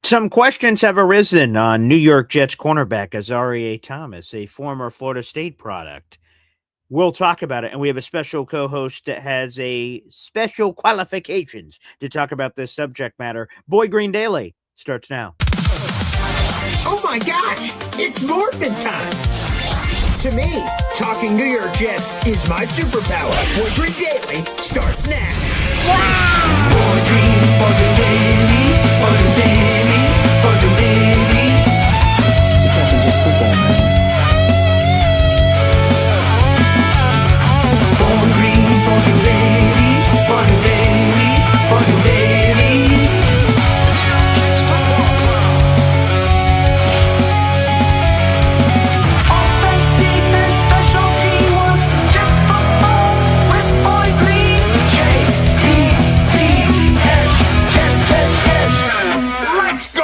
Some questions have arisen on New York Jets cornerback Azareye'h Thomas, a former Florida State product. We'll talk about it, and we have a special co-host that has a special qualifications to talk about this subject matter. Boy Green Daily starts now. Oh my gosh, it's morphin' time! To me, talking New York Jets is my superpower. Boy Green Daily starts now. Wow! Boy Green Daily, Boy Green Daily. We're talking just football, man. Boy Green Daily, Boy Green Daily. Offense, defense, special teamwork, Jets football with Boy Green. J-E-T-S, Jets. Let's go!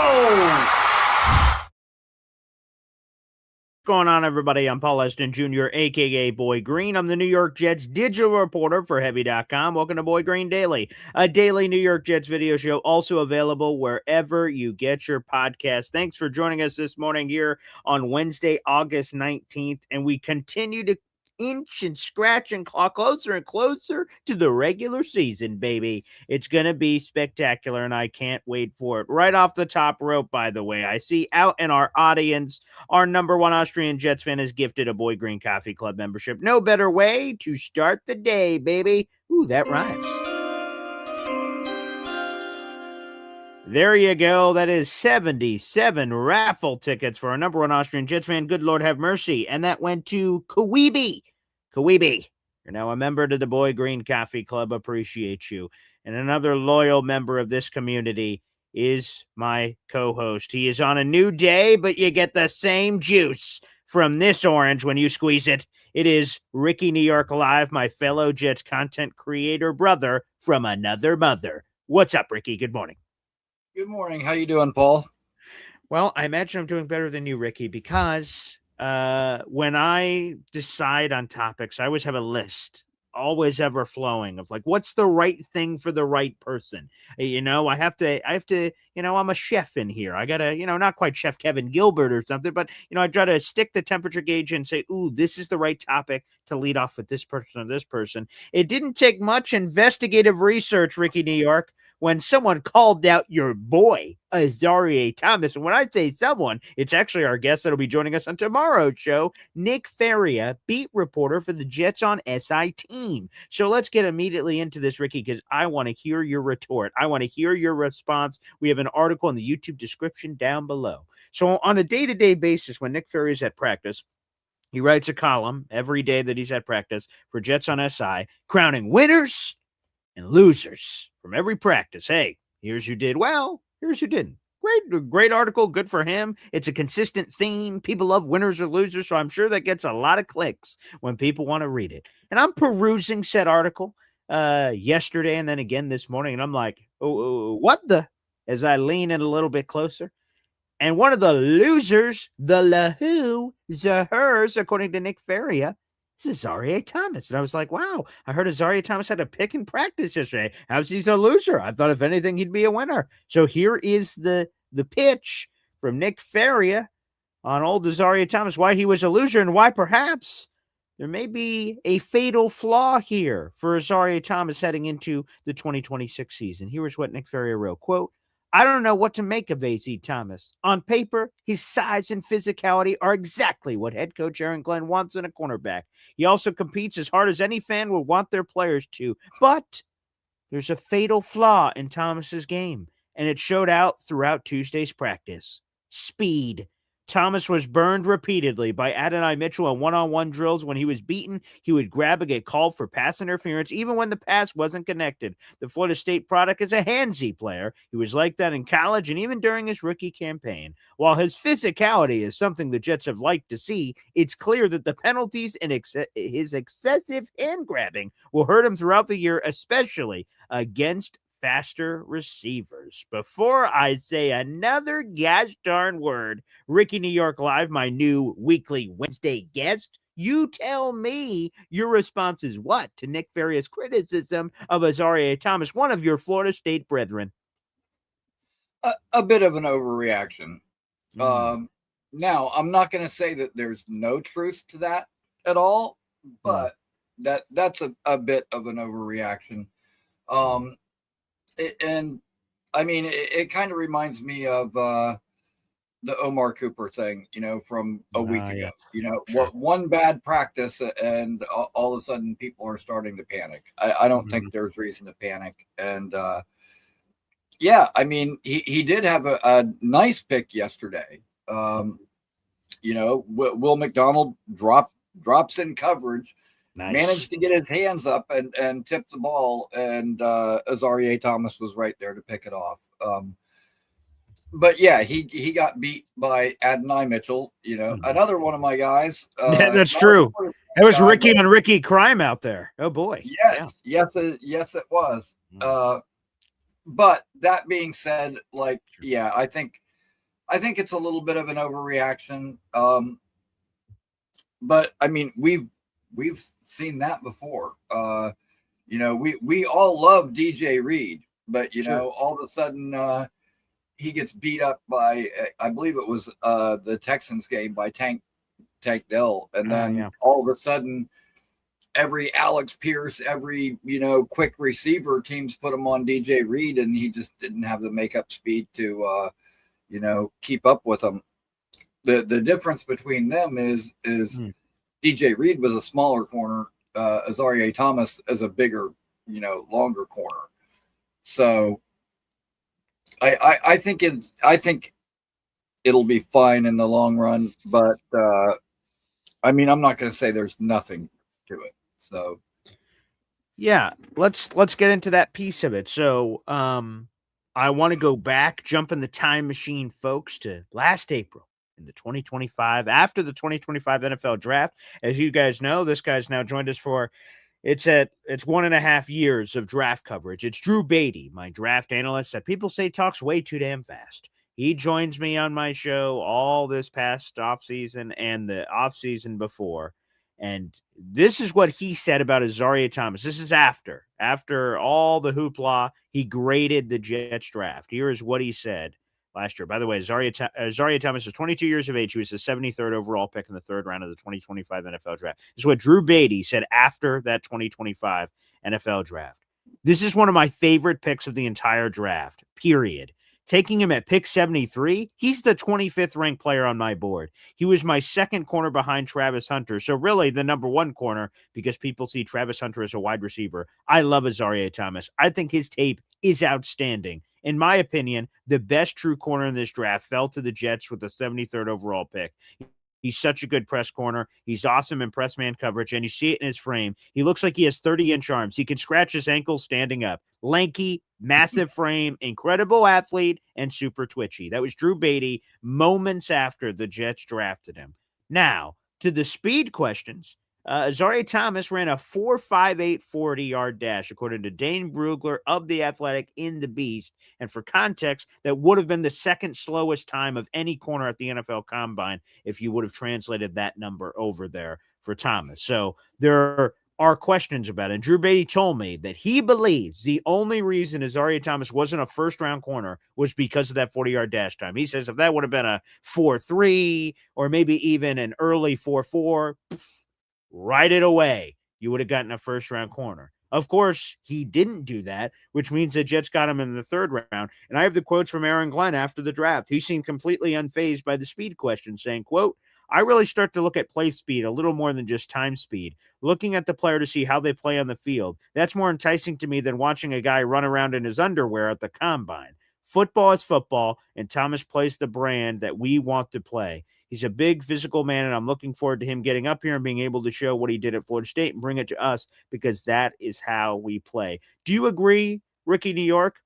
What's going on, everybody? I'm Paul Esden Jr., a.k.a. Boy Green. I'm the New York Jets digital reporter for Heavy.com. Welcome to Boy Green Daily, a daily New York Jets video show, also available wherever you get your podcast. Thanks for joining us this morning here on Wednesday, August 19th, and we continue to inch and scratch and claw closer and closer to the regular season, baby. It's going to be spectacular, and I can't wait for it. Right off the top rope, by the way, I see out in our audience, our number one Austrian Jets fan is gifted a Boy Green Coffee Club membership. No better way to start the day, baby. Ooh, that rhymes. There you go. That is 77 raffle tickets for our number one Austrian Jets fan. Good Lord have mercy. And that went to Kaweebe. Kaweebe, you're now a member to the Boy Green Coffee Club. Appreciate you. And another loyal member of this community is my co-host. He is on a new day, but you get the same juice from this orange when you squeeze it. It is Rickie New York Live, my fellow Jets content creator brother from another mother. What's up, Rickie? Good morning. Good morning. How you doing, Paul? Well, I imagine I'm doing better than you, Rickie, because when I decide on topics, I always have a list, always ever flowing of like, what's the right thing for the right person? You know, I have to, I'm a chef in here. I gotta, not quite Chef Kevin Gilbert or something, but, I try to stick the temperature gauge and say, ooh, this is the right topic to lead off with this person or this person. It didn't take much investigative research, Rickie New York, when someone called out your boy, Azareye'h Thomas. And when I say someone, it's actually our guest that'll be joining us on tomorrow's show, Nick Faria, beat reporter for the Jets on SI Team. So let's get immediately into this, Rickie, because I want to hear your retort. I want to hear your response. We have an article in the YouTube description down below. So on a day-to-day basis, when Nick Faria is at practice, he writes a column every day that he's at practice for Jets on SI, crowning winners and losers from every practice. Hey, here's who did well, here's who didn't. Great article, good for him. It's a consistent theme. People love winners or losers, so I'm sure that gets a lot of clicks when people want to read it. And I'm perusing said article yesterday and then again this morning, and I'm like, oh, what the? As I lean in a little bit closer. And one of the losers, the lahoo, the hers, according to Nick Faria, is Azareye'h Thomas. And I was like, wow, I heard Azareye'h Thomas had a pick in practice yesterday. How's he's a loser? I thought if anything, he'd be a winner. So here is the pitch from Nick Faria on old Azareye'h Thomas, why he was a loser and why perhaps there may be a fatal flaw here for Azareye'h Thomas heading into the 2026 season. Here's what Nick Faria wrote, quote, I don't know what to make of AZ Thomas. On paper, his size and physicality are exactly what head coach Aaron Glenn wants in a cornerback. He also competes as hard as any fan would want their players to. But there's a fatal flaw in Thomas's game, and it showed out throughout Tuesday's practice. Speed. Thomas was burned repeatedly by Adonai Mitchell on one-on-one drills. When he was beaten, he would grab and get called for pass interference, even when the pass wasn't connected. The Florida State product is a handsy player. He was like that in college and even during his rookie campaign. While his physicality is something the Jets have liked to see, it's clear that the penalties and his excessive hand-grabbing will hurt him throughout the year, especially against faster receivers. Before I say another gosh darn word, Rickie New York Live, my new weekly Wednesday guest, you tell me your response is what to Nick Faria's criticism of Azareye'h Thomas, one of your Florida State brethren? a bit of an overreaction. Mm. Now, I'm not going to say that there's no truth to that at all, but that's a bit of an overreaction. And I mean, it kind of reminds me of the Omar Cooper thing, from a week ago. Yeah. Sure. What one bad practice, and all of a sudden people are starting to panic. I don't think Mhm. there's reason to panic. And yeah, I mean, he did have a nice pick yesterday. Will McDonald drops in coverage, Nice. managed to get his hands up and tip the ball, and Azareye'h Thomas was right there to pick it off. But yeah, he got beat by Adonai Mitchell, Mhm. another one of my guys. Yeah, that's Not a true. quarterback It was guy, Rickie but on Rickie crime out there. Oh boy. Yeah. yes, it was. Mm. But that being said, like, Sure. yeah, I think it's a little bit of an overreaction. But I mean, we've seen that before. We all love DJ Reed, but Sure. all of a sudden he gets beat up by, I believe it was the Texans game, by Tank Dell, and then Yeah. all of a sudden every Alex Pierce, every quick receiver teams put him on DJ Reed, and he just didn't have the makeup speed to keep up with them. The difference between them is Mm. DJ Reed was a smaller corner, Azareye'h Thomas as a bigger, longer corner. So I think it'll be fine in the long run, but I mean, I'm not going to say there's nothing to it. So Yeah, let's get into that piece of it. So, I want to go back, jump in the time machine, folks, to last April in the 2025, after the 2025 NFL draft. As you guys know, this guy's now joined us for it's 1.5 years of draft coverage. It's Drew Beatty, my draft analyst that people say talks way too damn fast. He joins me on my show all this past offseason and the offseason before. And this is what he said about Azareye'h Thomas. This is after all the hoopla, he graded the Jets draft. Here is what he said last year. By the way, Azareye'h Thomas is 22 years of age. He was the 73rd overall pick in the third round of the 2025 NFL draft. This is what Drew Beatty said after that 2025 NFL draft. This is one of my favorite picks of the entire draft, period. Taking him at pick 73, he's the 25th ranked player on my board. He was my second corner behind Travis Hunter. So really the number one corner, because people see Travis Hunter as a wide receiver. I love Azareye'h Thomas. I think his tape is outstanding. In my opinion, the best true corner in this draft fell to the Jets with the 73rd overall pick. He's such a good press corner. He's awesome in press man coverage, and you see it in his frame. He looks like he has 30-inch arms. He can scratch his ankles standing up. Lanky, massive frame, incredible athlete, and super twitchy. That was Drew Beatty moments after the Jets drafted him. Now, to the speed questions. Azareye'h Thomas ran a 4.58 40-yard dash, according to Dane Brugler of The Athletic in The Beast. And for context, that would have been the second slowest time of any corner at the NFL Combine if you would have translated that number over there for Thomas. So there are questions about it. And Drew Beatty told me that he believes the only reason Azareye'h Thomas wasn't a first-round corner was because of that 40-yard dash time. He says if that would have been a 4.3 or maybe even an early 4.4, right it away, you would have gotten a first-round corner. Of course, he didn't do that, which means the Jets got him in the third round. And I have the quotes from Aaron Glenn after the draft. He seemed completely unfazed by the speed question, saying, quote, I really start to look at play speed a little more than just time speed, looking at the player to see how they play on the field. That's more enticing to me than watching a guy run around in his underwear at the combine. Football is football, and Thomas plays the brand that we want to play. He's a big physical man, and I'm looking forward to him getting up here and being able to show what he did at Florida State and bring it to us because that is how we play. Do you agree, Rickie, New York?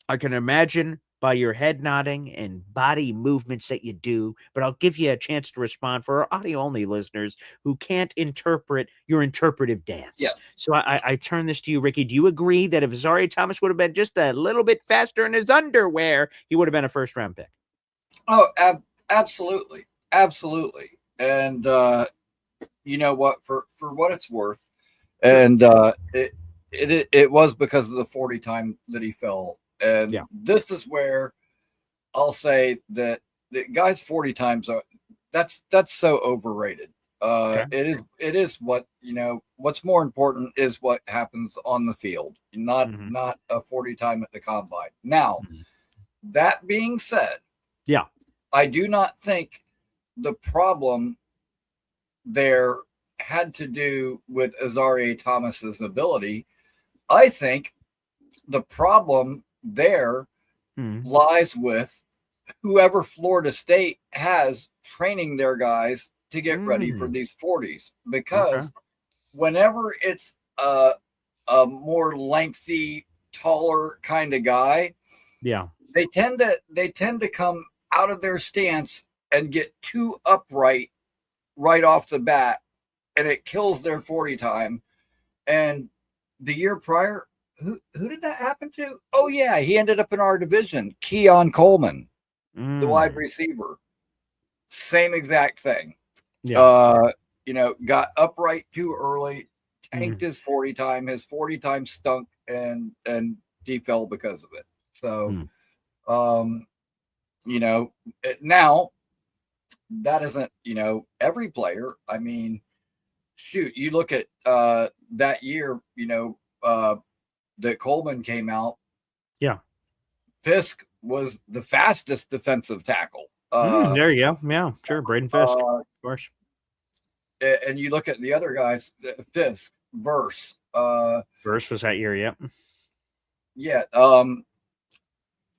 I can imagine by your head nodding and body movements that you do, but I'll give you a chance to respond for our audio-only listeners who can't interpret your interpretive dance. yes. So I turn this to you, Rickie. Do you agree that if Azareye'h Thomas would have been just a little bit faster in his underwear, he would have been a first-round pick? Oh, absolutely. Absolutely. And you know what, for what it's worth, and it was because of the 40 time that he fell. And Yeah. this is where I'll say that the guys 40 times that's so overrated. Okay. It is what, what's more important is what happens on the field, not a 40 time at the combine. Now, that being said, yeah, I do not think the problem there had to do with Azareye'h Thomas's ability. I think the problem there lies with whoever Florida State has training their guys to get ready for these 40s, because whenever it's a more lengthy, taller kind of guy, they tend to come out of their stance and get too upright right off the bat, and it kills their 40 time. And the year prior, who did that happen to? Oh yeah, he ended up in our division. Keon Coleman, the wide receiver. Same exact thing. Yeah. Got upright too early, tanked his 40 time. His 40 time stunk, and he fell because of it. So, now that isn't, every player. I mean, shoot, you look at that year, that Coleman came out. Yeah. Fisk was the fastest defensive tackle. There you go. Yeah, sure. Braden Fisk, of course. And you look at the other guys, Fisk, Verse. Verse was that year, yep. Yeah.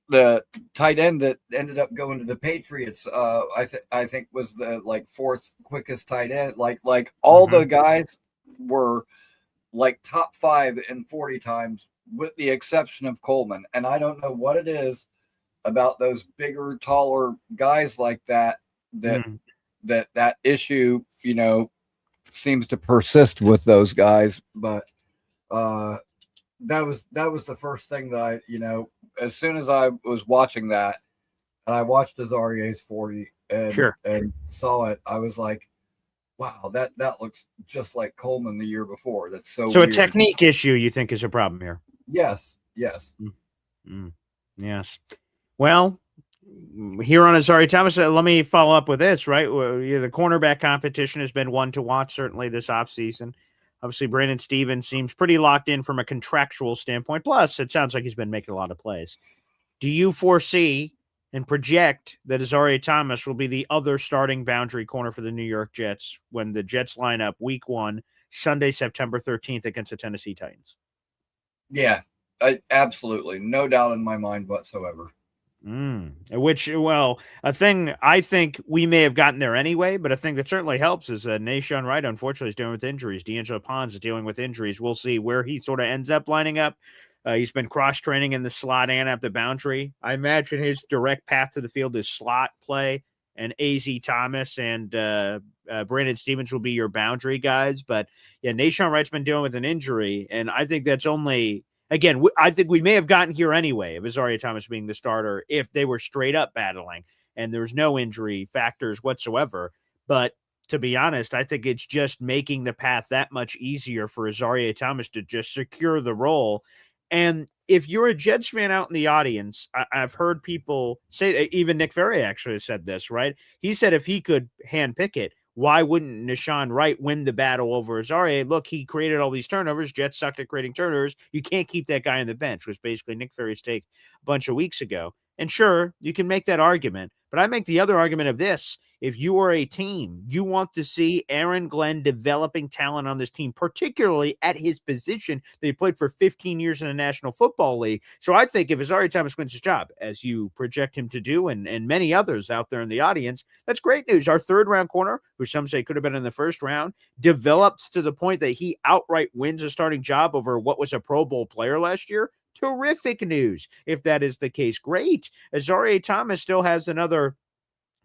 The tight end that ended up going to the Patriots, I think was the fourth quickest tight end. Like all the guys were like top 5 in 40 times, with the exception of Coleman. And I don't know what it is about those bigger, taller guys like that issue, seems to persist with those guys. But that was the first thing that I, as soon as I was watching that, and I watched Azareye'h's 40 and saw it, I was like, wow, that looks just like Coleman the year before. That's so weird. A technique issue you think is a problem here? Yes. Yes. Well, here on Azareye'h Thomas, let me follow up with this, right? The cornerback competition has been one to watch, certainly this offseason. Obviously, Brandon Stevens seems pretty locked in from a contractual standpoint. Plus, it sounds like he's been making a lot of plays. Do you foresee and project that Azareye'h Thomas will be the other starting boundary corner for the New York Jets when the Jets line up Week 1, Sunday, September 13th against the Tennessee Titans? Yeah, absolutely. No doubt in my mind whatsoever. A thing I think we may have gotten there anyway, but a thing that certainly helps is Nahshon Wright, unfortunately, is dealing with injuries. D'Angelo Pons is dealing with injuries. We'll see where he sort of ends up lining up. He's been cross-training in the slot and at the boundary. I imagine his direct path to the field is slot play, and Azareye'h Thomas and Brandon Stevens will be your boundary guys. But, yeah, Nahshon Wright's been dealing with an injury, and I think that's only – again, I think we may have gotten here anyway of Azareye'h Thomas being the starter if they were straight up battling and there's no injury factors whatsoever. But to be honest, I think it's just making the path that much easier for Azareye'h Thomas to just secure the role. And if you're a Jets fan out in the audience, I've heard people say, even Nick Ferry actually said this, right? He said if he could handpick it, why wouldn't Nahshon Wright win the battle over Azareye'h? Look, he created all these turnovers. Jets sucked at creating turnovers. You can't keep that guy on the bench, was basically Nick Ferry's take a bunch of weeks ago. And sure, you can make that argument, but I make the other argument of this. If you are a team, you want to see Aaron Glenn developing talent on this team, particularly at his position that he played for 15 years in the National Football League. So I think if Azareye'h Thomas wins his job, as you project him to do, and many others out there in the audience, that's great news. Our third-round corner, who some say could have been in the first round, develops to the point that he outright wins a starting job over what was a Pro Bowl player last year. Terrific news. If that is the case, great. Azareye'h Thomas still has another,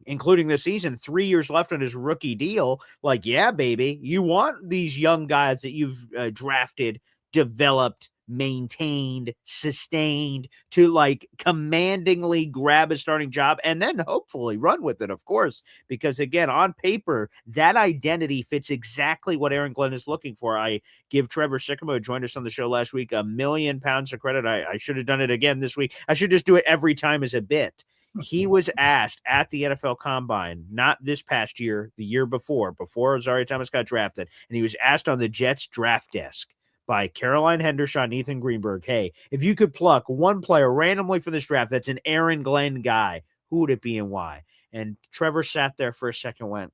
including this season, 3 years left on his rookie deal. Like, yeah, baby, you want these young guys that you've drafted, developed, maintained, sustained to commandingly grab a starting job and then hopefully run with it, of course, because again, on paper, that identity fits exactly what Aaron Glenn is looking for. I give Trevor Sycamore, who joined us on the show last week, £1,000,000 of credit. I should have done it again this week. I should just do it every time as a bit. He was asked at the NFL Combine, not this past year, the year before Azareye'h Thomas got drafted, and he was asked on the Jets draft desk by Caroline Hendershot and Ethan Greenberg, hey, if you could pluck one player randomly for this draft that's an Aaron Glenn guy, who would it be and why? And Trevor sat there for a second, went,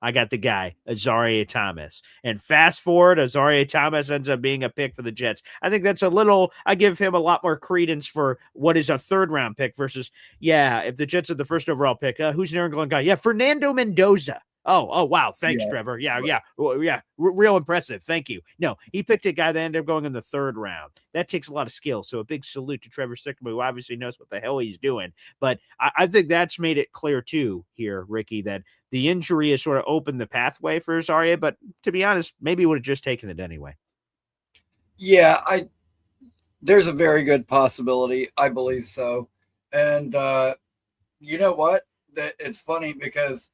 I got the guy, Azareye'h Thomas. And fast forward, Azareye'h Thomas ends up being a pick for the Jets. I think that's I give him a lot more credence for what is a third-round pick versus, if the Jets are the first overall pick, who's an Aaron Glenn guy? Yeah, Fernando Mendoza. Oh, wow. Thanks, Trevor. Real impressive. Thank you. No, he picked a guy that ended up going in the third round. That takes a lot of skill. So a big salute to Trevor Sickman, who obviously knows what the hell he's doing. But I think that's made it clear, too, here, Rickie, that the injury has sort of opened the pathway for Azareye'h. But to be honest, maybe he would have just taken it anyway. Yeah, there's a very good possibility. I believe so. And you know what? It's funny because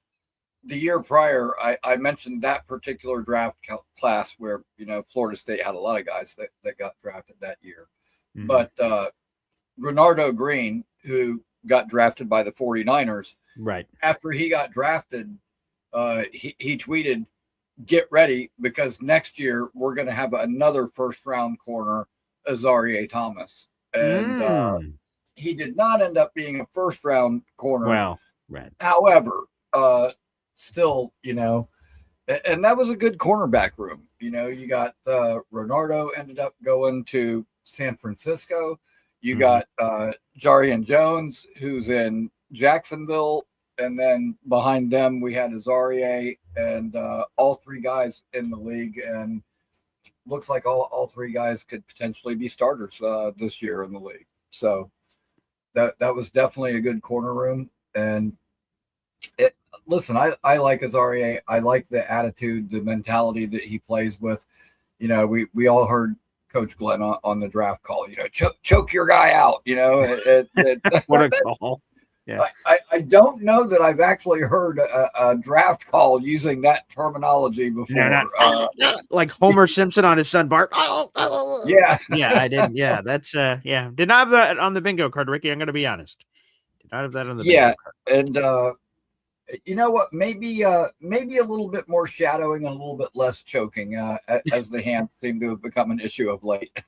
the year prior, I mentioned that particular draft class where, Florida State had a lot of guys that got drafted that year. Mm-hmm. But Renardo Green, who got drafted by the 49ers, right after he got drafted, he tweeted, get ready because next year we're going to have another first-round corner, Azareye'h Thomas. And he did not end up being a first-round corner. Well, right. However, still, and that was a good cornerback room. You got Renardo ended up going to San Francisco. You got Jarian Jones, who's in Jacksonville. And then behind them, we had Azareye'h and all three guys in the league. And looks like all three guys could potentially be starters this year in the league. So that was definitely a good corner room. And listen, I like Azareye'h. I like the attitude, the mentality that he plays with. We all heard Coach Glenn on the draft call, choke your guy out, What a call. Yeah. I don't know that I've actually heard a draft call using that terminology before. Like Homer Simpson on his son Bart. Yeah. Yeah, I didn't. Yeah, that's did not have that on the bingo card, Rickie. I'm going to be honest. Did not have that on the bingo card. And you know what? Maybe a little bit more shadowing and a little bit less choking as the hands seem to have become an issue of late.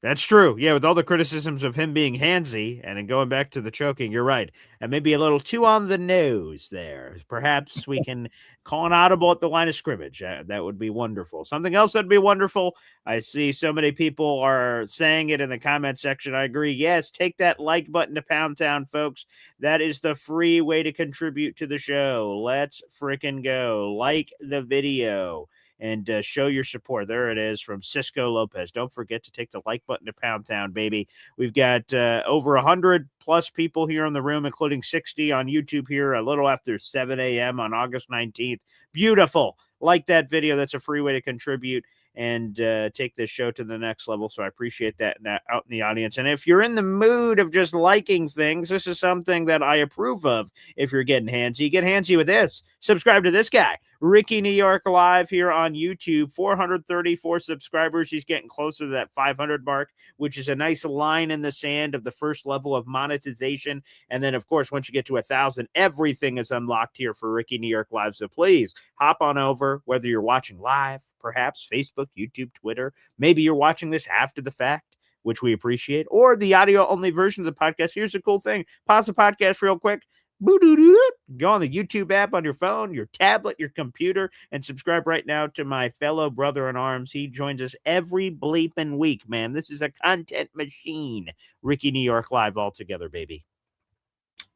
That's true. Yeah, with all the criticisms of him being handsy and then going back to the choking, you're right. And maybe a little too on the nose there. Perhaps we can call an audible at the line of scrimmage. That would be wonderful. Something else that'd be wonderful. I see so many people are saying it in the comment section. I agree. Yes, take that like button to Pound Town, folks. That is the free way to contribute to the show. Let's frickin' go. Like the video. And show your support. There it is from Cisco Lopez. Don't forget to take the like button to Pound Town, baby. We've got over 100 plus people here in the room, including 60 on YouTube here a little after 7 a.m. on August 19th. Beautiful. Like that video. That's a free way to contribute and take this show to the next level. So I appreciate that out in the audience. And if you're in the mood of just liking things, this is something that I approve of. If you're getting handsy, get handsy with this. Subscribe to this guy, Rickie New York Live here on YouTube. 434 subscribers. He's getting closer to that 500 mark, which is a nice line in the sand of the first level of monetization. And then, of course, once you get to 1,000, everything is unlocked here for Rickie New York Live. So please hop on over, whether you're watching live, perhaps Facebook, YouTube, Twitter. Maybe you're watching this after the fact, which we appreciate, or the audio-only version of the podcast. Here's the cool thing. Pause the podcast real quick. Go on the YouTube app on your phone, your tablet, your computer, and subscribe right now to my fellow brother in arms. He joins us every bleeping week, man. This is a content machine. Rickie New York Live all together, baby.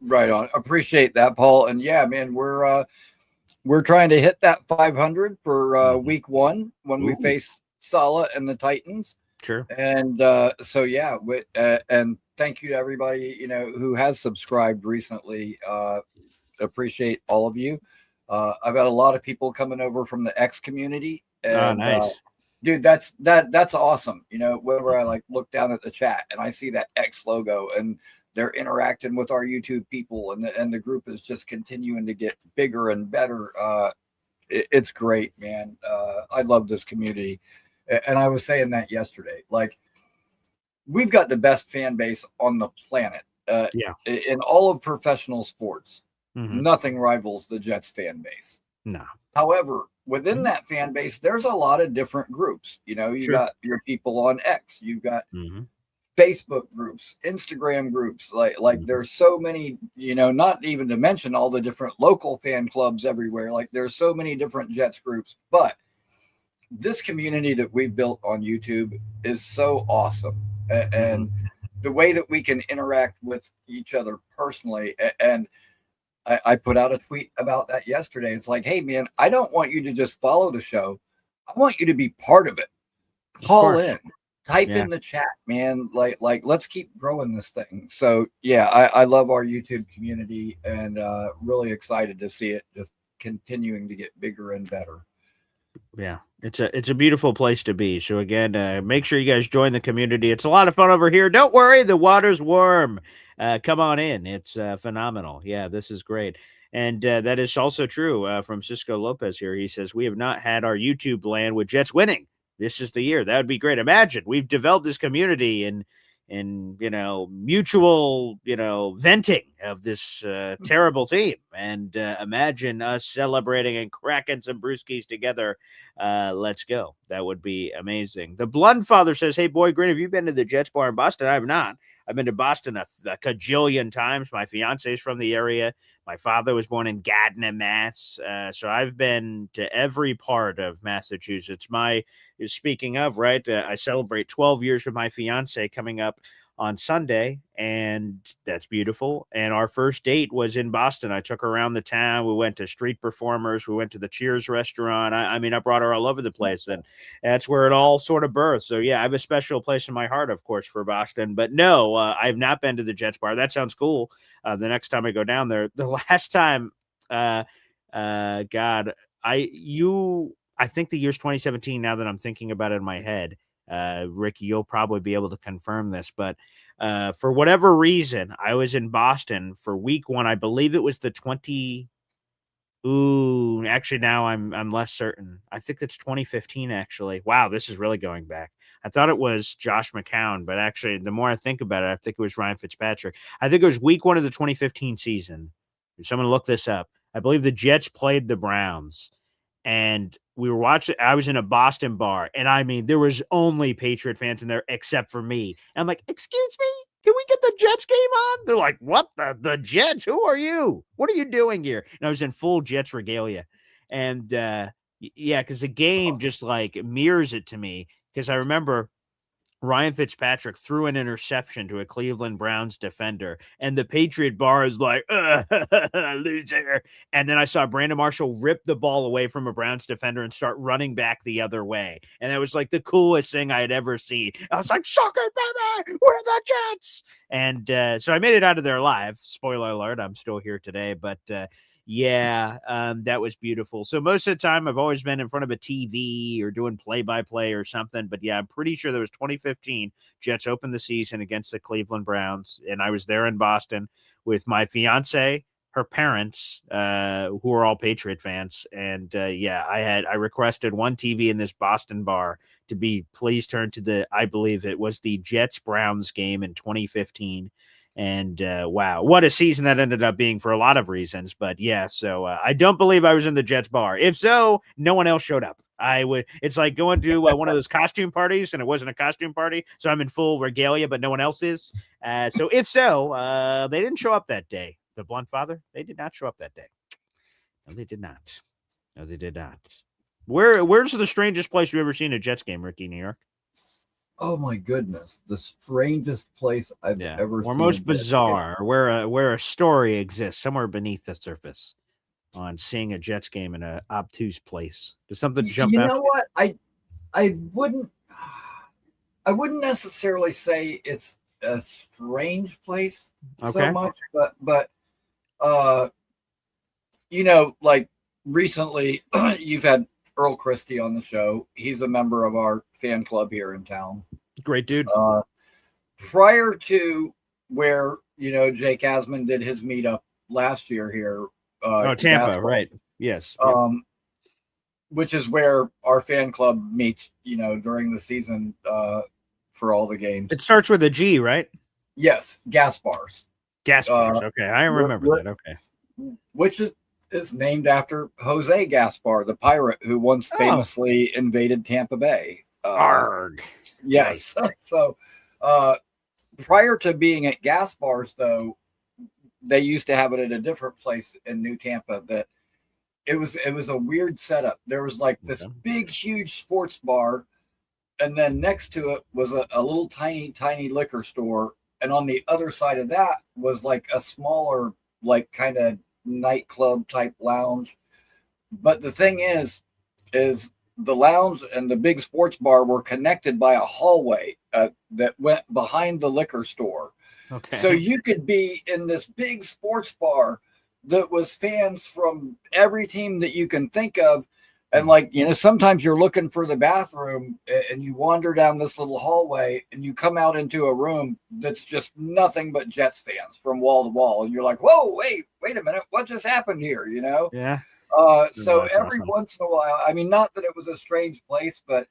Right on. Appreciate that, Paul. And yeah, man, we're trying to hit that 500 for week one when we face Sala and the Titans. Sure. And so yeah, and thank you to everybody who has subscribed recently. Appreciate all of you. I've got a lot of people coming over from the X community. And, nice, dude. That's awesome. Whenever I look down at the chat and I see that X logo and they're interacting with our YouTube people and the group is just continuing to get bigger and better. It's great, man. I love this community. And I was saying that yesterday, we've got the best fan base on the planet Yeah. In all of professional sports, Mhm. nothing rivals the Jets fan base. No. However, within Mhm. that fan base, there's a lot of different groups. You know, you Sure. got your people on X, you got Mhm. Facebook groups, Instagram groups. Like Mhm. there's so many, you know, not even to mention all the different local fan clubs everywhere. Like there's so many different Jets groups, but this community that we built on YouTube is so awesome. Mhm. And the way that we can interact with each other personally. And I put out a tweet about that yesterday. It's like, hey, man, I don't want you to just follow the show. I want you to be part of it. Of Call course. in, type Yeah. in the chat, man. Like let's keep growing this thing. So yeah, I love our YouTube community and really excited to see it just continuing to get bigger and better. Yeah, it's a beautiful place to be. So again, make sure you guys join the community. It's a lot of fun over here. Don't worry, the water's warm. Come on in. It's phenomenal. Yeah, this is great. And that is also true from Cisco Lopez here. He says, we have not had our YouTube land with Jets winning. This is the year. That would be great. Imagine we've developed this community and mutual venting of this terrible team, and imagine us celebrating and cracking some brewskis together. Let's go. That would be amazing. The Blunt Father says, hey, Boy Green, have you been to the Jets bar in Boston? I have not. I've been to Boston a cajillion times. My fiance is from the area. My father was born in Gardner, Mass. So I've been to every part of Massachusetts. Speaking of, right, I celebrate 12 years with my fiance coming up on Sunday, and that's beautiful. And our first date was in Boston. I took her around the town. We went to street performers. We went to the Cheers restaurant. I mean, I brought her all over the place, and that's where it all sort of birthed. So yeah, I have a special place in my heart, of course, for Boston. But no, I've not been to the Jets bar. That sounds cool. The next time I go down there, the last time, uh, God, I think the year's 2017. Now that I'm thinking about it in my head, Rickie, you'll probably be able to confirm this, but for whatever reason, I was in Boston for week one. I believe it was the 20. Ooh, actually, now I'm less certain. I think it's 2015. Actually, wow, this is really going back. I thought it was Josh McCown, but actually, the more I think about it, I think it was Ryan Fitzpatrick. I think it was week one of the 2015 season. Someone look this up. I believe the Jets played the Browns, and we were watching. I was in a Boston bar, and I mean, there was only Patriot fans in there except for me. And I'm like, "Excuse me, can we get the Jets game on?" They're like, "What the Jets? Who are you? What are you doing here?" And I was in full Jets regalia, and yeah, because the game just like mirrors it to me. Because I remember Ryan Fitzpatrick threw an interception to a Cleveland Browns defender, and the Patriot bar is like, loser. And then I saw Brandon Marshall rip the ball away from a Browns defender and start running back the other way. And that was like the coolest thing I had ever seen. I was like, suck it, baby, we're the Jets. And so I made it out of there alive. Spoiler alert, I'm still here today, but yeah, that was beautiful. So most of the time, I've always been in front of a TV or doing play-by-play or something. But yeah, I'm pretty sure there was 2015. Jets opened the season against the Cleveland Browns, and I was there in Boston with my fiance, her parents, who are all Patriot fans, and yeah, I requested one TV in this Boston bar to be please turn to I believe it was the Jets Browns game in 2015. And wow, what a season that ended up being for a lot of reasons. But yeah, so I don't believe I was in the Jets bar. If so, no one else showed up. It's like going to one of those costume parties, and it wasn't a costume party. So I'm in full regalia, but no one else is. So if so, they didn't show up that day. The Blunt Father, they did not show up that day. No, they did not. No, they did not. Where's the strangest place you've ever seen a Jets game, Rickie, New York? Oh my goodness, the strangest place I've Yeah, ever or seen a most Jets game. bizarre, where a story exists somewhere beneath the surface on seeing a Jets game in an obtuse place. Does something jump You out? know what? I wouldn't necessarily say it's a strange place so Okay. much, but you know, like recently you've had Earl Christie on the show. He's a member of our fan club here in town. Great dude. Prior to where, you know, Jake Asman did his meetup last year here. Tampa, Gaspar, right. Yes. Yep. Which is where our fan club meets, you know, during the season for all the games. It starts with a G, right? Yes, Gaspars. Gaspars. Okay, I remember that. Okay. Which is named after Jose Gaspar, the pirate who once famously invaded Tampa Bay. Arg. Yes. Nice. So prior to being at Gaspar's, though, they used to have it at a different place in New Tampa. That it was a weird setup. There was like this big, huge sports bar, and then next to it was a little tiny liquor store, and on the other side of that was like a smaller, like kind of nightclub type lounge. But the thing is the lounge and the big sports bar were connected by a hallway that went behind the liquor store. Okay. So you could be in this big sports bar that was fans from every team that you can think of. And like, you know, sometimes you're looking for the bathroom and you wander down this little hallway and you come out into a room that's just nothing but Jets fans from wall to wall. And you're like, whoa, wait a minute. What just happened here? You know? Yeah. So every once in a while, I mean, not that it was a strange place, but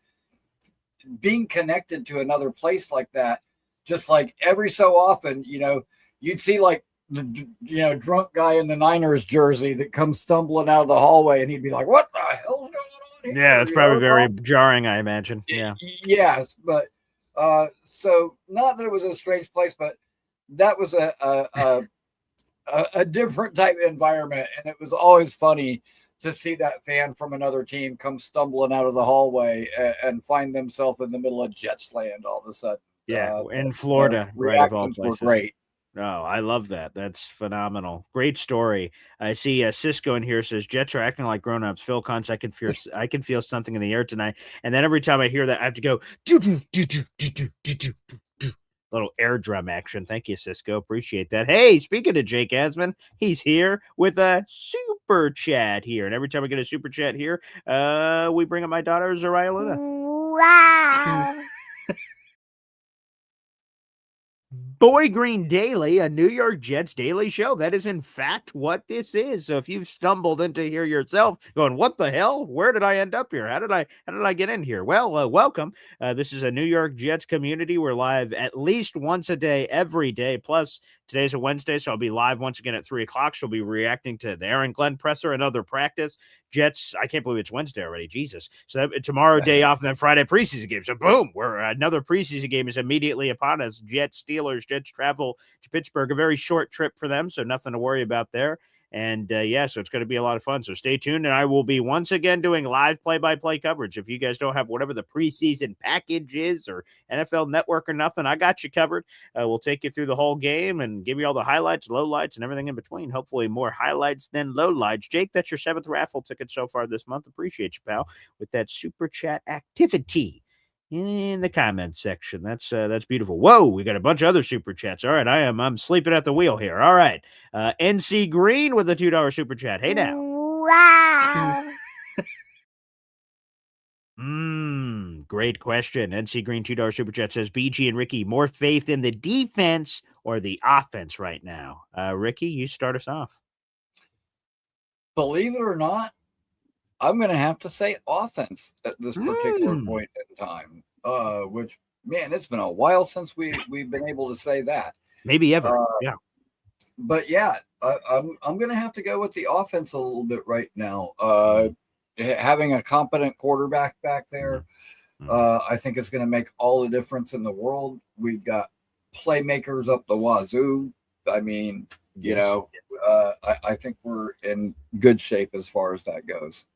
being connected to another place like that, just like every so often, you know, you'd see like the, you know, drunk guy in the Niners jersey that comes stumbling out of the hallway and he'd be like, what the hell's going on here? Yeah, it's probably very jarring, I imagine. Yeah. Yes. But so not that it was a strange place, but that was a different type of environment. And it was always funny to see that fan from another team come stumbling out of the hallway and find themselves in the middle of Jets land all of a sudden. Yeah, in Florida, right? Of all places. Were great. Oh, I love that. That's phenomenal. Great story. I see Cisco in here says Jets are acting like grown-ups. Phil Cons, I can feel something in the air tonight. And then every time I hear that, I have to go little air drum action. Thank you, Cisco. Appreciate that. Hey, speaking of Jake Asman, he's here with a super chat here. And every time I get a super chat here, we bring up my daughter, Azareye'h. Wow. Boy Green Daily, a New York Jets daily show. That is, in fact, what this is. So if you've stumbled into here yourself going, what the hell? Where did I end up here? How did I get in here? Well, welcome. This is a New York Jets community. We're live at least once a day, every day. Plus, today's a Wednesday, so I'll be live once again at 3 o'clock. She'll be reacting to the Aaron Glenn presser and other practice. Jets, I can't believe it's Wednesday already. Jesus. So tomorrow, day off, and then Friday preseason game. So boom, another preseason game is immediately upon us. Jets, Steelers, Jets travel to Pittsburgh. A very short trip for them, so nothing to worry about there. And so it's going to be a lot of fun. So stay tuned, and I will be once again doing live play-by-play coverage. If you guys don't have whatever the preseason package is or NFL Network or nothing, I got you covered. We'll take you through the whole game and give you all the highlights, lowlights, and everything in between. Hopefully more highlights than lowlights. Jake, that's your 7th raffle ticket so far this month. Appreciate you, pal, with that super chat activity in the comments section. That's beautiful. Whoa, we got a bunch of other super chats. All right, I'm sleeping at the wheel here. All right. NC Green with a $2 super chat. Hey now. Wow. Great question. NC Green $2 super chat says BG and Rickie, more faith in the defense or the offense right now? Rickie, you start us off. Believe it or not, I'm going to have to say offense at this particular point in time, which, man, it's been a while since we've been able to say that. Maybe ever. Yeah. But, yeah, I'm going to have to go with the offense a little bit right now. Having a competent quarterback back there, I think it's going to make all the difference in the world. We've got playmakers up the wazoo. I mean, you know, I think we're in good shape as far as that goes.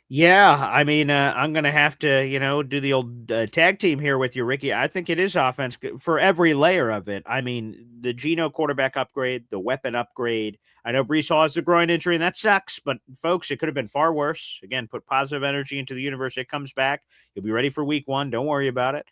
Yeah, I mean, I'm going to have to, do the old tag team here with you, Rickie. I think it is offense for every layer of it. I mean, the Geno quarterback upgrade, the weapon upgrade. I know Breece Hall has a groin injury, and that sucks, but, folks, it could have been far worse. Again, put positive energy into the universe. It comes back. You'll be ready for week 1. Don't worry about it.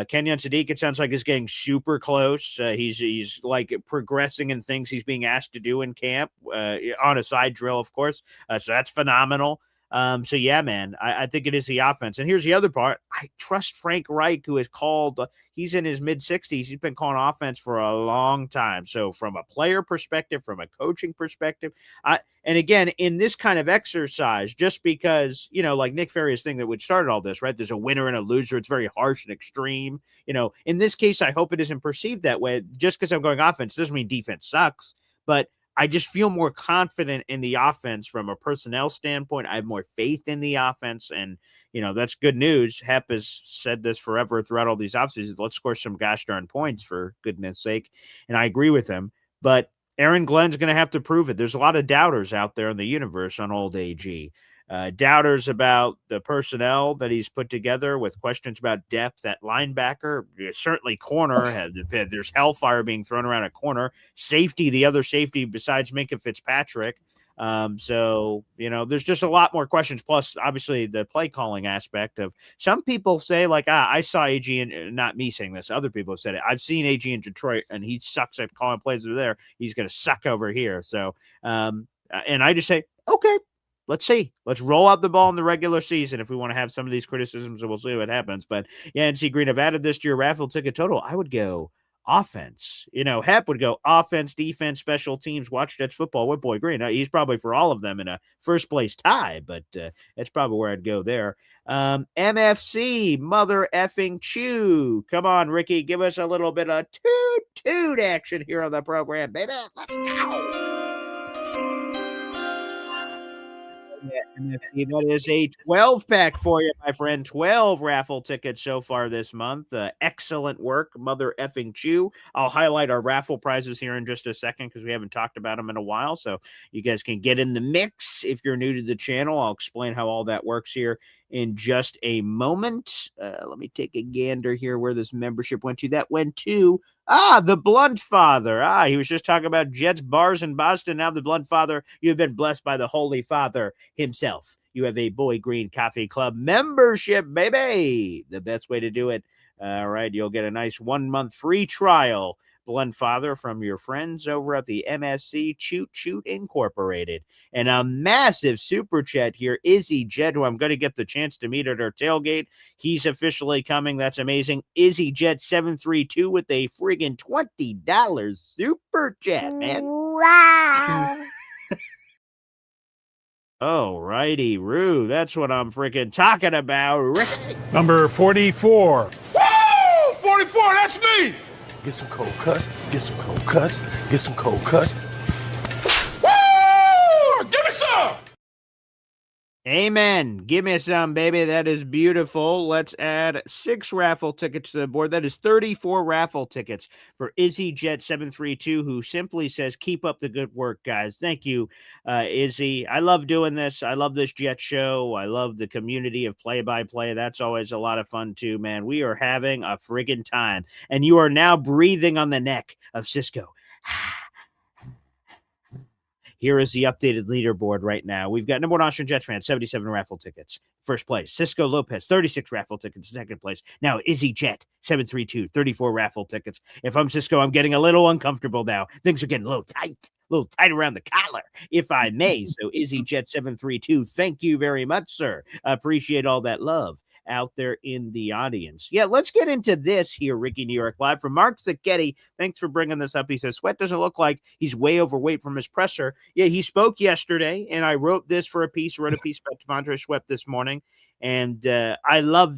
Kenyon Sadiq, it sounds like is getting super close. He's like progressing in things he's being asked to do in camp on a side drill, of course. So that's phenomenal. So yeah, man, I think it is the offense. And here's the other part. I trust Frank Reich, who has called, he's in his mid-60s. He's been calling offense for a long time. So from a player perspective, from a coaching perspective, and again, in this kind of exercise, just because, like Nick Ferri's thing that would started all this, right? There's a winner and a loser. It's very harsh and extreme. In this case, I hope it isn't perceived that way. Just because I'm going offense doesn't mean defense sucks, but I just feel more confident in the offense from a personnel standpoint. I have more faith in the offense, and that's good news. Hep has said this forever throughout all these offseasons. Let's score some gosh darn points, for goodness sake, and I agree with him. But Aaron Glenn's going to have to prove it. There's a lot of doubters out there in the universe on old AG. Doubters about the personnel that he's put together, with questions about depth at linebacker. Certainly corner. There's hellfire being thrown around at corner. Safety, the other safety besides Minkah Fitzpatrick. So, there's just a lot more questions. Plus, obviously, the play calling aspect of some people say, like, I saw AG, and not me saying this, other people have said it. I've seen AG in Detroit, and he sucks at calling plays over there. He's going to suck over here. So, and I just say, okay. Let's see. Let's roll out the ball in the regular season if we want to have some of these criticisms, and we'll see what happens. But yeah, NC Green, I've added this to your raffle ticket total. I would go offense. Hep would go offense, defense, special teams, watch Jets football with Boy Green. He's probably for all of them in a first place tie, but that's probably where I'd go there. MFC, mother effing chew. Come on, Rickie, give us a little bit of toot action here on the program, baby. Let's go. That is a 12-pack for you, my friend. 12 raffle tickets so far this month. Excellent work, mother effing chew. I'll highlight our raffle prizes here in just a second because we haven't talked about them in a while, so you guys can get in the mix. If you're new to the channel, I'll explain how all that works here in just a moment. Let me take a gander here where this membership went to. That went to the Blunt Father. He was just talking about Jets bars in Boston. Now the Blunt Father, you have been blessed by the Holy Father himself. You have a Boy Green Coffee Club membership, baby. The best way to do it. All right, you'll get a nice 1-month free trial, Blunt Father, from your friends over at the MSC Choot Incorporated. And a massive super chat here, Izzy Jet, who I'm going to get the chance to meet at our tailgate. He's officially coming. That's amazing. Izzy Jet 732 with a friggin' $20 super chat, man. Wow. Oh, righty, Roo. That's what I'm freaking talking about. Rickie. Number 44. Woo! 44, that's me! Get some cold cuts, get some cold cuts, get some cold cuts. Woo! Give me some! Amen. Give me some, baby. That is beautiful. Let's add 6 raffle tickets to the board. That is 34 raffle tickets for Izzy Jet 732, who simply says, keep up the good work, guys. Thank you, Izzy. I love doing this. I love this Jet show. I love the community of play-by-play. That's always a lot of fun, too, man. We are having a friggin' time. And you are now breathing on the neck of Cisco. Here is the updated leaderboard right now. We've got number 1 Austrian Jets fan, 77 raffle tickets. First place. Cisco Lopez, 36 raffle tickets. Second place. Now, Izzy Jet, 732, 34 raffle tickets. If I'm Cisco, I'm getting a little uncomfortable now. Things are getting a little tight around the collar, if I may. So, Izzy Jet, 732, thank you very much, sir. Appreciate all that love out there in the audience. Yeah, let's get into this here, Rickie New York Live. From Mark Zacchetti, thanks for bringing this up. He says, Sweat doesn't look like he's way overweight from his presser. Yeah, he spoke yesterday, and I wrote this for a piece, wrote a piece about T'Vondre Sweat this morning, and I love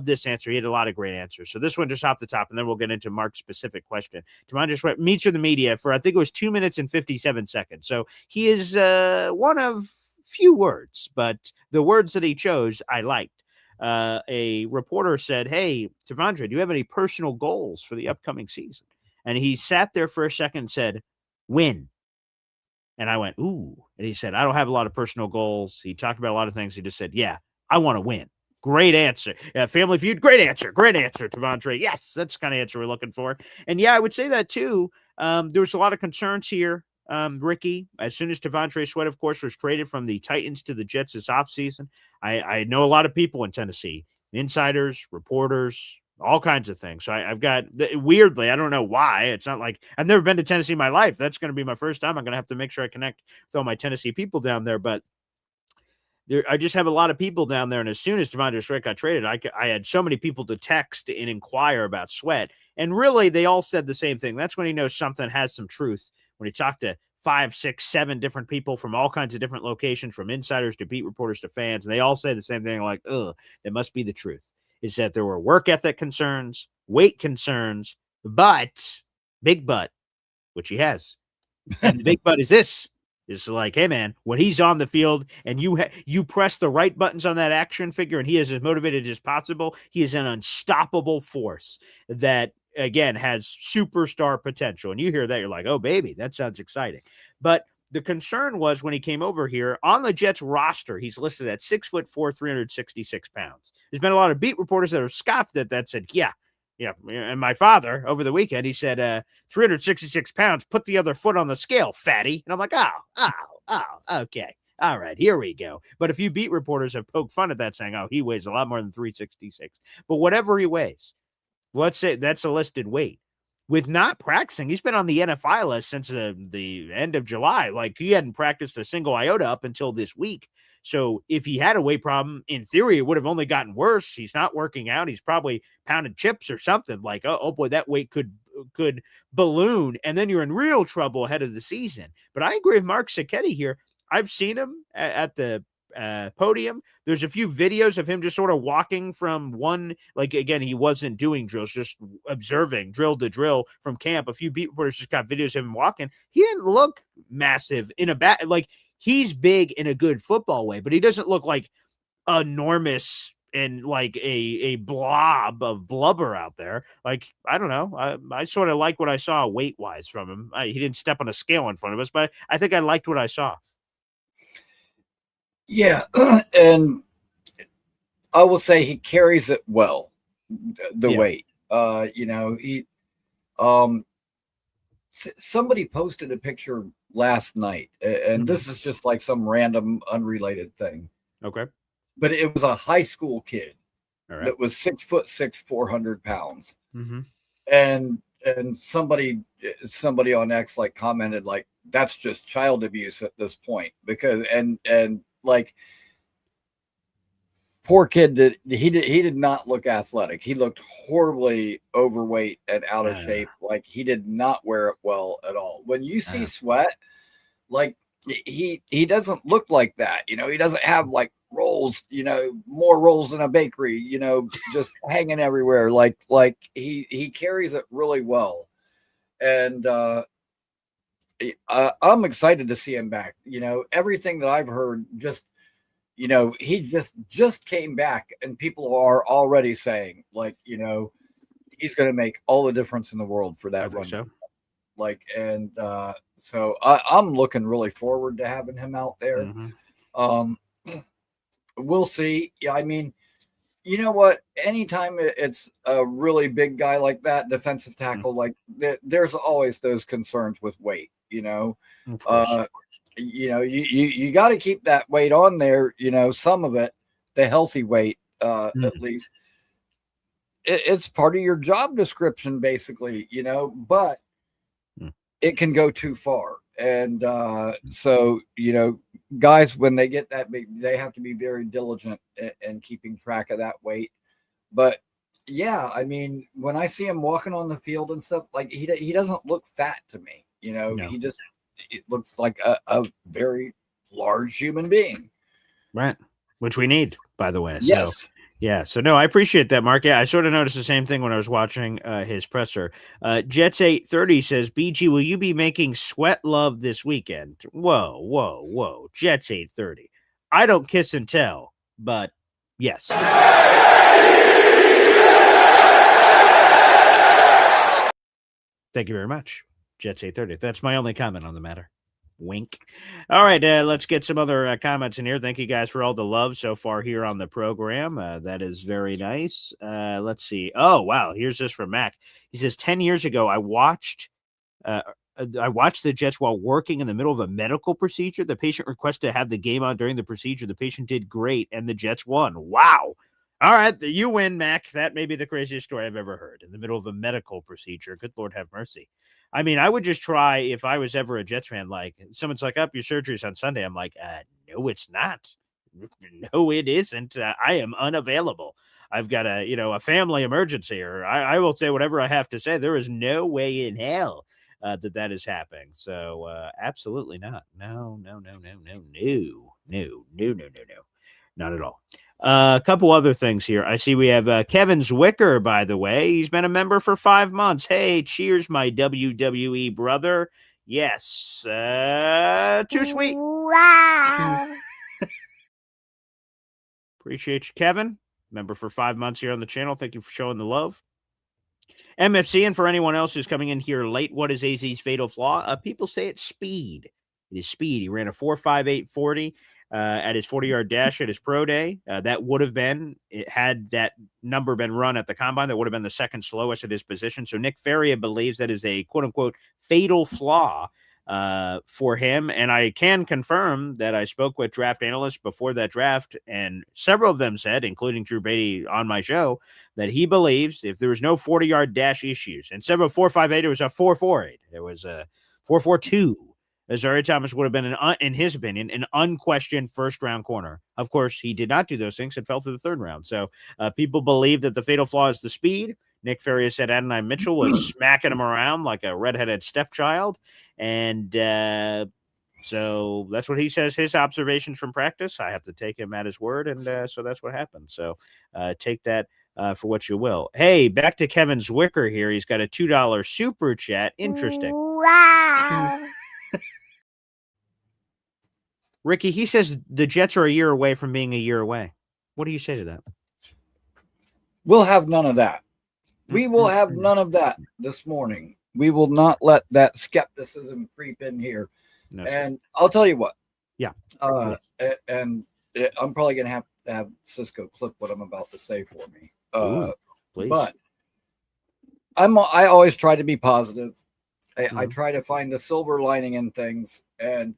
this answer. He had a lot of great answers. So this one just off the top, and then we'll get into Mark's specific question. T'Vondre Sweat meets with the media for, I think it was 2 minutes and 57 seconds. So he is one of few words, but the words that he chose, I liked. A reporter said, hey, T'Vondre, do you have any personal goals for the upcoming season? And he sat there for a second and said, win. And I went, ooh. And he said, I don't have a lot of personal goals. He talked about a lot of things. He just said, yeah, I want to win. Great answer. Family Feud, great answer, T'Vondre. Yes, that's the kind of answer we're looking for. And yeah, I would say that too. There was a lot of concerns here, Rickie. As soon as T'Vondre Sweat, of course, was traded from the Titans to the Jets this offseason, I know a lot of people in Tennessee, insiders, reporters, all kinds of things. So I've got, weirdly, I don't know why. It's not like I've never been to Tennessee in my life. That's going to be my first time. I'm going to have to make sure I connect with all my Tennessee people down there. But I just have a lot of people down there. And as soon as Devondre Sweat got traded, I had so many people to text and inquire about Sweat. And really, they all said the same thing. That's when he knows something has some truth. When he talked to 5, 6, 7 different people from all kinds of different locations, from insiders to beat reporters to fans, and they all say the same thing, like, that must be the truth, is that there were work ethic concerns, weight concerns, but, big but, which he has. And the big but is this. It's like, hey, man, when he's on the field and you press the right buttons on that action figure and he is as motivated as possible, he is an unstoppable force that, again, has superstar potential. And you hear that, you're like, oh, baby, that sounds exciting. But the concern was when he came over here on the Jets roster, he's listed at 6'4", 366 pounds. There's been a lot of beat reporters that have scoffed at that, said, yeah. And my father over the weekend, he said, 366 pounds, put the other foot on the scale, fatty. And I'm like, okay. All right, here we go. But a few beat reporters have poked fun at that, saying, oh, he weighs a lot more than 366. But whatever he weighs, let's say that's a listed weight. With not practicing, he's been on the NFI list since the end of July. Like, he hadn't practiced a single iota up until this week. So if he had a weight problem, in theory, it would have only gotten worse. He's not working out. He's probably pounding chips or something. Like, oh boy, that weight could balloon, and then you're in real trouble ahead of the season. But I agree with Mark Sacchetti here. I've seen him at the podium. There's a few videos of him just sort of walking from one, like, again, he wasn't doing drills, just observing drill to drill from camp. A few beat reporters just got videos of him walking. He didn't look massive in a bad, like, he's big in a good football way, but he doesn't look like enormous and like a blob of blubber out there. Like, I don't know. I sort of like what I saw weight wise from him. He didn't step on a scale in front of us, but I think I liked what I saw. Yeah, and I will say he carries it well, the weight. He somebody posted a picture last night, and this is just like some random unrelated thing. Okay. But it was a high school kid that was 6'6", 400 pounds. Mm-hmm. And somebody on X like commented like, that's just child abuse at this point, because and like, poor kid, he did not look athletic. He looked horribly overweight and out of shape. Like, he did not wear it well at all. When you see Sweat, like, he doesn't look like that. He doesn't have like rolls, more rolls in a bakery, just hanging everywhere. Like he carries it really well. And I'm excited to see him back. Everything that I've heard, just, he just came back, and people are already saying, like, he's going to make all the difference in the world for that run. So. Like, and so I'm looking really forward to having him out there. Mm-hmm. We'll see. Yeah, I mean, you know what? Anytime it's a really big guy like that, defensive tackle, like there's always those concerns with weight. You got to keep that weight on there. Some of it, the healthy weight, at least. It's part of your job description, basically. But it can go too far. And so, guys, when they get that big, they have to be very diligent in keeping track of that weight. But yeah, I mean, when I see him walking on the field and stuff, like, he doesn't look fat to me. No. It looks like a very large human being. Right. Which we need, by the way. Yes. So. Yeah, so no, I appreciate that, Mark. Yeah, I sort of noticed the same thing when I was watching his presser. Jets830 says, BG, will you be making Sweat love this weekend? Whoa. Jets830. I don't kiss and tell, but yes. Thank you very much, Jets830. That's my only comment on the matter. Wink. All right, let's get some other comments in here. Thank you guys for all the love so far here on the program. That is very nice. Let's see. Oh, wow. Here's this from Mac. He says, 10 years ago, I watched the Jets while working in the middle of a medical procedure. The patient requested to have the game on during the procedure. The patient did great, and the Jets won. Wow. All right, you win, Mac. That may be the craziest story I've ever heard. In the middle of a medical procedure. Good Lord have mercy. I mean, I would just try, if I was ever a Jets fan, like, someone's like, your surgery's on Sunday. I'm like, no, it's not. No, it isn't. I am unavailable. I've got a family emergency, or I will say whatever I have to say. There is no way in hell that is happening. So absolutely not. No, no, no, no, no, no, no, no, no, no, no, not at all. A couple other things here. I see we have Kevin Zwicker, by the way. He's been a member for 5 months. Hey, cheers, my WWE brother. Yes. Too sweet. Wow. Appreciate you, Kevin. Member for 5 months here on the channel. Thank you for showing the love. MFC, and for anyone else who's coming in here late, what is AZ's fatal flaw? People say it's speed. It is speed. He ran a 4.5840 at his 40-yard dash at his pro day. That would have been, had that number been run at the combine, that would have been the second slowest at his position. So Nick Faria believes that is a quote-unquote fatal flaw for him. And I can confirm that I spoke with draft analysts before that draft, and several of them said, including Drew Beatty on my show, that he believes if there was no 40-yard dash issues, instead of a 4.58, it was a 4.48. It was a 4.42. Azareye'h Thomas would have been, in his opinion, an unquestioned first-round corner. Of course, he did not do those things and fell to the third round. So people believe that the fatal flaw is the speed. Nick Faria said Adonai Mitchell was smacking him around like a redheaded stepchild. And so that's what he says, his observations from practice. I have to take him at his word, and so that's what happened. So take that for what you will. Hey, back to Kevin Zwicker here. He's got a $2 super chat. Interesting. Wow. Rickie, he says the Jets are a year away from being a year away. What do you say to that? We'll have none of that. We will have none of that this morning. We will not let that skepticism creep in here. No, and I'll tell you what. Yeah. And I'm probably going to have Cisco clip what I'm about to say for me. Please. But I always try to be positive. I try to find the silver lining in things. And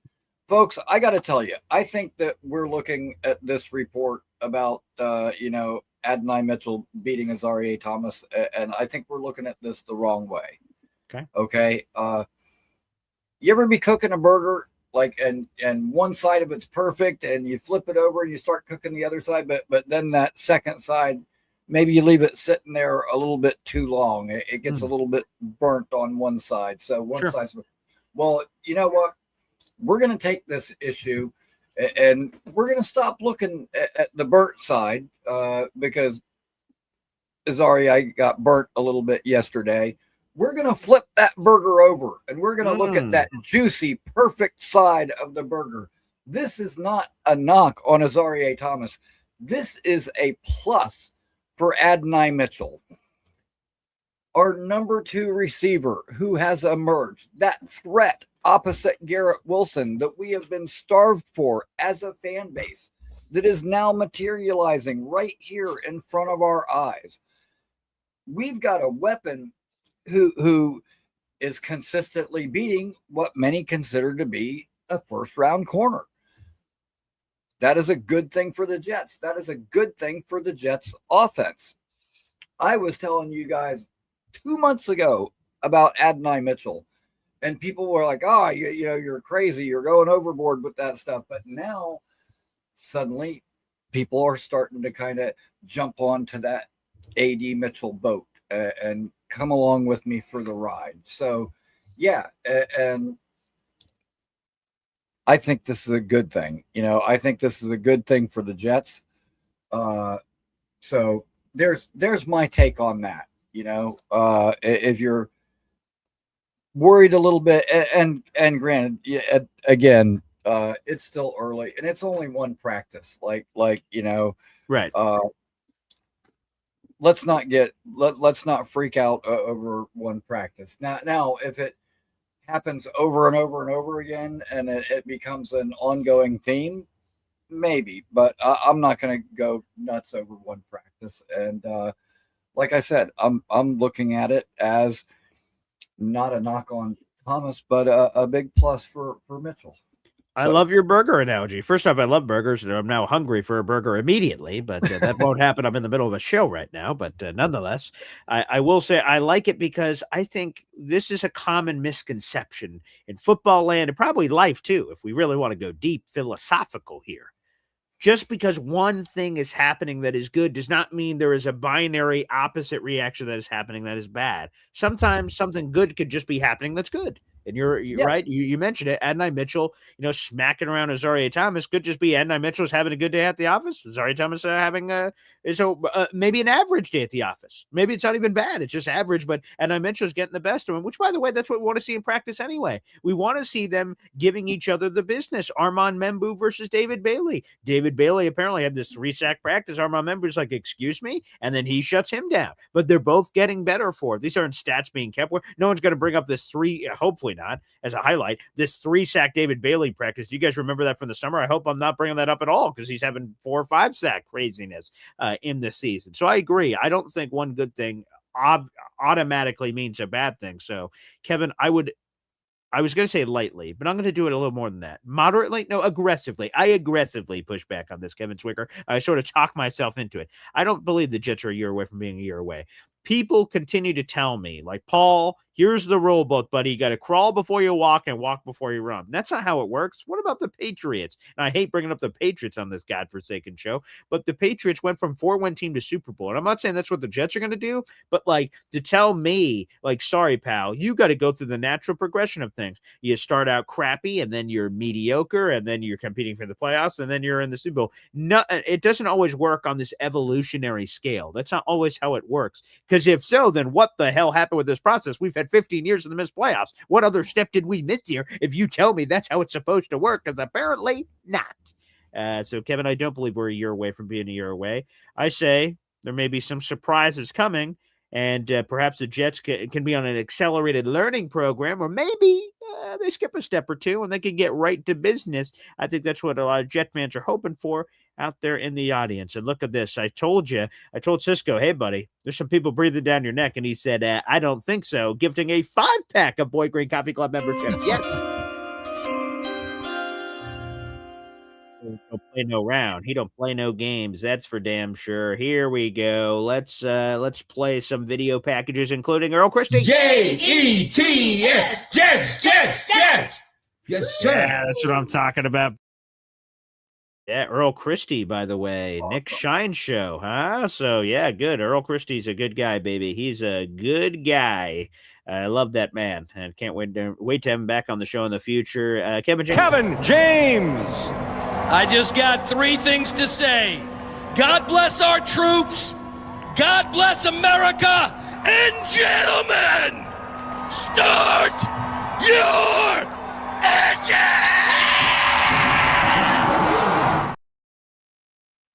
folks, I got to tell you, I think that we're looking at this report about, Adonai Mitchell beating Azareye'h Thomas, and I think we're looking at this the wrong way. Okay. You ever be cooking a burger and one side of it's perfect, and you flip it over and you start cooking the other side, but then that second side, maybe you leave it sitting there a little bit too long. It gets a little bit burnt on one side. So one side's, well, you know what? We're going to take this issue and we're going to stop looking at the burnt side because Azareye'h got burnt a little bit yesterday. We're going to flip that burger over and we're going to look at that juicy, perfect side of the burger. This is not a knock on Azareye'h Thomas. This is a plus for Adonai Mitchell, our number 2 receiver who has emerged, that threat opposite Garrett Wilson that we have been starved for as a fan base, that is now materializing right here in front of our eyes. We've got a weapon who is consistently beating what many consider to be a first-round corner. That is a good thing for the Jets. That is a good thing for the Jets offense. I was telling you guys 2 months ago about Adonai Mitchell, and people were like, oh, you're crazy. You're going overboard with that stuff. But now suddenly people are starting to kind of jump onto that AD Mitchell boat and come along with me for the ride. So, yeah. And I think this is a good thing. I think this is a good thing for the Jets. So there's my take on that. If you're worried a little bit, and granted, again, it's still early and it's only one practice. Right. Let's not freak out over one practice. Now, if it happens over and over and over again, and it becomes an ongoing theme, maybe. But I'm not going to go nuts over one practice. And like I said, I'm looking at it as not a knock on Thomas, but a big plus for Mitchell. I love your burger analogy. First off, I love burgers, and I'm now hungry for a burger immediately, but that won't happen. I'm in the middle of a show right now, but nonetheless, I will say I like it because I think this is a common misconception in football land and probably life too, if we really want to go deep philosophical here. just because one thing is happening that is good does not mean there is a binary opposite reaction that is happening that is bad. Sometimes something good could just be happening that's good. And you're Yes. right. You mentioned it. Adonai Mitchell, smacking around Azareye'h Thomas could just be Adonai Mitchell's having a good day at the office. Azareye'h Thomas having maybe an average day at the office. Maybe it's not even bad. It's just average, but Adonai Mitchell's getting the best of him, which, by the way, that's what we want to see in practice anyway. We want to see them giving each other the business. Armand Membu versus David Bailey. David Bailey apparently had this 3-sack practice. Armand Membu's like, excuse me? And then he shuts him down. But they're both getting better for it. These aren't stats being kept. No one's going to bring up this hopefully not, as a highlight, this 3-sack David Bailey practice. Do you guys remember that from the summer? I hope I'm not bringing that up at all because he's having 4 or 5-sack craziness in the season. So I agree. I don't think one good thing automatically means a bad thing. So, Kevin, I was going to say lightly, but I'm going to do it a little more than that. Moderately? No, aggressively. I aggressively push back on this, Kevin Swicker. I sort of talk myself into it. I don't believe the Jets are a year away from being a year away. People continue to tell me, like, Paul, here's the rule book, buddy. You got to crawl before you walk and walk before you run. That's not how it works. What about the Patriots? And I hate bringing up the Patriots on this godforsaken show, but the Patriots went from 4-win team to Super Bowl. And I'm not saying that's what the Jets are going to do, but like to tell me, like, sorry, pal, you got to go through the natural progression of things. You start out crappy and then you're mediocre and then you're competing for the playoffs and then you're in the Super Bowl. No, it doesn't always work on this evolutionary scale. That's not always how it works. Because if so, then what the hell happened with this process? We've had 15 years of the missed playoffs. What other step did we miss here if you tell me that's how it's supposed to work? Because apparently not. So, Kevin, I don't believe we're a year away from being a year away. I say there may be some surprises coming, and perhaps the Jets can be on an accelerated learning program, or maybe they skip a step or two and they can get right to business. I think that's what a lot of Jet fans are hoping for out there in the audience. And look at this. I told Cisco, hey, buddy, there's some people breathing down your neck. And he said, I don't think so. Gifting a 5-pack of Boy Green Coffee Club membership. Yes. He don't play no round. He don't play no games. That's for damn sure. Here we go. Let's play some video packages, including Earl Christie. Jets, Jets, Jets, Jets. Yes, sir. Yeah, that's what I'm talking about. Yeah, Earl Christie, by the way. Awesome. Nick Shine Show, huh? So, yeah, good. Earl Christie's a good guy, baby. He's a good guy. I love that man, and can't wait to have him back on the show in the future. Kevin James. I just got 3 things to say. God bless our troops. God bless America. And gentlemen, start your engine!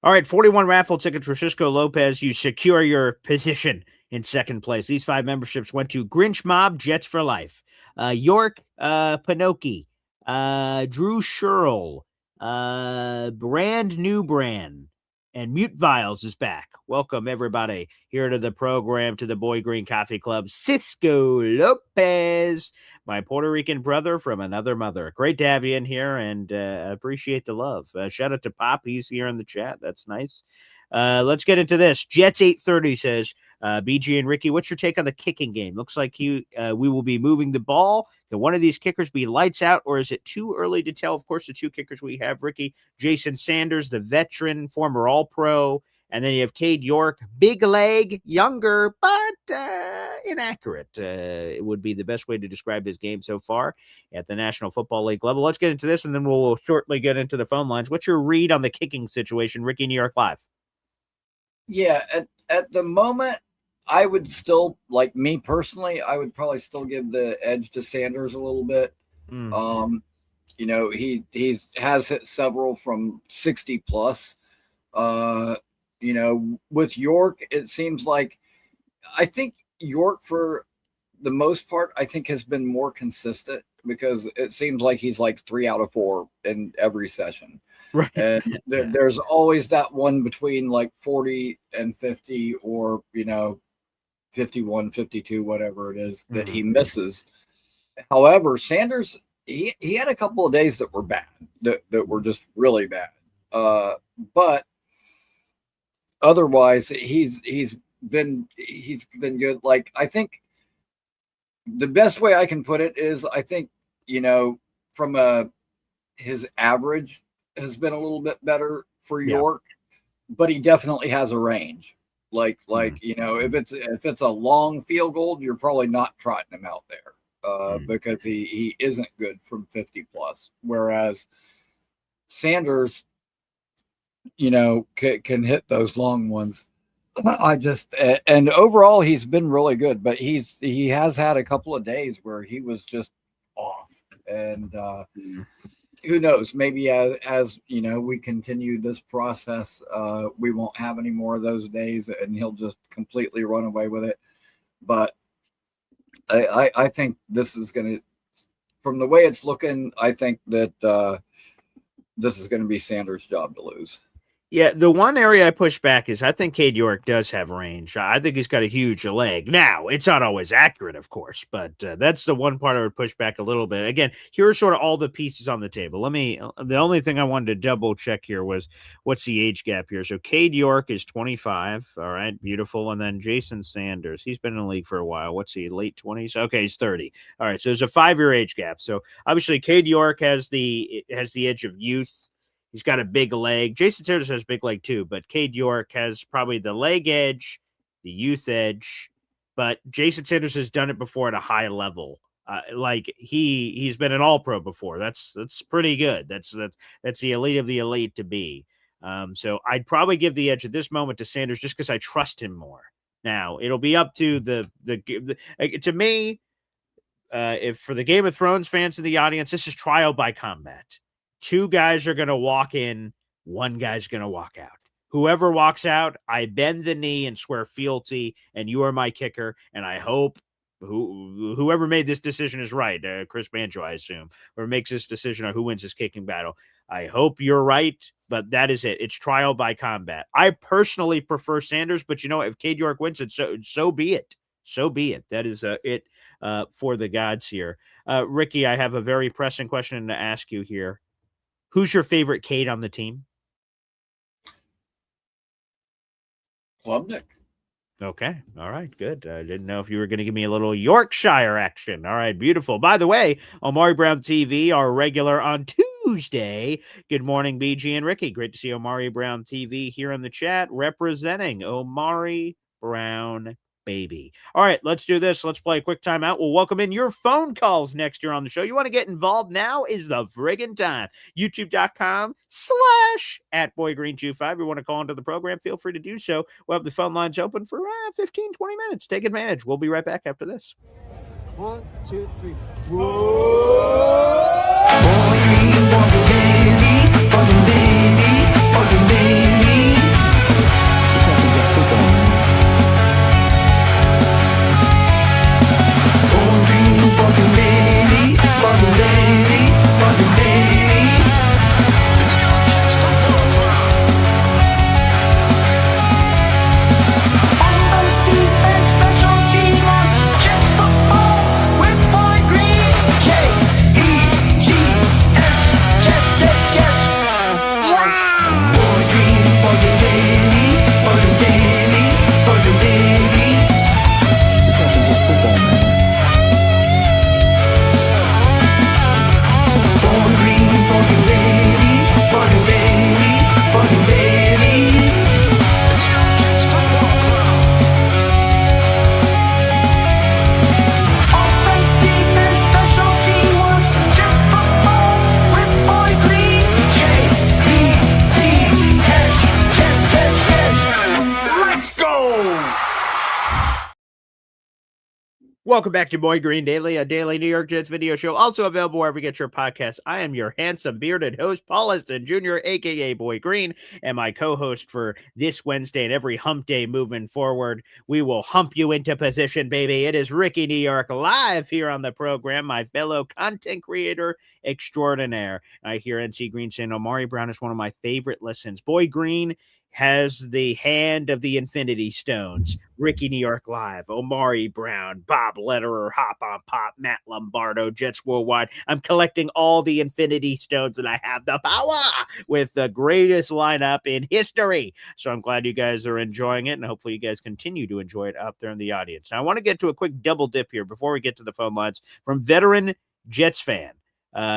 All right, 41 raffle tickets for Cisco Lopez. You secure your position in second place. These 5 memberships went to Grinch Mob, Jets for Life, York Pinoki, Drew Sherrill, Brand New Brand, and Mute Vials is back. Welcome, everybody, here to the program, to the Boy Green Coffee Club. Cisco Lopez, my Puerto Rican brother from another mother. Great to have you in here, and appreciate the love. Shout out to Pop. He's here in the chat. That's nice. Let's get into this. Jets 830 says, BG and Rickie, what's your take on the kicking game? Looks like we will be moving the ball. Can one of these kickers be lights out, or is it too early to tell? Of course, the 2 kickers we have, Rickie, Jason Sanders, the veteran, former All-Pro, and then you have Cade York, big leg, younger, but inaccurate. It would be the best way to describe his game so far at the National Football League level. Let's get into this, and then we'll shortly get into the phone lines. What's your read on the kicking situation, Rickie, New York Live? Yeah, at the moment, I would still, like me personally, I would probably still give the edge to Sanders a little bit. He has hit several from 60 plus. With York, it seems like I think York, for the most part, I think has been more consistent because it seems like he's like 3 out of 4 in every session. Right. And there's always that one between like 40 and 50 or, 51, 52, whatever it is that he misses. However, Sanders, he had a couple of days that were bad, that were just really bad. But otherwise, he's been good. Like, I think the best way I can put it is, I think, from his average has been a little bit better for Yeah. York, but he definitely has a range. Like you know, if it's a long field goal, you're probably not trotting him out there because he isn't good from 50 plus. Whereas Sanders, you know, can hit those long ones. I just and overall he's been really good, but he has had a couple of days where he was just off, and who knows? Maybe as you know we continue this process, we won't have any more of those days, and he'll just completely run away with it. But I think this is going to, from the way it's looking, I think that this is going to be Sanders' job to lose. Yeah, the one area I push back is I think Cade York does have range. I think he's got a huge leg. Now, it's not always accurate, of course, but that's the one part I would push back a little bit. Again, here are sort of all the pieces on the table. The only thing I wanted to double check here was what's the age gap here. So Cade York is 25. All right, beautiful. And then Jason Sanders, he's been in the league for a while. What's he, late 20s? Okay, he's 30. All right, so there's a 5-year age gap. So obviously Cade York has the edge of youth. He's got a big leg. Jason Sanders has a big leg too, but Cade York has probably the leg edge, the youth edge. But Jason Sanders has done it before at a high level. Like he's been an All-Pro before. That's pretty good. That's the elite of the elite to be. So I'd probably give the edge at this moment to Sanders just because I trust him more. Now it'll be up to the to me. If for the Game of Thrones fans in the audience, this is trial by combat. 2 guys are going to walk in, 1 guy's going to walk out. Whoever walks out, I bend the knee and swear fealty, and you are my kicker. And I hope whoever made this decision is right. Chris Banjo, I assume, or makes this decision on who wins this kicking battle. I hope you're right, but that is it. It's trial by combat. I personally prefer Sanders, but you know, if Cade York wins it, so be it. So be it. That is it for the gods here. Rickie, I have a very pressing question to ask you here. Who's your favorite Cade on the team? Klubnik. Okay. All right. Good. I didn't know if you were going to give me a little Yorkshire action. All right. Beautiful. By the way, Omari Brown TV, our regular on Tuesday. Good morning, BG and Rickie. Great to see Omari Brown TV here in the chat representing Omari Brown baby. All right, let's do this. Let's play a quick timeout. We'll welcome in your phone calls next year on the show. You want to get involved? Now is the friggin' time. YouTube.com/@BoyGreen25. You want to call into the program? Feel free to do so. We'll have the phone lines open for 15, 20 minutes. Take advantage. We'll be right back after this. 1, 2, 3. Welcome back to Boy Green Daily, a daily New York Jets video show, also available wherever you get your podcasts. I am your handsome bearded host, Paul Esden Jr., a.k.a. Boy Green, and my co-host for this Wednesday and every hump day moving forward. We will hump you into position, baby. It is Rickie New York live here on the program, my fellow content creator extraordinaire. I hear NC Green saying Omari Brown is one of my favorite listens. Boy Green has the hand of the Infinity Stones. Rickie New York Live, Omari Brown, Bob Lederer, Hop on Pop, Matt Lombardo, Jets Worldwide. I'm collecting all the Infinity Stones and I have the power with the greatest lineup in history. So I'm glad you guys are enjoying it, and hopefully you guys continue to enjoy it out there in the audience. Now, I want to get to a quick double dip here before we get to the phone lines from veteran Jets fan.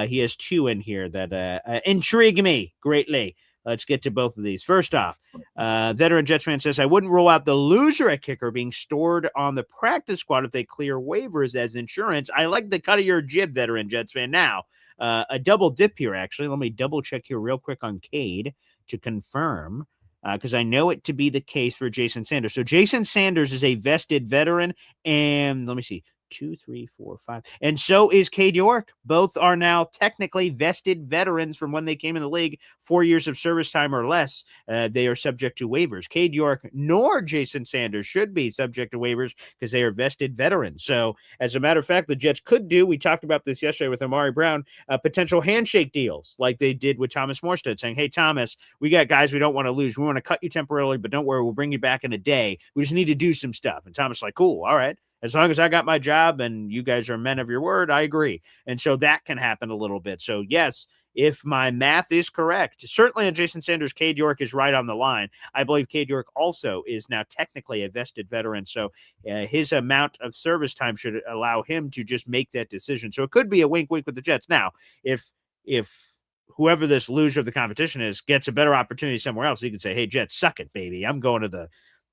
He has 2 in here that intrigue me greatly. Let's get to both of these. First off, veteran Jets fan says, I wouldn't rule out the loser at kicker being stored on the practice squad if they clear waivers as insurance. I like the cut of your jib, veteran Jets fan. Now, a double dip here, actually. Let me double check here real quick on Cade to confirm, because I know it to be the case for Jason Sanders. So Jason Sanders is a vested veteran, and let me see. 2, 3, 4, 5. And so is Cade York. Both are now technically vested veterans from when they came in the league, 4 years of service time or less. They are subject to waivers. Cade York nor Jason Sanders should be subject to waivers because they are vested veterans. So as a matter of fact, the Jets could do, we talked about this yesterday with Amari Brown, potential handshake deals like they did with Thomas Morstead, saying, hey, Thomas, we got guys we don't want to lose. We want to cut you temporarily, but don't worry, we'll bring you back in a day. We just need to do some stuff. And Thomas like, cool, all right. As long as I got my job and you guys are men of your word, I agree. And so that can happen a little bit. So, yes, if my math is correct, certainly on Jason Sanders, Cade York is right on the line. I believe Cade York also is now technically a vested veteran. So his amount of service time should allow him to just make that decision. So it could be a wink-wink with the Jets. Now, if whoever this loser of the competition is gets a better opportunity somewhere else, he can say, hey, Jets, suck it, baby. I'm going to the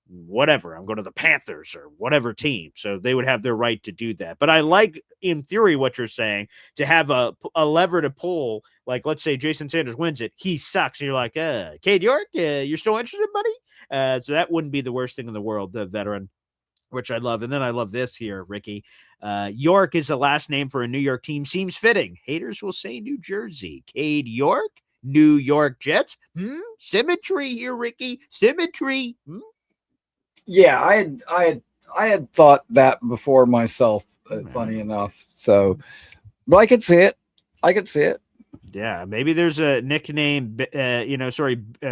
whatever. I'm going to the Panthers or whatever team. So they would have their right to do that. But I like, in theory, what you're saying, to have a lever to pull. Like, let's say Jason Sanders wins it. He sucks. And you're like, Cade York, you're still interested, buddy? So that wouldn't be the worst thing in the world, the veteran, which I love. And then I love this here, Rickie. York is the last name for a New York team. Seems fitting. Haters will say New Jersey. Cade York, New York Jets. Symmetry here, Rickie. Symmetry. Yeah, I had thought that before myself. Funny enough, so, but I could see it. Yeah, maybe there's a nickname,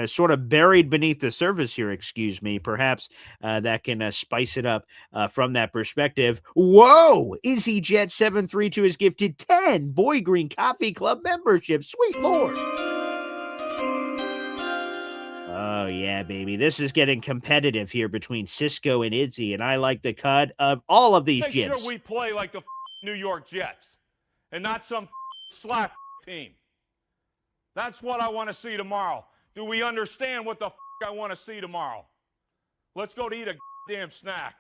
sort of buried beneath the surface here. Excuse me. Perhaps that can spice it up from that perspective. Whoa! EasyJet732 has gifted 10 Boy Green Coffee Club memberships. Sweet Lord. Oh, yeah, baby. This is getting competitive here between Cisco and Izzy, and I like the cut of all of these jibs. Make sure we play like the New York Jets and not some slap team. That's what I want to see tomorrow. Do we understand what the I want to see tomorrow? Let's go to eat a damn snack.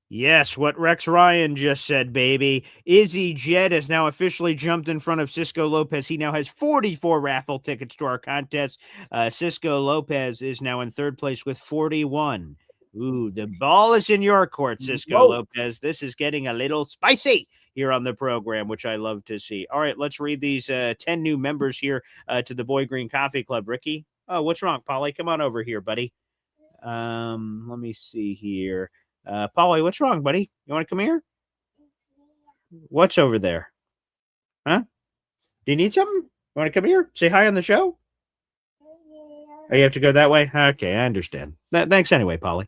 Yes, what Rex Ryan just said, baby. Izzy Jet has now officially jumped in front of Cisco Lopez. He now has 44 raffle tickets to our contest. Cisco Lopez is now in third place with 41. Ooh, the ball is in your court, Cisco Lopez. This is getting a little spicy here on the program, which I love to see. All right, let's read these 10 new members here to the Boy Green Coffee Club. Rickie? Oh, what's wrong, Polly? Come on over here, buddy. Let me see here. Polly, what's wrong, buddy? You want to come here? What's over there? Huh? Do you need something? You want to come here? Say hi on the show? Oh, you have to go that way? Okay, I understand. Thanks anyway, Polly.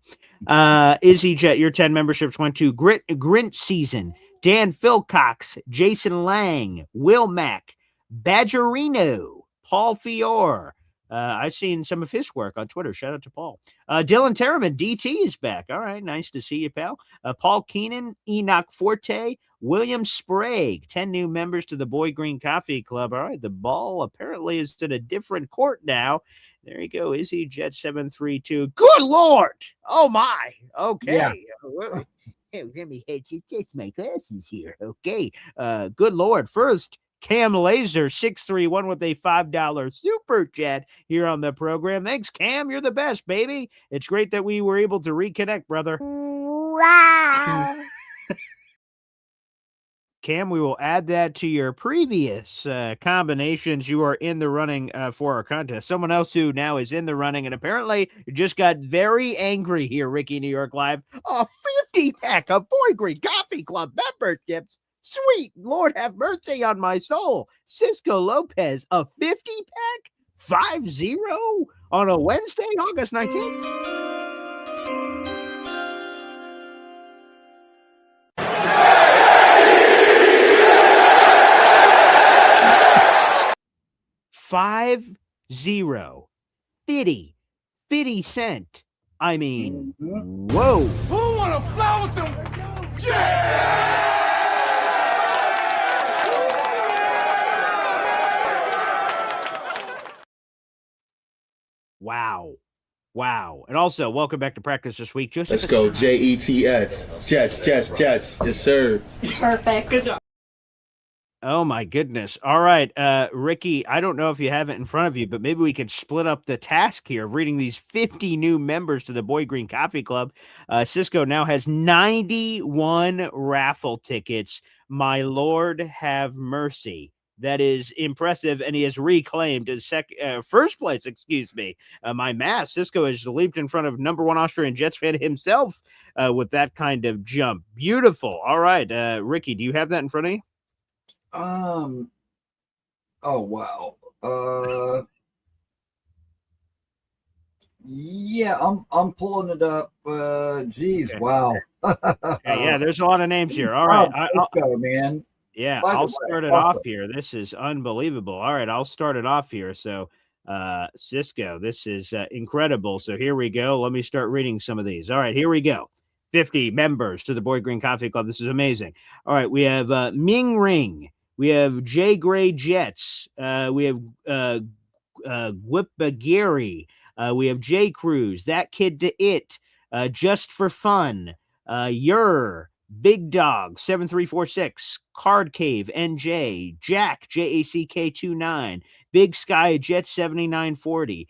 Izzy Jet, your 10 memberships went to Grint Season, Dan Philcox, Jason Lang, Will Mack, Badgerino, Paul Fior. I've seen some of his work on Twitter. Shout out to Paul. Dylan Terraman, DT is back. All right, nice to see you, pal. Paul Keenan, Enoch Forte, William Sprague, 10 new members to the Boy Green Coffee Club. All right, the ball apparently is in a different court now. There you go, Izzy Jet 732. Good Lord! Oh my! Okay. Yeah. Hey, let me take my glasses here. Okay. Good Lord. First, Cam Laser 631 with a $5 super chat here on the program. Thanks, Cam. You're the best, baby. It's great that we were able to reconnect, brother. Wow. Cam, we will add that to your previous combinations. You are in the running for our contest. Someone else who now is in the running and apparently just got very angry here, Rickie New York Live. A 50-pack of Boy Green Coffee Club memberships. Sweet Lord have mercy on my soul. Cisco Lopez, a 50-pack? 5-0 on a Wednesday, August 19th? $5-0. 50 cent. I mean, whoa. Who wanna fly with them? Wow. And also, welcome back to practice this week. Let's go, Jets. Jets. Yes, sir. Perfect. Good job. Oh my goodness. All right. Rickie, I don't know if you have it in front of you, but maybe we could split up the task here of reading these 50 new members to the Boy Green Coffee Club. Cisco now has 91 raffle tickets. My Lord have mercy. That is impressive, and he has reclaimed his first place. Excuse me, my math. Cisco has leaped in front of number one Australian Jets fan himself with that kind of jump. Beautiful. All right, Rickie, do you have that in front of you? Oh wow. Yeah, I'm pulling it up. Geez, Okay. wow. Yeah, there's a lot of names here. All Wow, right, Cisco, man. yeah, By the I'll way, start it awesome. off here. This is unbelievable. All right, I'll start it off here. So, Cisco, this is incredible. So here we go. Let me start reading some of these. All right, here we go. 50 members to the Boy Green Coffee Club. This is amazing. All right, we have Ming Ring. We have J. Gray Jets. We have Whippagary. We have J. Cruz. That Kid to It. Just for Fun. Big Dog 7346, Card Cave NJ, Jack JACK29, Big Sky Jet 7940.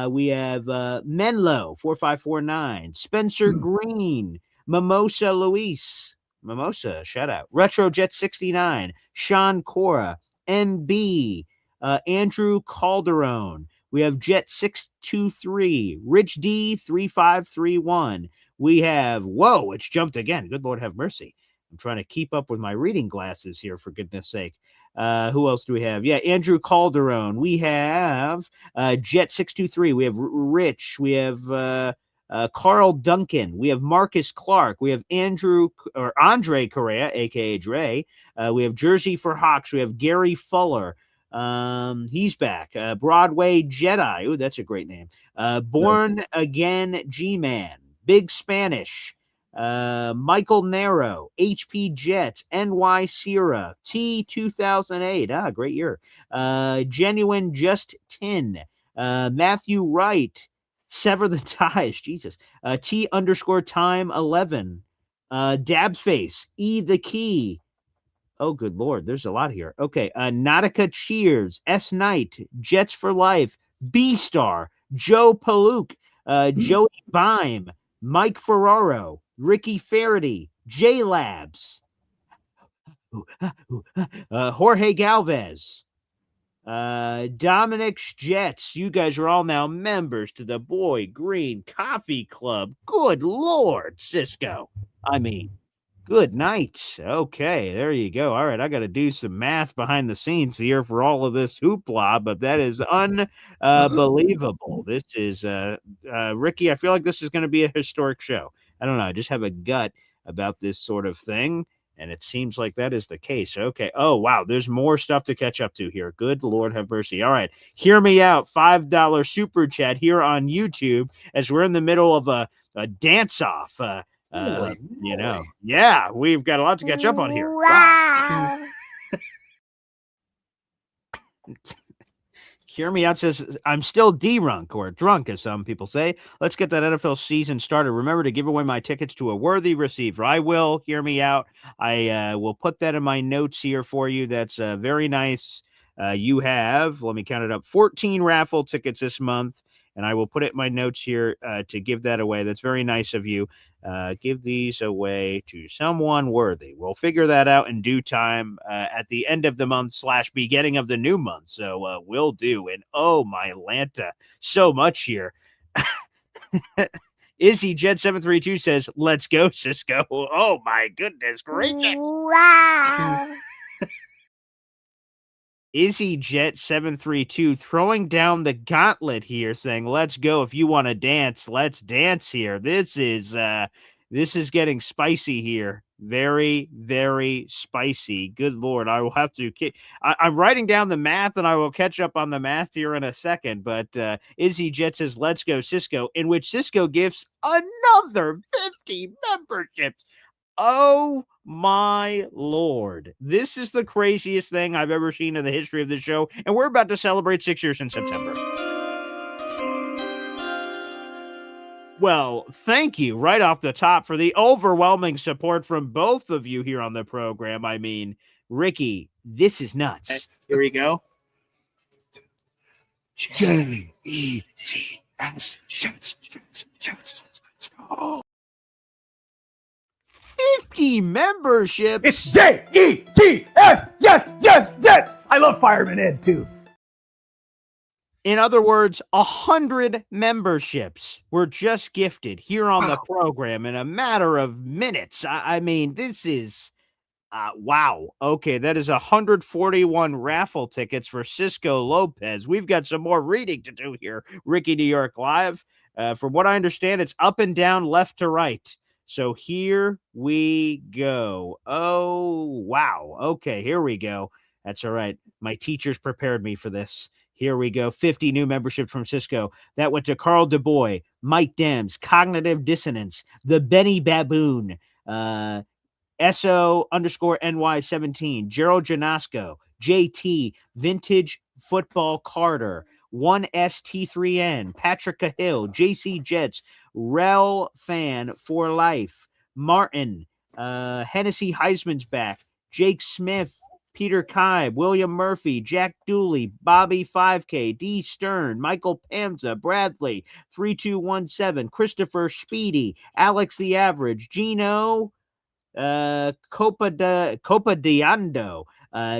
We have Menlo 4549, Spencer Green, Mimosa Luis, Mimosa, shout out, Retro Jet 69, Sean Cora, MB, Andrew Calderon. We have Jet 623, Rich D 3531. We have, whoa, it's jumped again. Good Lord have mercy. I'm trying to keep up with my reading glasses here, for goodness sake. Who else do we have? Yeah, Andrew Calderon. We have Jet 623. We have Rich. We have Carl Duncan. We have Marcus Clark. We have Andre Correa, a.k.a. Dre. We have Jersey for Hawks. We have Gary Fuller. He's back. Broadway Jedi. Ooh, that's a great name. Born Again G-Man. Big Spanish, Michael Nero, HP Jets, NY Sierra, T2008, great year, Genuine Just 10, Matthew Wright, Sever the Ties, Jesus, T_time 11, Dab's Face, E the Key, oh good Lord, there's a lot here, okay, Nautica Cheers, S Knight, Jets for Life, B-Star, Joe Paluk, Joey Bime, Mike Ferraro, Ricky Faraday, J Labs, Jorge Galvez, Dominic's Jets. You guys are all now members to the Boy Green Coffee Club. Good Lord, Cisco. I mean, good night. Okay, there you go. All right, I got to do some math behind the scenes here for all of this hoopla, but that is unbelievable. This is, Rickie, I feel like this is going to be a historic show. I don't know. I just have a gut about this sort of thing, and it seems like that is the case. Okay. Oh, wow. There's more stuff to catch up to here. Good Lord have mercy. All right. Hear me out. $5 super chat here on YouTube as we're in the middle of a dance-off. You know, yeah, we've got a lot to catch up on here. Wow. Hear me out says, I'm still drunk, or drunk, as some people say. Let's get that NFL season started. Remember to give away my tickets to a worthy receiver. I will. Hear me out. I will put that in my notes here for you. That's very nice. You have, let me count it up, 14 raffle tickets this month, and I will put it in my notes here to give that away. That's very nice of you. Give these away to someone worthy. We'll figure that out in due time at the end of the month / beginning of the new month. So we'll do. And oh, my Lanta, so much here. Izzy Jet 732 says, let's go, Cisco. Oh, my goodness gracious. Wow. Izzy Jet 732 throwing down the gauntlet here, saying, let's go. If you want to dance, let's dance here. This is getting spicy here. Very, very spicy. Good Lord. I will have to I'm writing down the math, and I will catch up on the math here in a second. But Izzy Jet says, let's go, Cisco, in which Cisco gives another 50 memberships. Oh my Lord. This is the craziest thing I've ever seen in the history of the show. And we're about to celebrate 6 years in September. Well, thank you right off the top for the overwhelming support from both of you here on the program. I mean, Rickie, this is nuts. Here we go. J-E-T-S, Jets. 50 memberships. It's J-E-T-S, Jets. I love Fireman Ed too. In other words, 100 memberships were just gifted here on the program in a matter of minutes. I mean, this is wow. Okay, that is 141 raffle tickets for Cisco Lopez. We've got some more reading to do here, Rickie New York Live. From what I understand, it's up and down, left to right. So here we go. Oh, wow. Okay, here we go. That's all right. My teachers prepared me for this. Here we go. 50 new memberships from Cisco. That went to Carl DeBoy, Mike Dems, Cognitive Dissonance, the Benny Baboon, SO_NY17, Gerald Janasco, JT, Vintage Football Carter, 1ST3N, Patrick Cahill, JC Jets, Rel Fan for Life, Martin, Hennessy Heisman's back, Jake Smith, Peter Kibe, William Murphy, Jack Dooley, Bobby 5K, D Stern, Michael Panza, Bradley, 3217, Christopher Speedy, Alex the Average, Gino, Copa Diando,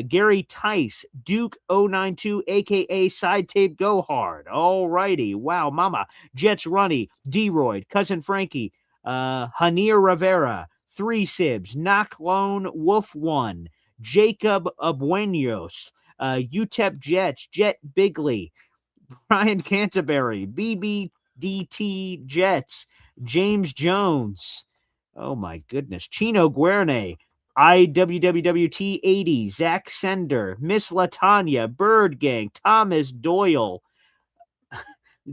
Gary Tice, Duke 092, aka Side Tape Go Hard. All righty. Wow, Mama. Jets Runny, D-Royd, Cousin Frankie, Hanir Rivera, 3 Sibs, Knock Lone, Wolf 1, Jacob Abuenos, UTEP Jets, Jet Bigley, Brian Canterbury, BBDT Jets, James Jones. Oh my goodness. Chino Guerne, IWWWT 80, Zach Sender, Miss Latanya, Bird Gang, Thomas Doyle,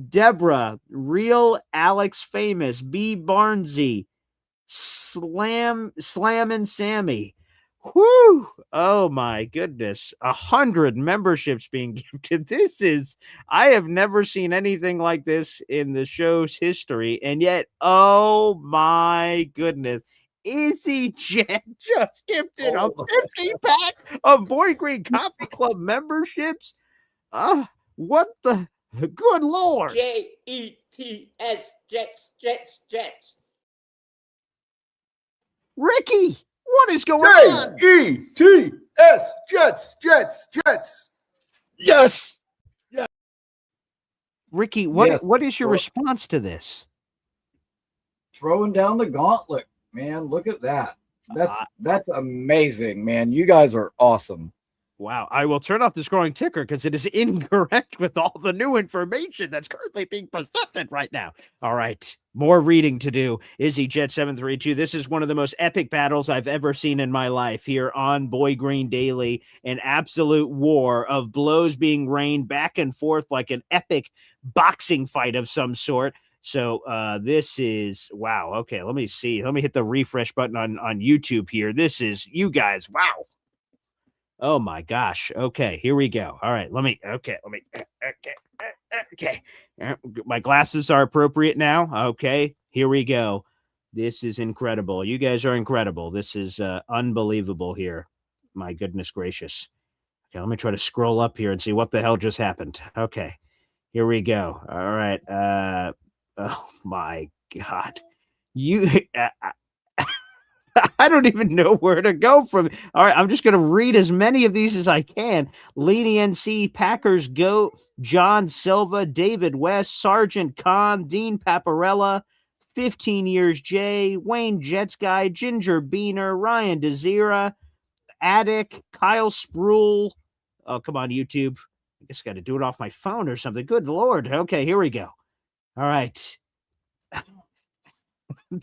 Deborah, Real Alex Famous, B Barnsey, Slam and Sammy. Whoo! Oh my goodness. 100 memberships being gifted. This is, I have never seen anything like this in the show's history. And yet, oh my goodness. Izzy Jet just gifted a 50-pack of Boy Green Coffee Club memberships. What the good Lord. J-E-T-S, Jets. Rickie, what is going on? J-E-T-S, Jets. Yes. Rickie, what Yes. is your response to this? Throwing down the gauntlet, man. Look at that. That's amazing, man. You guys are awesome. Wow. I will turn off the scrolling ticker because it is incorrect with all the new information that's currently being presented right now. All right. More reading to do. Izzy Jet 732. This is one of the most epic battles I've ever seen in my life here on Boy Green Daily. An absolute war of blows being rained back and forth like an epic boxing fight of some sort. So this is, wow. Okay, let me see. Let me hit the refresh button on YouTube here. This is, you guys, wow. Oh my gosh. Okay, here we go. All right, okay. My glasses are appropriate now. Okay, here we go. This is incredible. You guys are incredible. This is unbelievable here. My goodness gracious. Okay, let me try to scroll up here and see what the hell just happened. Okay, here we go. All right. Oh my God. I don't even know where to go from. All right, I'm just going to read as many of these as I can. Leany NC, Packers GOAT, John Silva, David West, Sergeant Khan, Dean Paparella, 15 Years J, Wayne Jets Guy, Ginger Beaner, Ryan Desira, Attic, Kyle Spruill. Oh, come on, YouTube. I guess I got to do it off my phone or something. Good Lord. Okay, here we go. All right.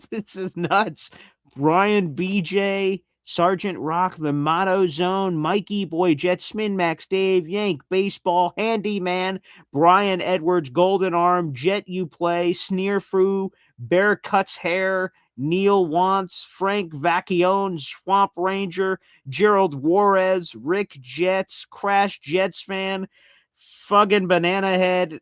This is nuts. Brian BJ, Sergeant Rock, The Motto Zone, Mikey Boy Jets, Smin Max Dave, Yank Baseball, Handyman, Brian Edwards, Golden Arm, Jet You Play, Sneerfru, Bear Cuts Hair, Neil Wants, Frank Vacchione, Swamp Ranger, Gerald Juarez, Rick Jets, Crash Jets Fan, Fuggin' Banana Head,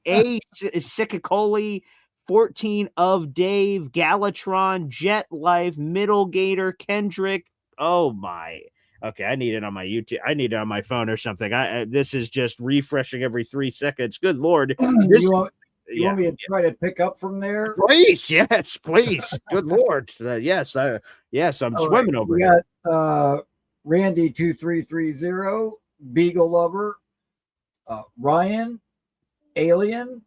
A. Sikakoli, 14 of Dave, Galatron, Jet Life, Middle Gator, Kendrick. Oh my. Okay, I need it on my YouTube. I need it on my phone or something. This is just refreshing every 3 seconds. Good Lord. This, You want yeah. me to try to pick up from there? Please, yes, please. Good Lord. Yes, yes, I'm All swimming right, over we here. got Randy 2330, Beagle Lover, Ryan, Alien.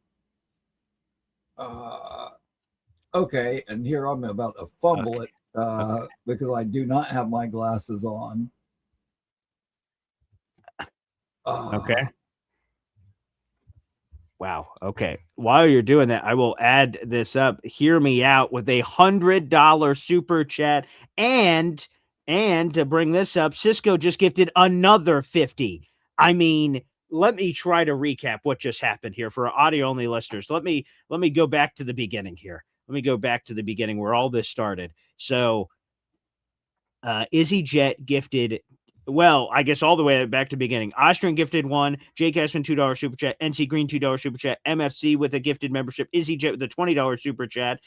Okay, and here I'm about to fumble it because I do not have my glasses on. Okay. Wow. Okay. While you're doing that, I will add this up. Hear me out with $100 super chat, and to bring this up, Cisco just gifted another 50. I mean, let me try to recap what just happened here for our audio only listeners. Let me go back to the beginning here. Let me go back to the beginning where all this started. So, Izzy Jet gifted, well, I guess all the way back to the beginning. Austrian gifted one, Jake Ashman $2 super chat, NC Green $2 super chat, MFC with a gifted membership, Izzy Jet with a $20 super chat.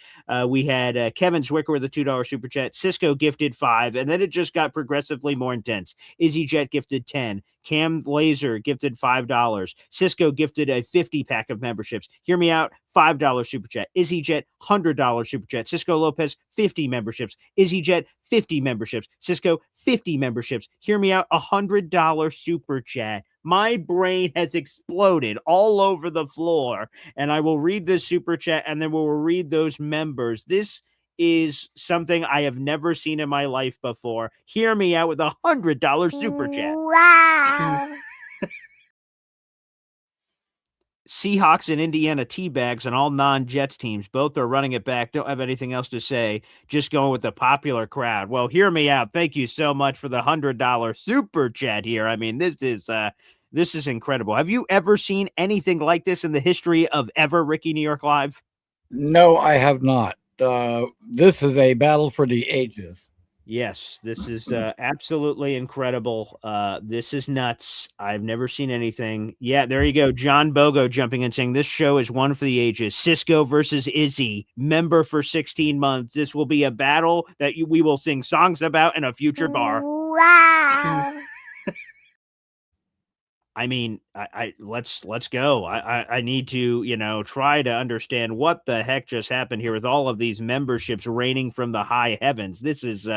We had Kevin Zwicker with a $2 super chat, Cisco gifted 5, and then it just got progressively more intense. Izzy Jet gifted 10, Cam Laser gifted $5, Cisco gifted a 50 pack of memberships. Hear me out. $5 super chat. Izzy Jet, $100 super chat. Cisco Lopez, 50 memberships. Izzy Jet, 50 memberships. Cisco, 50 memberships. Hear me out. $100 super chat. My brain has exploded all over the floor. And I will read this super chat and then we'll read those members. This is something I have never seen in my life before. Hear me out with $100 super chat. Wow. Seahawks and Indiana teabags and all non-Jets teams. Both are running it back. Don't have anything else to say. Just going with the popular crowd. Well, hear me out. Thank you so much for the $100 super chat here. I mean, this is incredible. Have you ever seen anything like this in the history of ever, Rickie New York Live? No, I have not. This is a battle for the ages. Yes, this is absolutely incredible. This is nuts. I've never seen anything. Yeah, there you go. John Bogo jumping in saying this show is one for the ages. Cisco versus Izzy, member for 16 months. This will be a battle that we will sing songs about in a future bar. Wow. I mean, let's go. I need to, try to understand what the heck just happened here with all of these memberships raining from the high heavens. This is,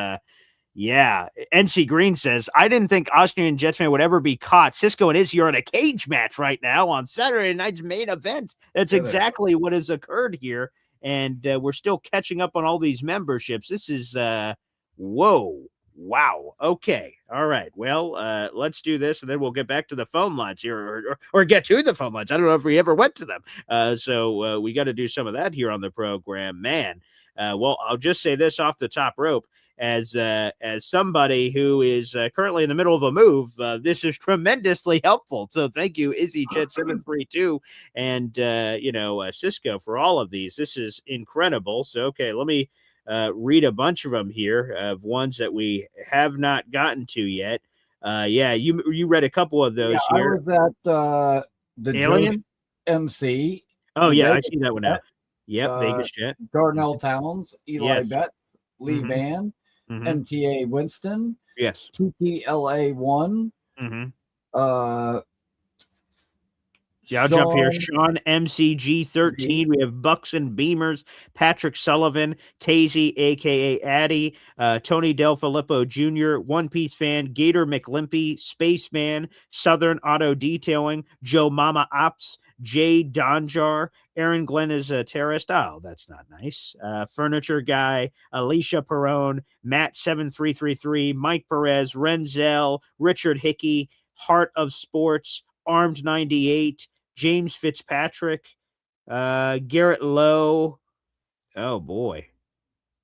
yeah. NC Green says, I didn't think Austrian Jets fan would ever be caught. Cisco and Izzy are in a cage match right now on Saturday night's main event. That's exactly what has occurred here. And we're still catching up on all these memberships. This is, whoa. Wow. Okay. All right. Well, let's do this, and then we'll get back to the phone lines here, or get to the phone lines. I don't know if we ever went to them. So we got to do some of that here on the program, man. Well, I'll just say this off the top rope. As somebody who is currently in the middle of a move, this is tremendously helpful. So thank you, Izzy Chet 732 and Cisco for all of these. This is incredible. So okay, let me read a bunch of them here of ones that we have not gotten to yet. Yeah, you read a couple of those here. I was at the Alien Joe MC. Oh yeah, Vegas I see that one now. Yep, Vegas Jet. Darnell Towns, Eli Betts, Lee Van, MTA Winston. Yes. TTLA1. Yeah, I'll jump here. Sean MCG13. We have Bucks and Beamers, Patrick Sullivan, Tazy, aka Addy, Tony Del Filippo Jr., One Piece fan, Gator McLimpy, Spaceman, Southern Auto Detailing, Joe Mama Ops, Jay Donjar, Aaron Glenn is a terrorist. Oh, that's not nice. Furniture Guy, Alicia Perone, Matt7333, Mike Perez, Renzel, Richard Hickey, Heart of Sports, Armed 98, James Fitzpatrick, Garrett Lowe. Oh boy.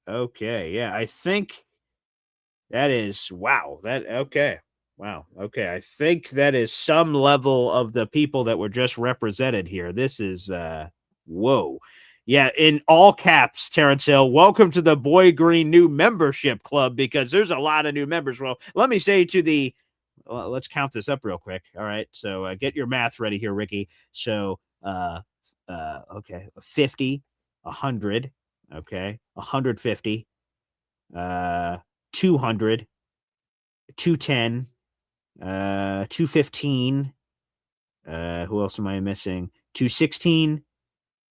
Okay. Yeah. I think that is, wow. Wow. Okay. I think that is some level of the people that were just represented here. This is, whoa. Yeah. In all caps, Terrence Hill, welcome to the Boy Green new membership club, because there's a lot of new members. Well, let me say to let's count this up real quick. All right. So get your math ready here, Rickie. So, okay. 50, 100, okay, 150, 200, 210, 215. Who else am I missing? 216,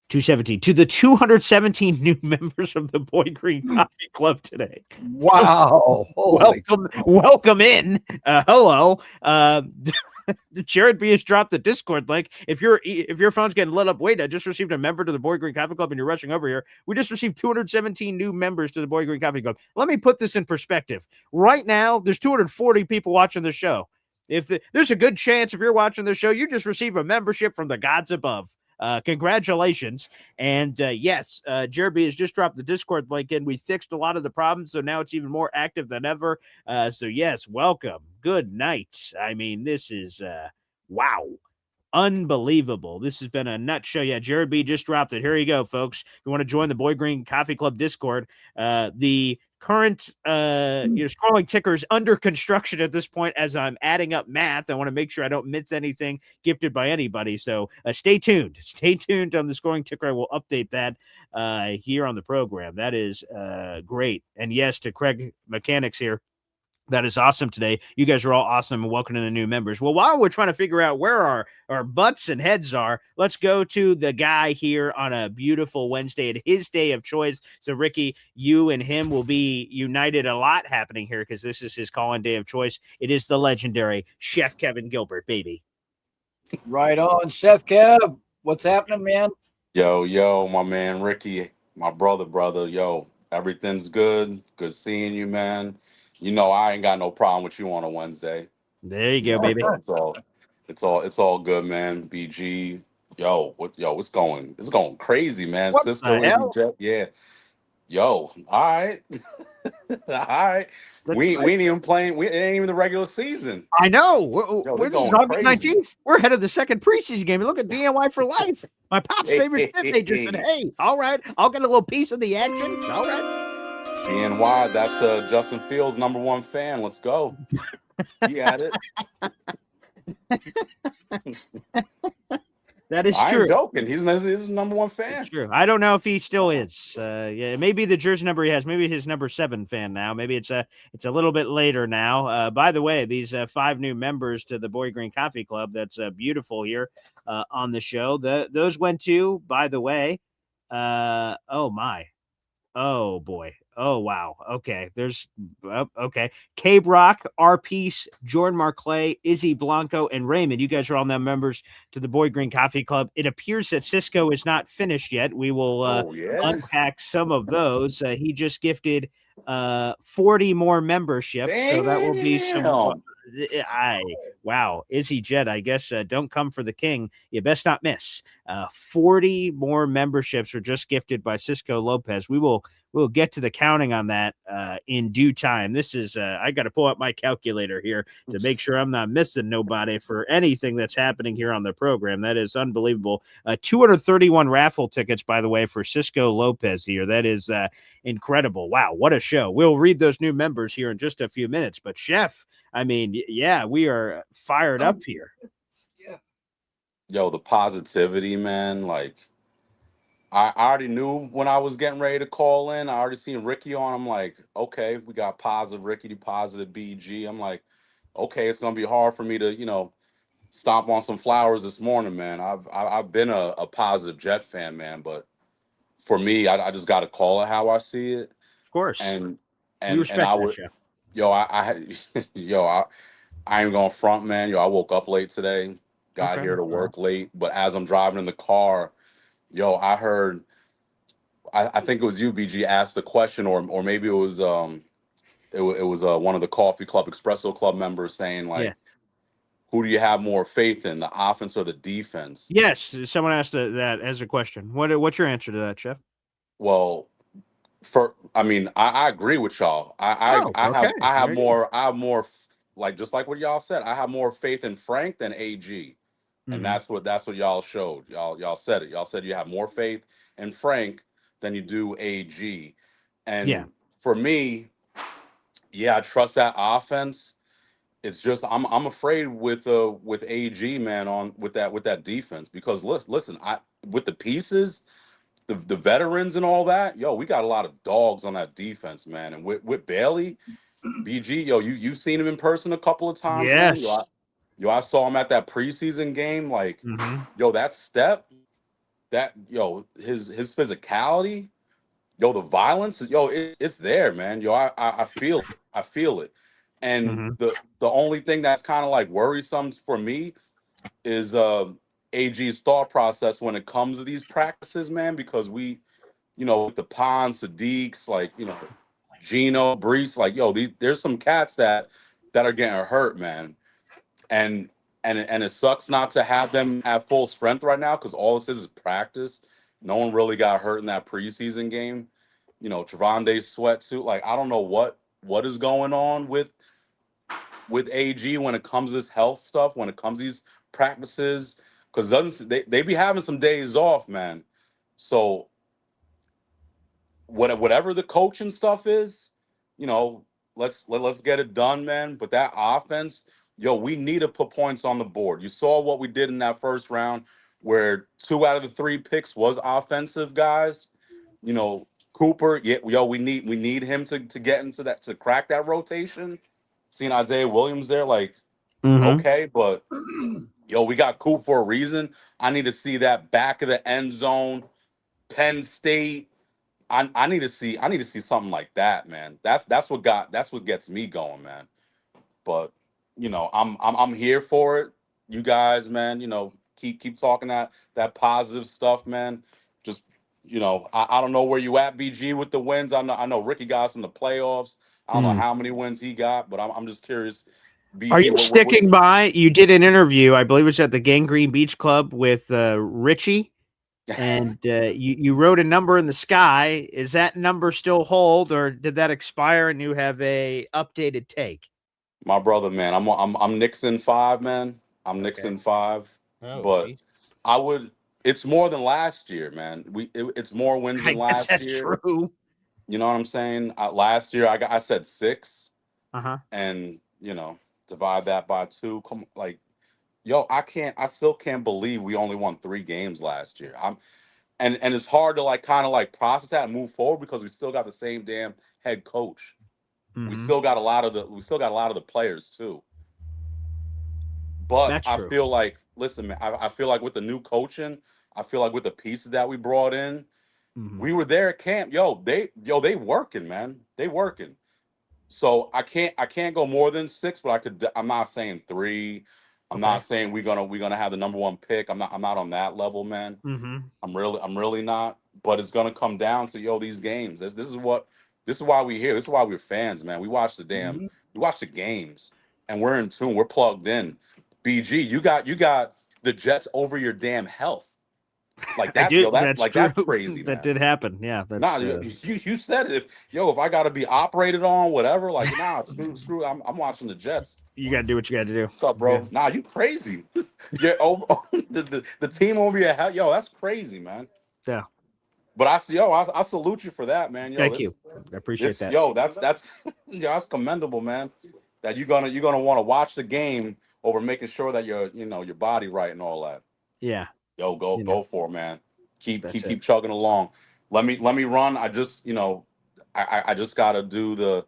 217. To the 217 new members of the Boy Green Coffee Club today. Wow. Holy Welcome in. Hello. Jared B has dropped the Discord link. If your phone's getting lit up, wait, I just received a member to the Boy Green Coffee Club and you're rushing over here. We just received 217 new members to the Boy Green Coffee Club. Let me put this in perspective. Right now, there's 240 people watching the show. There's a good chance if you're watching the show, you just receive a membership from the gods above. Congratulations. And yes, Jeremy has just dropped the Discord link in. We fixed a lot of the problems, so now it's even more active than ever. So yes, welcome. Good night. I mean, this is wow. Unbelievable. This has been a nut show. Yeah, Jared B just dropped it. Here you go, folks. If you want to join the Boy Green Coffee Club Discord, the current scrolling ticker is under construction at this point as I'm adding up math. I want to make sure I don't miss anything gifted by anybody. So stay tuned. Stay tuned on the scoring ticker. I will update that here on the program. That is great. And yes, to Craig Mechanics here. That is awesome today. You guys are all awesome and welcome to the new members. Well, while we're trying to figure out where our butts and heads are, let's go to the guy here on a beautiful Wednesday at his day of choice. So, Rickie, you and him will be united a lot happening here because this is his call-in day of choice. It is the legendary Chef Kevin Gilbert, baby. Right on, Chef Kev. What's happening, man? Yo, my man Rickie, my brother. Yo, everything's good. Good seeing you, man. You know I ain't got no problem with you on a Wednesday. There you go, baby. It's all good, man. BG, what's going? It's going crazy, man. What Cisco, the hell? Izzy, yeah. Yo, all right. All right. We ain't even playing. It ain't even the regular season. I know. This is August 19th. We're ahead of the second preseason game. Look at DNY for life. My pop's favorite fifth agent said, hey, all right, I'll get a little piece of the action. All right. DNY, that's Justin Fields' #1 fan. Let's go. He had it. That is true. I ain't joking. He's his #1 fan. That's true. I don't know if he still is. Yeah, maybe the jersey number he has. Maybe his #7 fan now. Maybe it's a little bit later now. By the way, these 5 new members to the Boy Green Coffee Club. That's beautiful here on the show. Those went to, by the way. Oh my. Oh boy. Oh wow. Okay. There's okay. Cabe Rock, R Peace, Jordan Marclay, Izzy Blanco, and Raymond. You guys are all now members to the Boy Green Coffee Club. It appears that Cisco is not finished yet. We will unpack some of those. He just gifted 40 more memberships. Damn. So that will be some. Wow, Izzy Jet, I guess don't come for the king. You best not miss. 40 more memberships are just gifted by Cisco Lopez. We'll get to the counting on that in due time. This is I got to pull up my calculator here to make sure I'm not missing nobody for anything that's happening here on the program. That is unbelievable. 231 raffle tickets, by the way, for Cisco Lopez here. That is incredible. Wow, what a show. We'll read those new members here in just a few minutes. But Chef, I mean, yeah, we are fired up here. Yeah. Yo, the positivity, man. Like, I already knew when I was getting ready to call in. I already seen Rickie on. I'm like, okay, we got positive Rickie, positive BG. I'm like, okay, it's gonna be hard for me to, stomp on some flowers this morning, man. I've been a positive Jet fan, man, but for me, I just got to call it how I see it. Of course. And we respect I that, would, Chef. I ain't gonna front, man. I woke up late today, got here to work late, but as I'm driving in the car, I heard. I think it was you, BG, asked the question, or maybe it was one of the Coffee Club Espresso Club members saying like, who do you have more faith in, the offense or the defense? Yes, someone asked that as a question. What's your answer to that, Chef? Well, I agree with y'all. I have more like just like what y'all said. I have more faith in Frank than AG, and that's what y'all showed. Y'all said it. Y'all said you have more faith in Frank than you do AG, and for me, I trust that offense. It's just I'm afraid with AG, man, with that defense, because listen, with the pieces, the veterans and all that, yo, we got a lot of dogs on that defense, man. And with Bailey, BG, yo, you've seen him in person a couple of times, man. Yes. I saw him at that preseason game. Like, yo, that step, his physicality, yo, the violence, yo, it's there, man. Yo, I feel it. And the only thing that's kind of like worrisome for me is AG's thought process when it comes to these practices, man, because we, with the Ponds, Sadiqs, like, Gino, Brees, like, yo, there's some cats that are getting hurt, man. And it sucks not to have them at full strength right now because all this is practice. No one really got hurt in that preseason game. Trevonde Sweat too. Like, I don't know what is going on with AG when it comes to this health stuff, when it comes to these practices, because they be having some days off, man. So whatever the coaching stuff is, let's get it done, man. But that offense, yo, we need to put points on the board. You saw what we did in that first round, where 2 out of the 3 picks was offensive guys. Cooper, we need him to get into that, to crack that rotation. Seeing Isaiah Williams there, like, okay, but yo, we got Coop for a reason. I need to see that back of the end zone, Penn State. I need to see something like that, man. That's what gets me going, man. But I'm here for it. You guys, man, keep talking that positive stuff, man. Just I don't know where you at, BG, with the wins. I know Rickie got us in the playoffs. I don't know how many wins he got, but I'm just curious. BG, are you sticking by? You did an interview, I believe it was at the Gangrene Beach Club with Rickie, and you wrote a number in the sky. Is that number still hold, or did that expire and you have a updated take? My brother, man, I'm Nixon 5, man. I'm Nixon 5, but geez. It's more than last year, man. It's more wins than last year. That's true. You know what I'm saying? Last year I said 6, and divide that by 2. Come, like, yo, I still can't believe we only won 3 games last year. And it's hard to kind of process that and move forward because we still got the same damn head coach. We still got a lot of the players too. But I feel like, listen, man, I feel like with the new coaching, I feel like with the pieces that we brought in, we were there at camp. They working, man. They working. So I can't go more than 6, but I'm not saying 3. I'm not saying we're gonna have the number 1 pick. I'm not on that level, man. I'm really not. But it's gonna come down to these games. This is why we're here. This is why we're fans, man. We watch the games, and we're in tune. We're plugged in. BG, you got the Jets over your damn health. Like that, that's crazy. That did happen. Yeah. That's, you said it. If I got to be operated on, whatever, like, nah, screw. I'm watching the Jets. You got to do what you got to do. What's up, bro? Yeah. Nah, you crazy. You're over the team over your head. Yo, that's crazy, man. Yeah. But I salute you for that, man. Thank you. I appreciate that. That's commendable, man. That you're gonna want to watch the game over making sure that your body right and all that. Yeah. Yo, go for it, man. Keep chugging along. Let me run. I just I just gotta do the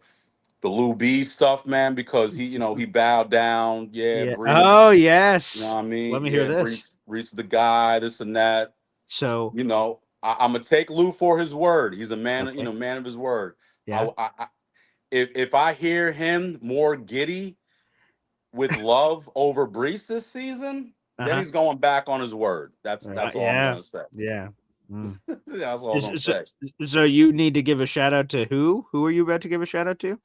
Lou B stuff, man, because he bowed down. Yeah. Brees, oh yes. You know what I mean? Let me hear this. Brees the guy, this and that. So I'm gonna take Lou for his word. He's a man, man of his word. Yeah. If I hear him more giddy with love over Brees this season, then he's going back on his word. That's all I'm gonna say. Yeah. That's all I'm gonna say. So you need to give a shout out to who? Who are you about to give a shout out to?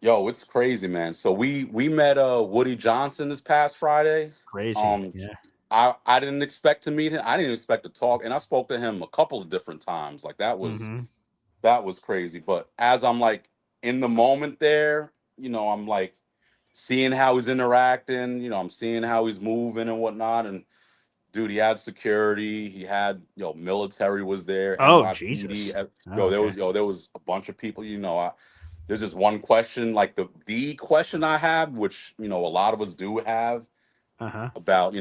Yo, it's crazy, man. So we met Woody Johnson this past Friday. Crazy. Yeah. I didn't expect to meet him. I didn't expect to talk, and I spoke to him a couple of different times. Like that was crazy. But as I'm in the moment there, I'm seeing how he's interacting. I'm seeing how he's moving and whatnot. And dude, he had security. He had military was there. Oh, NYPD. Jesus. There was a bunch of people. There's just one question, the question I have, which a lot of us do have about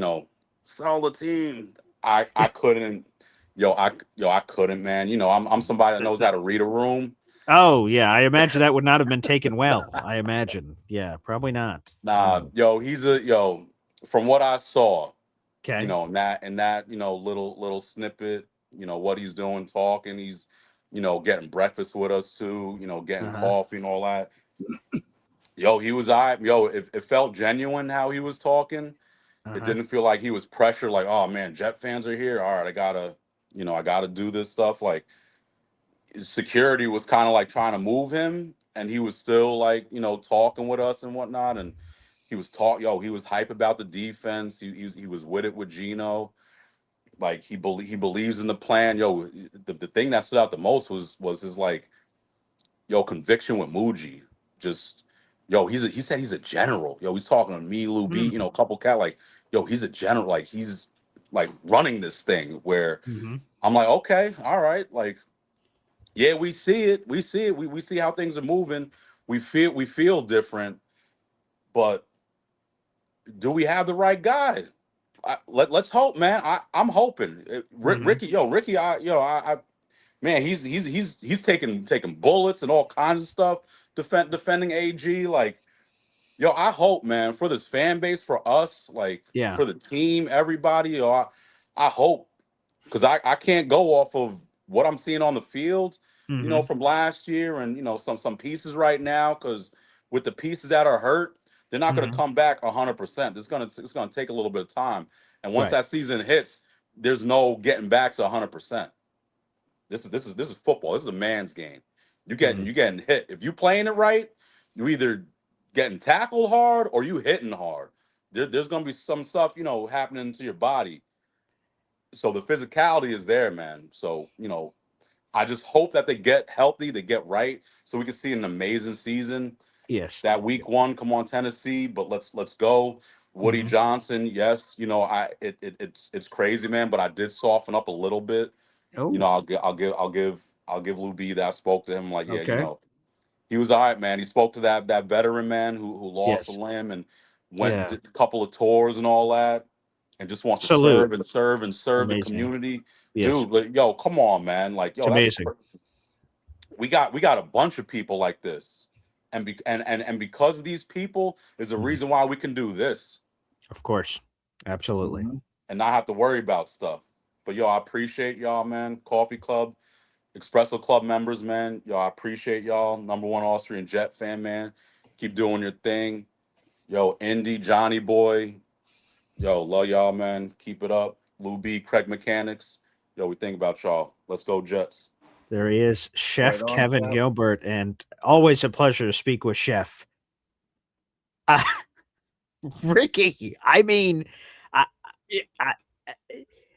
sell the team. I couldn't I couldn't, man. You know, I'm somebody that knows how to read a room. Oh yeah, I imagine that would not have been taken well. I imagine, yeah, probably not. Nah, from what I saw, Okay. you know, and that, little snippet, what he's doing, talking, he's, getting breakfast with us too, getting coffee and all that. He was all right. It felt genuine how he was talking. It didn't feel like he was pressured, like, oh man, Jet fans are here. All right, I gotta do this stuff. Like, security was kind of like trying to move him, and he was still like, talking with us and whatnot. And he was he was hype about the defense. He was with it with Gino. Like, he believes in the plan. The thing that stood out the most was his, like, conviction with Muji. Just, he said he's a general. He's talking to me, Lou B, a couple cat, like, he's a general. Like, he's like running this thing where I'm like, okay, all right. Like, yeah, we see it. We see how things are moving. We feel different, but do we have the right guy? Let's hope, man. I'm hoping. Rickie, man, he's taking bullets and all kinds of stuff defending AG. Like, I hope, man, for this fan base, for us, like, for the team, everybody. I hope, because I can't go off of what I'm seeing on the field, from last year, and some pieces right now, because with the pieces that are hurt, they're not going to come back 100%. It's gonna take a little bit of time, and once that season hits, there's no getting back to 100%. This is football. This is a man's game. You getting hit. If you playing it right, you either getting tackled hard or you hitting hard. There's gonna be some stuff happening to your body. So the physicality is there, man. So I just hope that they get healthy, they get right, so we can see an amazing season. Yes. That week 1, come on Tennessee, but let's go. Woody Johnson, yes, it's crazy, man, but I did soften up a little bit. Oh. I'll give Lou B that. I spoke to him, like, he was all right, man. He spoke to that veteran man who lost a limb and went did a couple of tours and all that, and just wants to serve the community. Dude, like, come on, man. Like, it's amazing. We got a bunch of people like this. And because of these people is the reason why we can do this. Of course. Absolutely. And not have to worry about stuff. But I appreciate y'all, man. Coffee Club, Espresso Club members, man. I appreciate y'all. #1 Austrian Jet fan, man. Keep doing your thing. Indy, Johnny Boy. Love y'all, man. Keep it up. Lou B, Craig Mechanics. We think about y'all. Let's go, Jets. There he is, Chef Kevin Gilbert, and always a pleasure to speak with Chef. Rickie, I mean,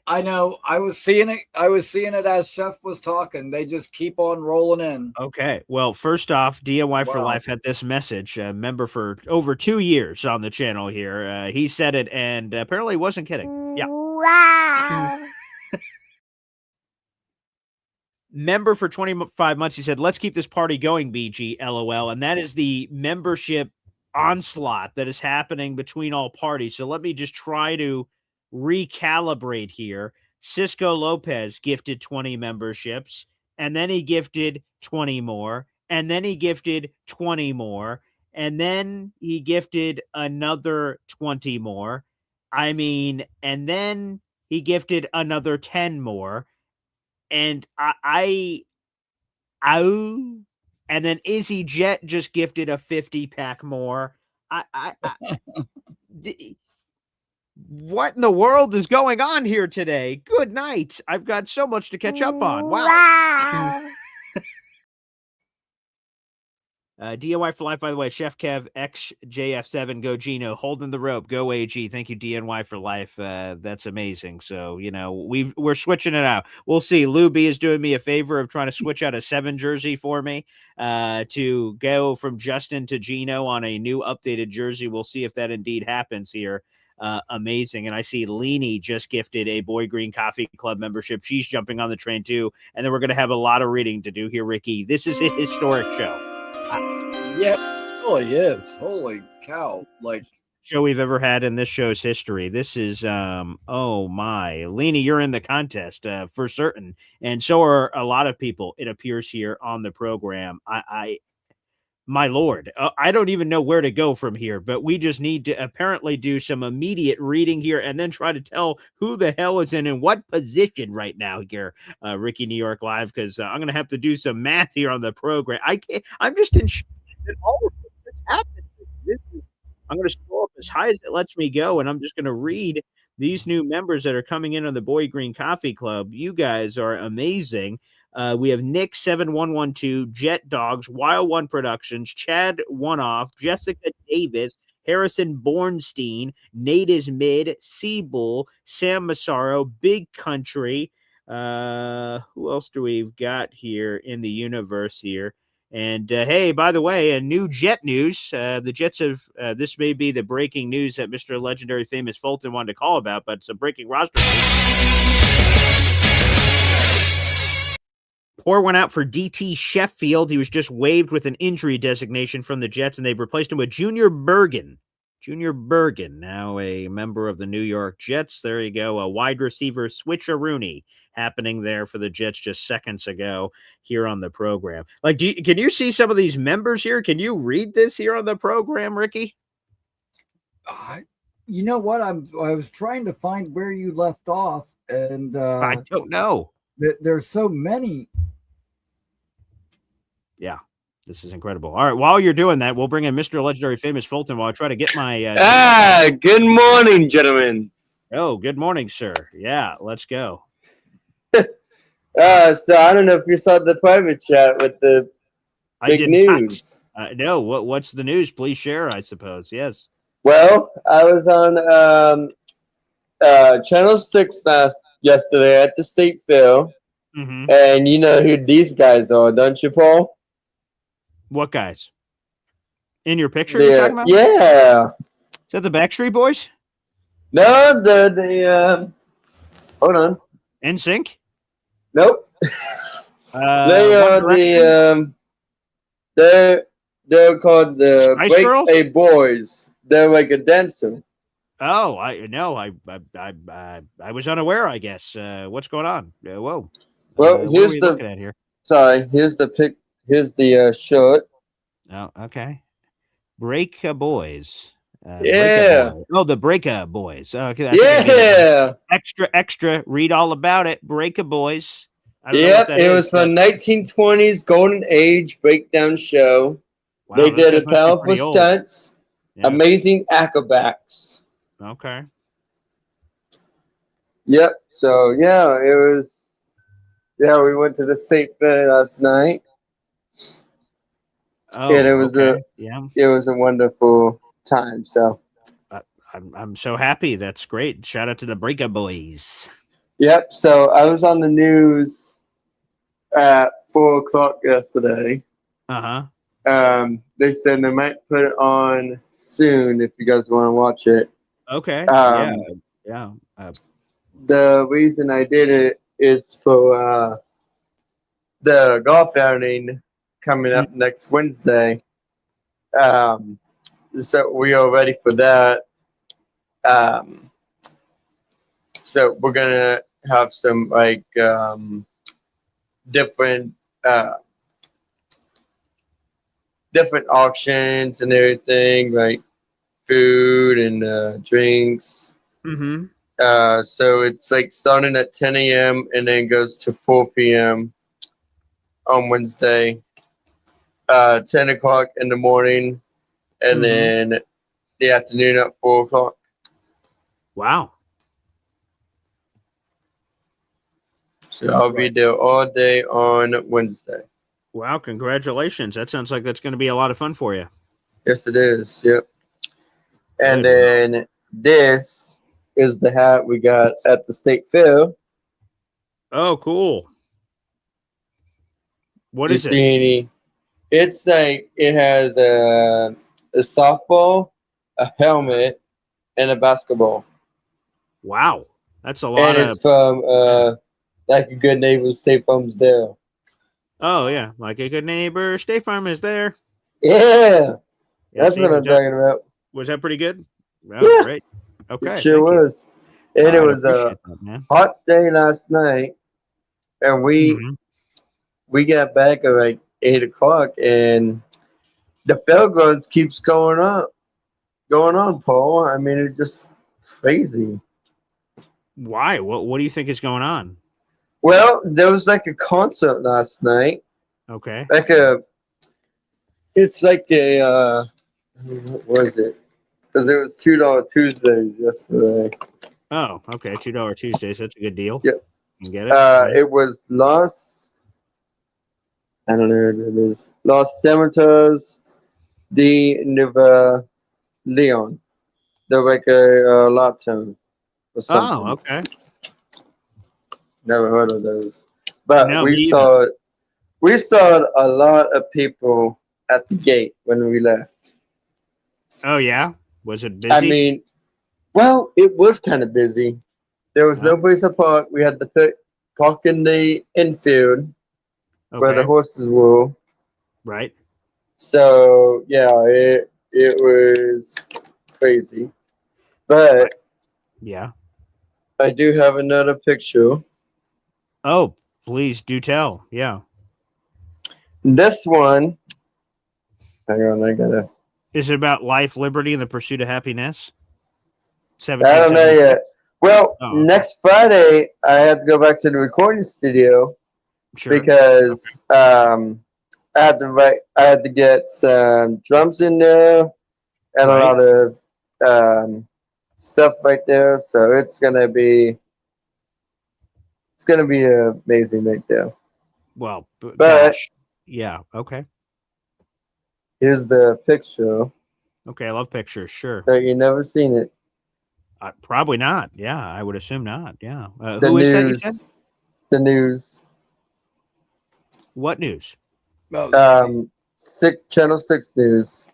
I know. I was seeing it as Chef was talking. They just keep on rolling in. Okay. Well, first off, DIY for Life had this message. A member for over 2 years on the channel here. He said it, and apparently he wasn't kidding. Yeah. Wow. Member for 25 months. He said, let's keep this party going, BG, LOL. And that is the membership onslaught that is happening between all parties. So let me just try to recalibrate here. Cisco Lopez gifted 20 memberships, and then he gifted 20 more, and then he gifted 20 more, and then he gifted another 20 more. I mean, and then he gifted another 10 more. And and then Izzy Jet just gifted a 50-pack more. What in the world is going on here today? Good night. I've got so much to catch up on. Wow. DIY for Life, by the way. Chef Kev, XJF7, go Gino, holding the rope, go AG. Thank you, DNY for Life. That's amazing. So, we're switching it out. We'll see. Lou B is doing me a favor of trying to switch out a 7 jersey for me to go from Justin to Gino on a new updated jersey. We'll see if that indeed happens here. Amazing. And I see Leanie just gifted a Boy Green Coffee Club membership. She's jumping on the train too. And then we're going to have a lot of reading to do here, Rickie. This is a historic show. Yeah, it really is. Holy cow. Like, show we've ever had in this show's history. This is oh my, Lena, you're in the contest for certain, and so are a lot of people. It appears here on the program. My lord, I don't even know where to go from here, but we just need to apparently do some immediate reading here and then try to tell who the hell is in what position right now here, Rickie New York Live, because I'm going to have to do some math here on the program. I can't, I'm just in shock that all of this happened. I'm going to scroll up as high as it lets me go, and I'm just going to read these new members that are coming in on the Boy Green Coffee Club. You guys are amazing. We have Nick 7112, Jet Dogs, Wild One Productions, Chad One Off, Jessica Davis, Harrison Bornstein, Nate is Mid, Seabull, Sam Massaro, Big Country. Who else do we've got here in the universe here? And hey, by the way, a new Jet news. The Jets have this may be the breaking news that Mr. Legendary Famous Fulton wanted to call about, but it's a breaking roster news. Poor went out for DT Sheffield. He was just waived with an injury designation from the Jets, and they've replaced him with Junior Bergen. Junior Bergen, now a member of the New York Jets. There you go, a wide receiver switcheroonie happening there for the Jets just seconds ago here on the program. Like, can you see some of these members here? Can you read this here on the program, Rickie? You know what? I was trying to find where you left off, and I don't know. There's so many. Yeah, this is incredible. All right, while you're doing that, we'll bring in Mr. Legendary Famous Fulton while I try to get my... good morning, gentlemen. Oh, good morning, sir. Yeah, let's go. So I don't know if you saw the private chat with the big news. No, what's the news? Please share, I suppose. Yes. Well, I was on Channel 6 yesterday at the State Fair, and you know who these guys are, don't you, Paul? What guys? In your picture you're talking about? Yeah. Is that the Backstreet Boys? No, the hold on. NSYNC? Nope. They are they're called the Spice Girls? Break A Boys. They're like a dancer. Oh, I was unaware, I guess. What's going on? Whoa. Well, here's what are we looking at here? Sorry, here's the pic. Here's the shirt. Oh, okay. Break-A Boys. Yeah. Boy. Oh, the Break-A Boys. Okay. Yeah. Extra. Read all about it. Break-A Boys. Yep, it was from 1920s Golden Age breakdown show. Wow, they did a powerful stunts, amazing acrobats. Okay. Yep. So yeah, it was. Yeah, we went to the State Fair last night. Oh, and it was it was a wonderful time. So I'm so happy. That's great. Shout out to the Break-A Boys. Yep. So I was on the news at 4:00 yesterday. They said they might put it on soon if you guys want to watch it. Okay. Yeah. The reason I did it is for the golf outing coming up next Wednesday. So we are ready for that. So we're gonna have some like different auctions and everything, like food and drinks. So it's like starting at 10 a.m. and then goes to 4 p.m. on Wednesday. 10 o'clock in the morning, and then the afternoon at 4 o'clock. Wow. So I'll be there all day on Wednesday. Wow, congratulations. That sounds like that's going to be a lot of fun for you. Yes, it is. Yep. And then this is the hat we got at the State Fair. Oh, cool. What is it? It's like it has a softball, a helmet, and a basketball. Wow. That's a lot. And it's from like a good neighbor, State Farm's there. Oh, yeah. Like a good neighbor, State Farm is there. Yeah. That's what I'm talking about. Was that pretty good? Oh, great. Okay. It sure was. And it was a hot day last night, and we got back at like 8 o'clock, and the fairgrounds keeps going on, Paul. I mean, it's just crazy. Why? What do you think is going on? Well, there was like a concert last night. Okay. It's like a what was it? Because it was $2 Tuesdays yesterday. Oh, okay. $2 Tuesdays. That's a good deal. Yep. You get it? It was Los Cementos de Nueva Leon. They're like a Latin or something. Oh, okay. Never heard of those. But No, we saw a lot of people at the gate when we left. Oh, yeah? Was it busy? I mean, well, it was kind of busy. There was no place to park. We had to park in the infield where the horses were. Right. So, yeah, it was crazy. But yeah, I do have another picture. Oh, please do tell. Yeah. This one. Hang on, I gotta. Is it about life, liberty, and the pursuit of happiness? I don't know yet. Well, next Friday I have to go back to the recording studio because I had to get some drums in there and a lot of stuff right there. So it's gonna be amazing right there. Well, but gosh. Yeah, okay. Here's the picture. Okay, I love pictures. Sure. So you never seen it? Probably not. Yeah, I would assume not. Yeah. The who news. Is that you said? The news. What news? Channel 6 News.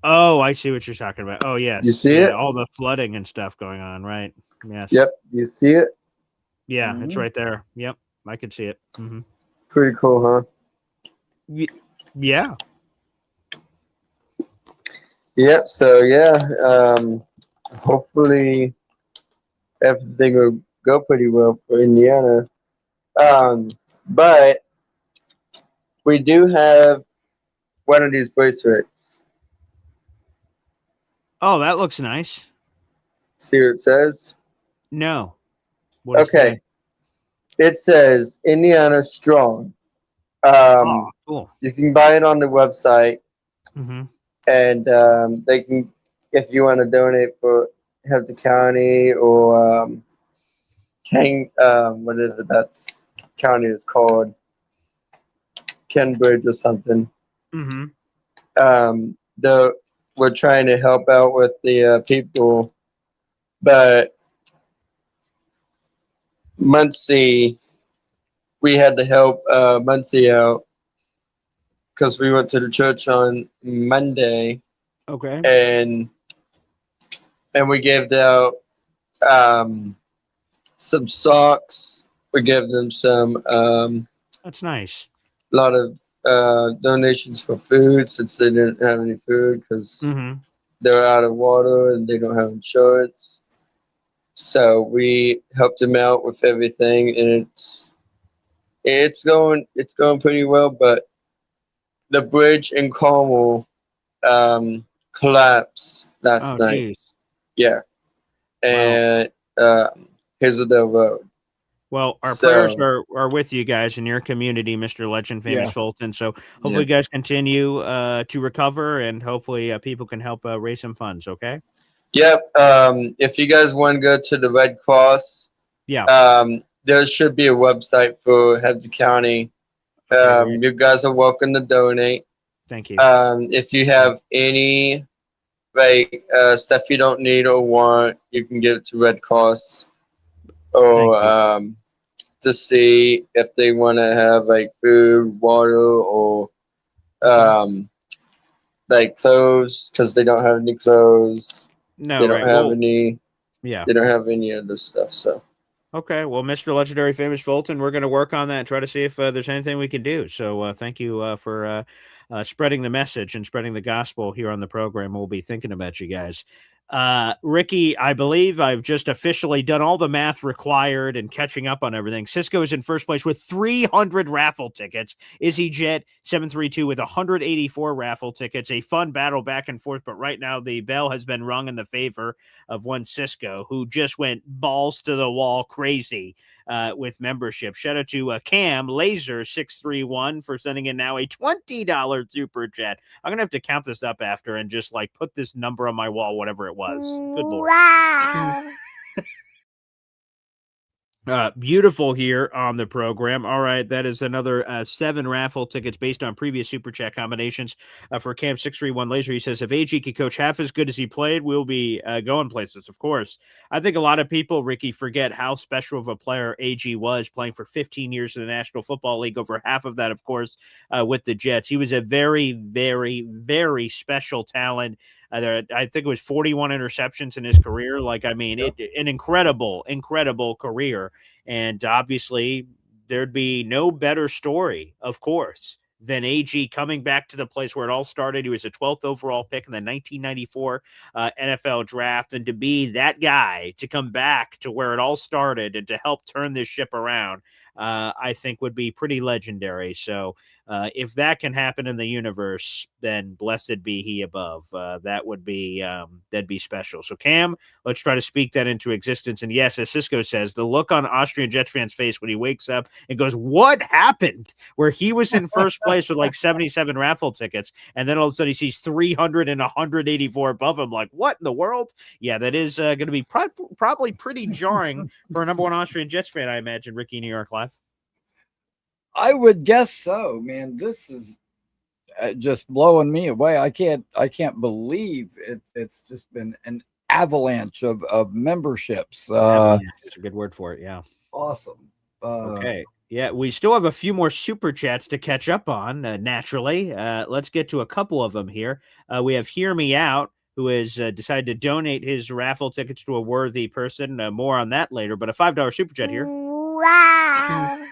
Oh, I see what you're talking about. Oh, yes. You see it? All the flooding and stuff going on, right? Yes. Yep. You see it? Yeah, it's right there. Yep, I can see it. Mm-hmm. Pretty cool, huh? Yeah. Yep. So yeah, hopefully everything will go pretty well for Indiana. But we do have one of these bracelets. Oh, that looks nice. See what it says? No. Okay. It says Indiana Strong. Cool. You can buy it on the website. Mm-hmm. And they can, if you want to donate for Hampton County or what is it? That's county is called Kenbridge or something. Mm-hmm. We're trying to help out with the people, but Muncie, we had to help Muncie out because we went to the church on Monday. Okay. And we gave out some socks. We gave them some. That's nice. A lot of donations for food since they didn't have any food because they're out of water and they don't have insurance. So we helped them out with everything, and it's going pretty well. But the bridge in Carmel collapsed last night. Geez. Yeah, and Hazelden Road. Well, our prayers are with you guys in your community, Mr. Legend, Famous Fulton. So hopefully you guys continue to recover, and hopefully people can help raise some funds. Okay. Yep. If you guys want to go to the Red Cross, there should be a website for Hampton County. You guys are welcome to donate. Thank you. If you have any stuff you don't need or want, you can give it to Red Cross, or to see if they want to have food, water, or clothes because they don't have any clothes. No, they don't have any. Yeah, they don't have any other stuff. So. Okay, well, Mr. Legendary Famous Fulton, we're going to work on that and try to see if there's anything we can do. So thank you for spreading the message and spreading the gospel here on the program. We'll be thinking about you guys. Rickie, I believe I've just officially done all the math required and catching up on everything. Cisco is in first place with 300 raffle tickets. Izzy Jet 732 with 184 raffle tickets. A fun battle back and forth, but right now the bell has been rung in the favor of one Cisco, who just went balls to the wall crazy with membership. Shout out to Cam Laser 631 for sending in now a $20 super chat. I'm gonna have to count this up after and just like put this number on my wall, whatever it was. Good Lord. Wow. Beautiful here on the program. All right, that is another 7 raffle tickets based on previous super chat combinations for Cam 631 Laser. He says, if AG could coach half as good as he played, we'll be going places. Of course, I think a lot of people, Rickie, forget how special of a player AG was, playing for 15 years in the National Football League. Over half of that, of course, with the Jets. He was a very, very, very special talent. I think it was 41 interceptions in his career. Like, I mean, an incredible, incredible career. And obviously, there'd be no better story, of course, than AG coming back to the place where it all started. He was a 12th overall pick in the 1994 NFL draft. And to be that guy, to come back to where it all started and to help turn this ship around, I think would be pretty legendary. So if that can happen in the universe, then blessed be he above. That would be that'd be special. So Cam, let's try to speak that into existence. And yes, as Cisco says, the look on Austrian Jets fans' face when he wakes up and goes, "What happened?" Where he was in first place with like 77 raffle tickets, and then all of a sudden he sees 300 and 184 above him. Like, what in the world? Yeah, that is going to be probably pretty jarring for a number one Austrian Jets fan, I imagine. Rickie, New York Live. I would guess so, man. This is just blowing me away. I can't believe it's just been an avalanche of memberships. That's a good word for it. Yeah. Awesome. Okay. Yeah, we still have a few more super chats to catch up on, naturally. Let's get to a couple of them here. We have Hear Me Out, who has decided to donate his raffle tickets to a worthy person. More on that later, but a $5 super chat here. Wow.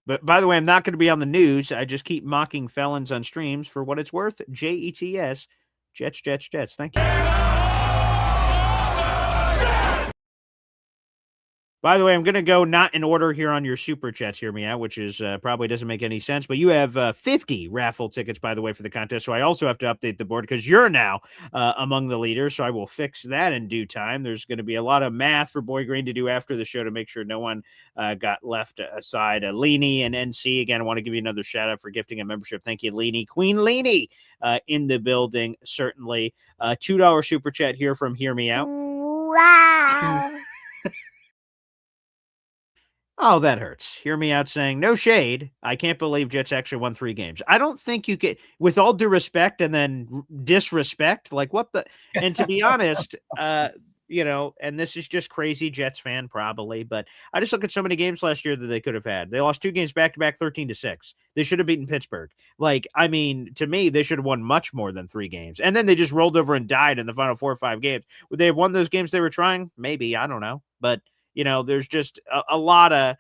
But by the way, I'm not going to be on the news. I just keep mocking felons on streams for what it's worth. JETS, Jets, Jets, Jets. Thank you. By the way, I'm going to go not in order here on your super chats, Hear Me Out, which is probably doesn't make any sense. But you have 50 raffle tickets, by the way, for the contest. So I also have to update the board because you're now among the leaders. So I will fix that in due time. There's going to be a lot of math for Boy Green to do after the show to make sure no one got left aside. Leanie and NC, again, I want to give you another shout out for gifting a membership. Thank you, Leanie. Queen Leanie in the building, certainly. $2 super chat here from Hear Me Out. Wow. Oh, that hurts. Hear Me Out saying, no shade. I can't believe Jets actually won 3 games. I don't think you get, with all due respect and then disrespect, like what the, and to be honest, you know, and this is just crazy Jets fan probably, but I just look at so many games last year that they could have had. They lost 2 games back-to-back 13-6. They should have beaten Pittsburgh. Like, I mean, to me, they should have won much more than 3 games. And then they just rolled over and died in the final 4 or 5 games. Would they have won those games they were trying? Maybe. I don't know. But you know, there's just a lot of,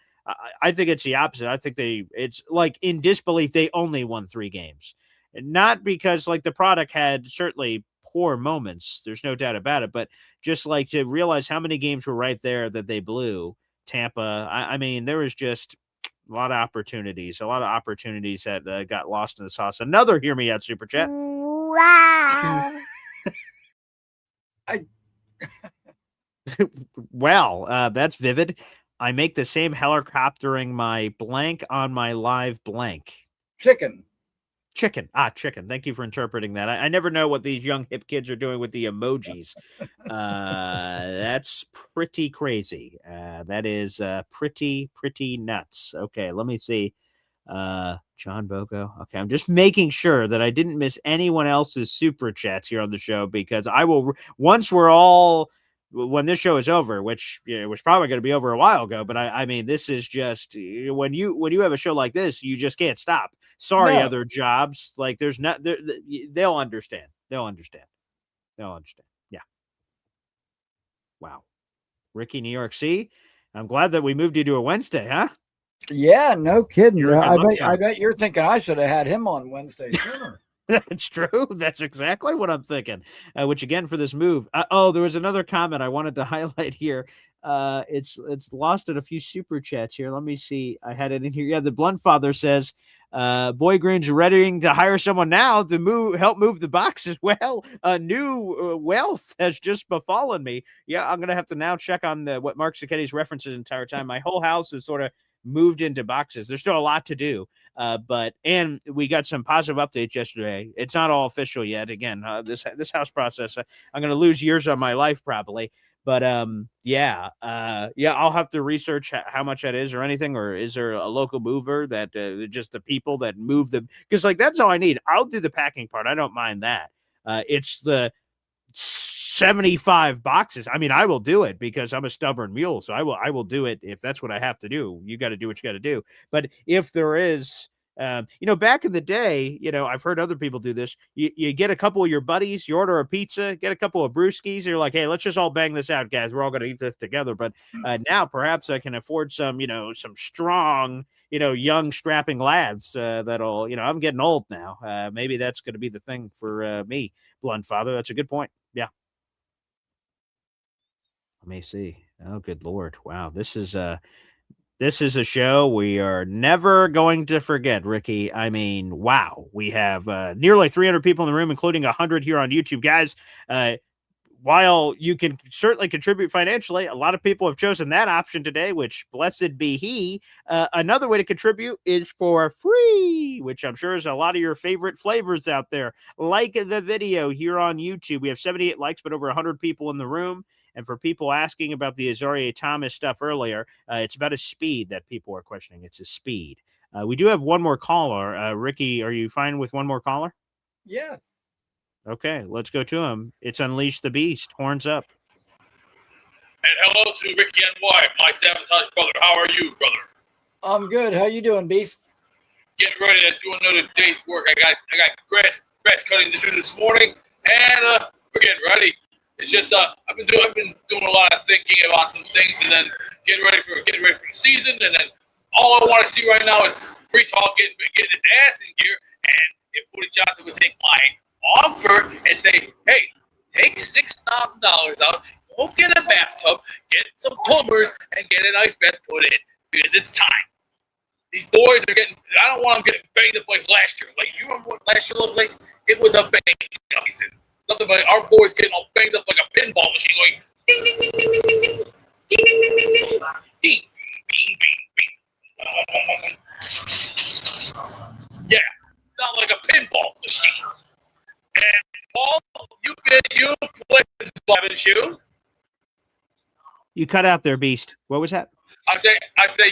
I think it's the opposite. I think it's like in disbelief, they only won 3 games. Not because like the product had certainly poor moments. There's no doubt about it. But just like to realize how many games were right there that they blew. Tampa, I mean, there was just a lot of opportunities that got lost in the sauce. Another Hear Me Out super chat. Wow. Well, that's vivid. I make the same helicoptering my blank on my live blank. Chicken. Chicken. Thank you for interpreting that. I never know what these young hip kids are doing with the emojis. That's pretty crazy. That is pretty nuts. Okay, let me see. John Bogo. Okay, I'm just making sure that I didn't miss anyone else's super chats here on the show because I will, once we're all, when this show is over, which it was probably going to be over a while ago, but I mean, this is just when you have a show like this, you just can't stop. Sorry, other jobs, like there's not, they'll understand. Yeah. Wow. Rickie, New York. See, I'm glad that we moved you to a Wednesday, huh? Yeah, no kidding. I bet you're thinking I should have had him on Wednesday sooner. That's true. That's exactly what I'm thinking. Which again, for this move. There was another comment I wanted to highlight here. It's lost in a few super chats here. Let me see. I had it in here. Yeah, the Blunt Father says, Boy Green's ready to hire someone now to help move the boxes. Well, new wealth has just befallen me. Yeah, I'm gonna have to now check on what Mark Cicchetti's references the entire time. My whole house is sort of moved into boxes. There's still a lot to do. And we got some positive updates yesterday. It's not all official yet. Again, this house process, I'm going to lose years of my life probably. But I'll have to research how much that is or anything. Or is there a local mover that just the people that move them? Because like that's all I need. I'll do the packing part. I don't mind that. It's the 75 boxes. I mean, I will do it because I'm a stubborn mule. So I will do it if that's what I have to do. You got to do what you got to do. But if there is, back in the day, I've heard other people do this. You get a couple of your buddies, you order a pizza, get a couple of brewskis. You're like, hey, let's just all bang this out, guys. We're all going to eat this together. But now perhaps I can afford some strong, young strapping lads that'll, I'm getting old now. Maybe that's going to be the thing for me, Blunt Father. That's a good point. Yeah. Let me see. Oh, good Lord. Wow. This is a show we are never going to forget, Rickie. I mean, wow. We have nearly 300 people in the room, including 100 here on YouTube. Guys, while you can certainly contribute financially, a lot of people have chosen that option today, which blessed be he. Another way to contribute is for free, which I'm sure is a lot of your favorite flavors out there. Like the video here on YouTube. We have 78 likes, but over 100 people in the room. And for people asking about the Azareye'h Thomas stuff earlier, it's about his speed that people are questioning. It's his speed. We do have one more caller. Rickie, are you fine with one more caller? Yes. Okay, let's go to him. It's Unleash the Beast. Horns up. And hello to Rickie NY, my sabotage brother. How are you, brother? I'm good. How you doing, Beast? Getting ready to do another day's work. I got grass cutting to do this morning, and we're getting ready. It's just I've been doing a lot of thinking about some things, and then getting ready for the season, and then all I want to see right now is Brees Hall getting his ass in gear. And if Woody Johnson would take my offer and say, hey, take $6,000 out, go get a bathtub, get some plumbers, and get an ice bath put in, because it's time. These boys are getting, I don't want them getting banged up like last year. Like, you remember what last year looked like? It was a bang up season. Nothing but our boys getting all banged up like a pinball machine going ding, ding, ding, ding, ding, ding, ding, ding, ding, ding, ding, ding, ding, bing, bing, bing. Yeah, sound like a pinball machine. And Paul, you played pinball, haven't you? You cut out there, Beast. What was that? I say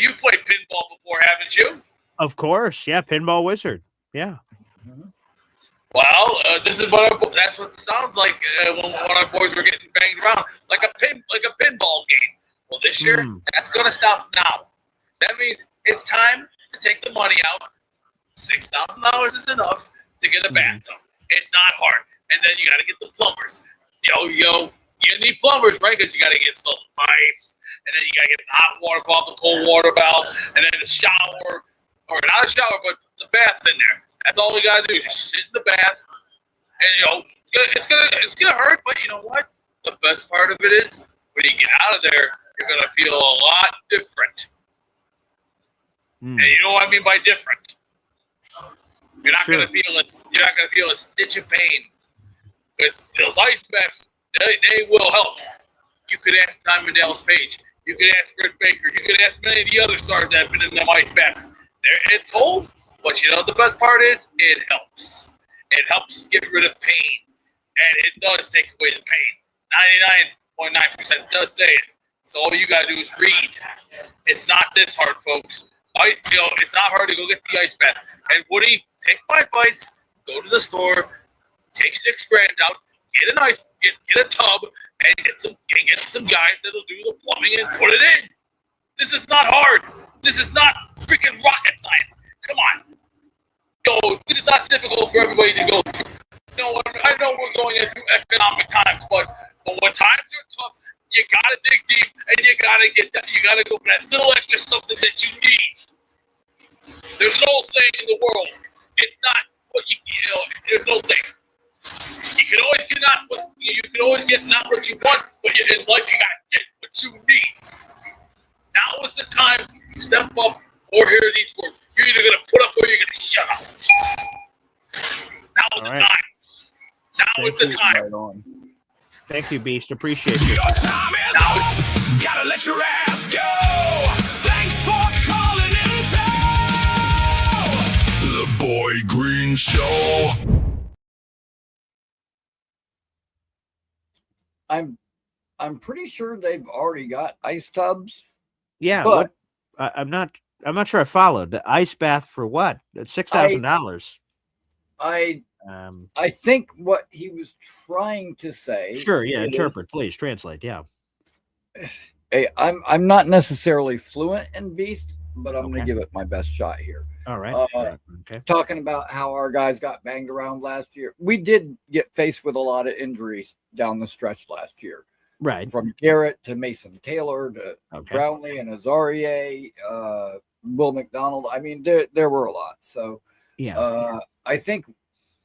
you played pinball before, haven't you? Of course, yeah, Pinball Wizard. Yeah. Well, that's what it sounds like when our boys were getting banged around like a pinball game. Well, this year that's going to stop now. That means it's time to take the money out. $6,000 is enough to get a bathtub. It's not hard, and then you got to get the plumbers. You need plumbers, right? Because you got to get some pipes, and then you got to get the hot water valve, the cold water valve, and then the shower, or not a shower, but the bath in there. That's all you gotta do. Just sit in the bath, and it's gonna hurt. But you know what? The best part of it is when you get out of there, you're gonna feel a lot different. And you know what I mean by different. You're not gonna feel a stitch of pain. Because those ice baths, they will help. You could ask Diamond Dallas Page. You could ask Britt Baker. You could ask many of the other stars that have been in them ice baths. It's cold. But the best part is it helps. It helps get rid of pain. And it does take away the pain. 99.9% does say it. So all you got to do is read. It's not this hard, folks. It's not hard to go get the ice bath. And Woody, take my advice. Go to the store. Take $6,000 out. Get a tub. And get some guys that'll do the plumbing and put it in. This is not hard. This is not freaking rocket science. Come on. This is not difficult for everybody to go through. I know we're going through economic times, but when times are tough, you gotta dig deep and you gotta get that. You gotta go for that little extra something that you need. There's an old saying in the world. It's not but there's no saying. You can always get not what you want, but in life you gotta get what you need. Now is the time to step up or hear these words. You're either gonna put up or you're gonna shut up. Now is the time. Now is the time. Thank you, Beast. Appreciate you. Your time is up. Gotta let your ass go. Thanks for calling in the Boy Green Show. I'm pretty sure they've already got ice tubs. Yeah, but I'm not sure I followed. The ice bath for what? It's $6,000. I think what he was trying to say. Sure, yeah, interpret, please translate. Yeah. Hey, I'm not necessarily fluent in Beast, but I'm gonna give it my best shot here. All right. Okay. Talking about how our guys got banged around last year. We did get faced with a lot of injuries down the stretch last year. Right. From Garrett to Mason Taylor to Brownlee and Azareye'h, Will McDonald. I mean, there were a lot. So yeah, I think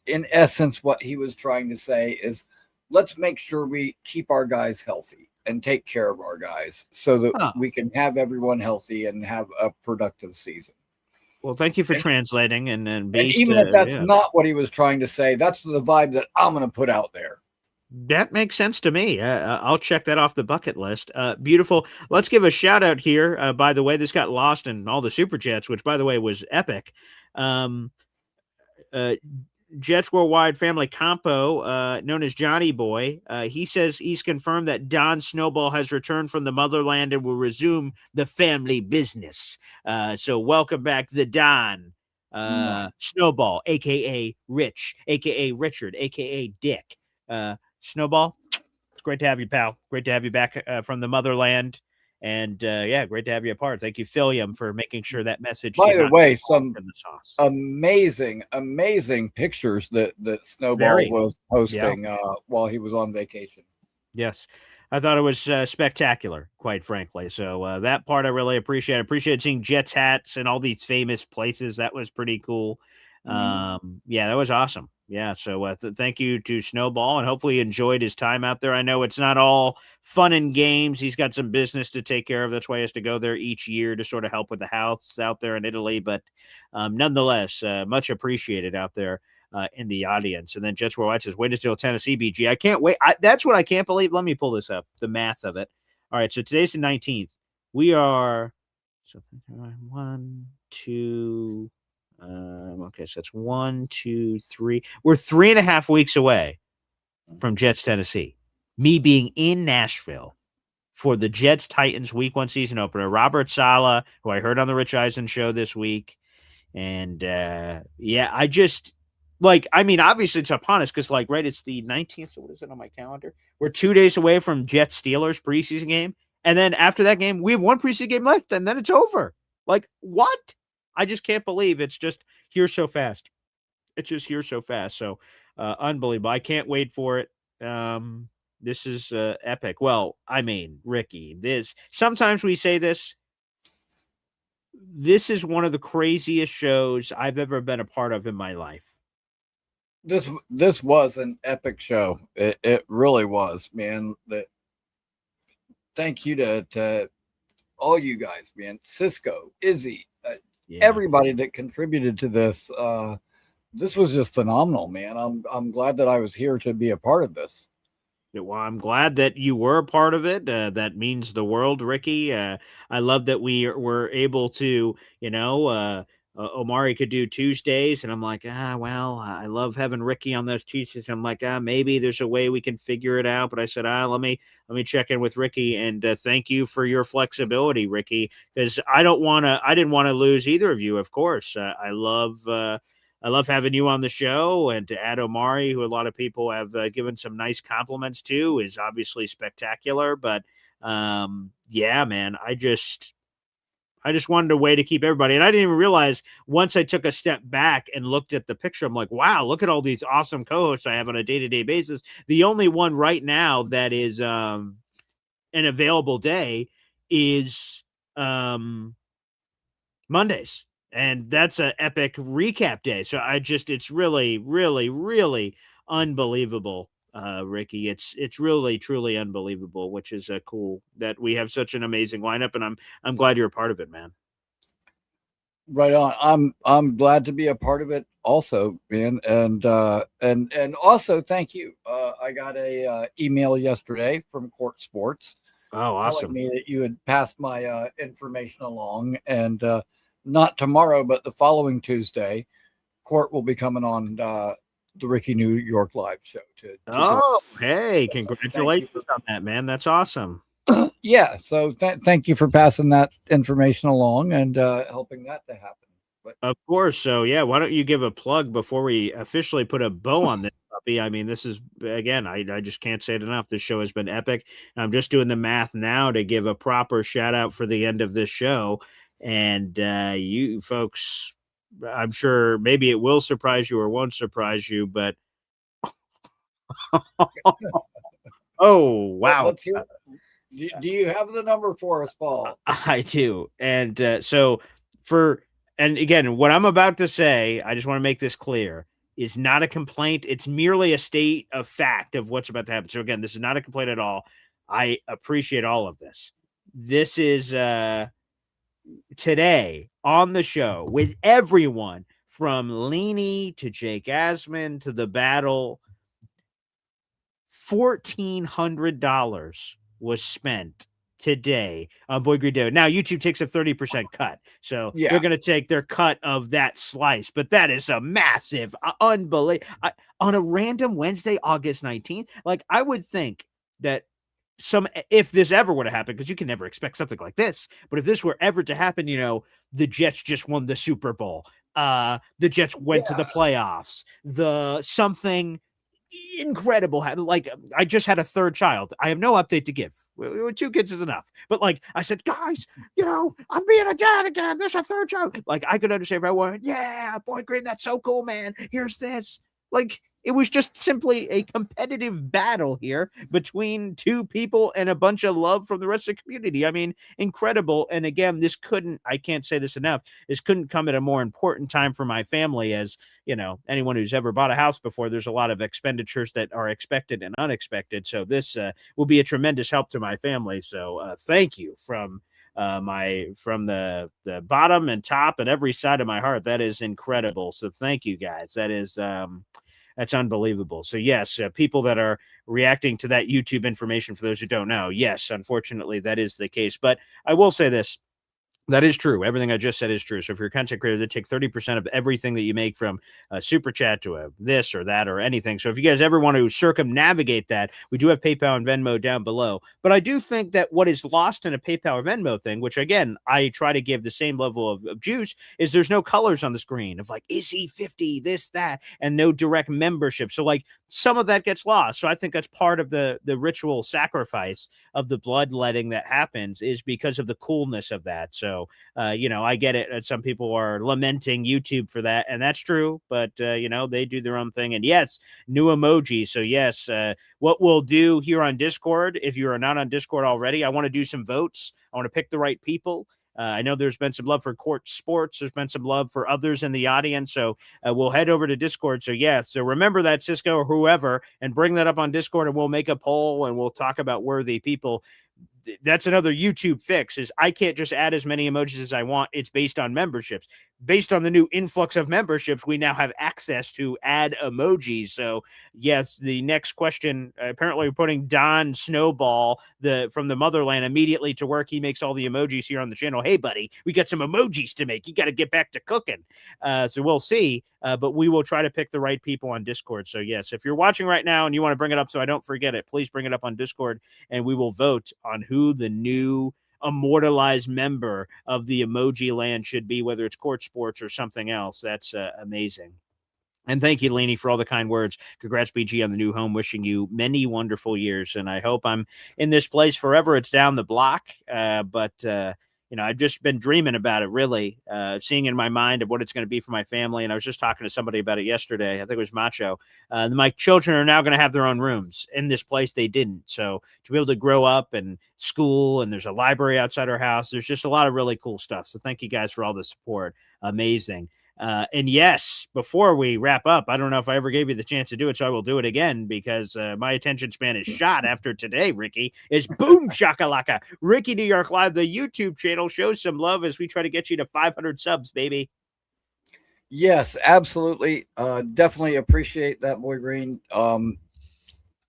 in essence, what he was trying to say is let's make sure we keep our guys healthy and take care of our guys so that we can have everyone healthy and have a productive season. Well, thank you for translating. And even if that's not what he was trying to say, that's the vibe that I'm going to put out there. That makes sense to me. I'll check that off the bucket list. Beautiful. Let's give a shout out here. By the way, this got lost in all the super chats, which, by the way, was epic. Jets Worldwide Family Compo, known as Johnny Boy, he says he's confirmed that Don Snowball has returned from the motherland and will resume the family business. So welcome back, the Don Snowball, a.k.a. Rich, a.k.a. Richard, a.k.a. Dick. Snowball, it's great to have you, pal. Great to have you back from the motherland. And great to have you a part. Thank you, Philium, for making sure that message. By the way, some amazing pictures that Snowball was posting while he was on vacation. Yes, I thought it was spectacular, quite frankly. So that part I really appreciate. I appreciate seeing Jets hats and all these famous places. That was pretty cool. That was awesome. Yeah, so thank you to Snowball, and hopefully he enjoyed his time out there. I know it's not all fun and games. He's got some business to take care of. That's why he has to go there each year to sort of help with the house out there in Italy. But nonetheless, much appreciated out there in the audience. And then Jets Worldwide says, wait until Tennessee, BG. I can't wait. That's what I can't believe. Let me pull this up, the math of it. All right, so today's the 19th. We are 1, 2... okay, so that's 1, 2, 3. We're 3.5 weeks away from Jets Tennessee. Me being in Nashville for the Jets Titans Week 1 season opener. Robert Saleh, who I heard on the Rich Eisen show this week, and I just obviously it's upon us because it's the 19th. So what is it on my calendar? We're 2 days away from Jets Steelers preseason game, and then after that game, we have one preseason game left, and then it's over. What? I just can't believe it's just here so fast. It's just here so fast. So unbelievable. I can't wait for it. This is epic. Well, I mean, Rickie, sometimes we say this. This is one of the craziest shows I've ever been a part of in my life. This was an epic show. It really was, man. Thank you to all you guys, man. Cisco, Izzy, everybody that contributed to this. This was just phenomenal, man. I'm glad that I was here to be a part of this. Well, I'm glad that you were a part of it. That means the world, Rickie. I love that we were able to, Omari could do Tuesdays, and I'm like, I love having Rickie on those Tuesdays. I'm like, maybe there's a way we can figure it out. But I said, let me check in with Rickie, and thank you for your flexibility, Rickie, because I didn't want to lose either of you. Of course, I love having you on the show, and to add Omari, who a lot of people have given some nice compliments to, is obviously spectacular. But man, I just wanted a way to keep everybody. And I didn't even realize once I took a step back and looked at the picture, I'm like, wow, look at all these awesome co-hosts I have on a day-to-day basis. The only one right now that is an available day is Mondays. And that's an epic recap day. So it's really, really, really unbelievable, Rickie. It's really, truly unbelievable, which is cool that we have such an amazing lineup, and I'm glad you're a part of it, man. Right on. I'm glad to be a part of it also, man. And also thank you. I got a email yesterday from Court Sports. Oh, awesome. Telling me that you had passed my information along, and not tomorrow, but the following Tuesday, Court will be coming on the Rickie New York Live show. Hey, congratulations on that, man. That's awesome. Yeah, so thank you for passing that information along and helping that to happen. But of course. So yeah, why don't you give a plug before we officially put a bow on this puppy? I mean, this is, again, I just can't say it enough. This show has been epic. I'm just doing the math now to give a proper shout out for the end of this show. And you folks, I'm sure maybe it will surprise you or won't surprise you, but oh wow. Let's hear. Do you have the number for us, Paul? I do. And and again, what I'm about to say, I just want to make this clear, is not a complaint. It's merely a state of fact of what's about to happen. So again, this is not a complaint at all. I appreciate all of this. This is today on the show with everyone from Leany to Jake Asman to the battle. $1,400 was spent today on Boy Green Day. Now YouTube takes a 30% cut, so they're going to take their cut of that slice, but that is a massive, unbelievable on a random Wednesday, August 19th. Like, I would think that if this ever were to happen, because you can never expect something like this, but if this were ever to happen, the Jets just won the Super Bowl. The Jets went to the playoffs. Something incredible. Like, I just had a third child. I have no update to give. 2 kids is enough. But like I said, guys, I'm being a dad again. There's a third child. Like, I could understand if I went, yeah, Boy Green, that's so cool, man. Here's this. Like, it was just simply a competitive battle here between 2 people and a bunch of love from the rest of the community. I mean, incredible. And again, I can't say this enough, this couldn't come at a more important time for my family. As anyone who's ever bought a house before, there's a lot of expenditures that are expected and unexpected. So this will be a tremendous help to my family. So thank you from the bottom and top and every side of my heart. That is incredible. So thank you, guys. That is that's unbelievable. So yes, people that are reacting to that YouTube information, for those who don't know, yes, unfortunately that is the case. But I will say this. That is true. Everything I just said is true. So if you're a content creator, they take 30% of everything that you make from a super chat to a this or that or anything. So if you guys ever want to circumnavigate that, we do have PayPal and Venmo down below. But I do think that what is lost in a PayPal or Venmo thing, which again, I try to give the same level of juice, is there's no colors on the screen of like, is he 50, this, that, and no direct membership. So like some of that gets lost. So I think that's part of the ritual sacrifice of the bloodletting that happens, is because of the coolness of that. So I get it. Some people are lamenting YouTube for that, and that's true. But they do their own thing. And yes, new emoji. So yes, what we'll do here on Discord, if you are not on Discord already, I want to do some votes. I want to pick the right people. I know there's been some love for Court Sports. There's been some love for others in the audience. So we'll head over to Discord. So yeah, so remember that, Cisco or whoever, and bring that up on Discord, and we'll make a poll and we'll talk about worthy people. That's another YouTube fix, is I can't just add as many emojis as I want. It's based on memberships. Based on the new influx of memberships, we now have access to add emojis. So yes, the next question, apparently we're putting Don Snowball from the motherland immediately to work. He makes all the emojis here on the channel. Hey buddy, we got some emojis to make. You got to get back to cooking. So we'll see, but we will try to pick the right people on Discord. So yes, if you're watching right now and you want to bring it up so I don't forget it, please bring it up on Discord, and we will vote on who the new immortalized member of the emoji land should be, whether it's Court Sports or something else. That's amazing. And thank you, Leany, for all the kind words. Congrats, BG, on the new home. Wishing you many wonderful years. And I hope I'm in this place forever. It's down the block. But I've just been dreaming about it, really, seeing in my mind of what it's going to be for my family. And I was just talking to somebody about it yesterday. I think it was Macho. My children are now going to have their own rooms in this place they didn't. So to be able to grow up and school, and there's a library outside our house, there's just a lot of really cool stuff. So thank you guys for all the support. Amazing. And yes, before we wrap up, I don't know if I ever gave you the chance to do it, so I will do it again because my attention span is shot after today, Rickie. Is boom shakalaka. Rickie New York Live, the YouTube channel. Show some love as we try to get you to 500 subs, baby. Yes, absolutely. Definitely appreciate that, Boy Green.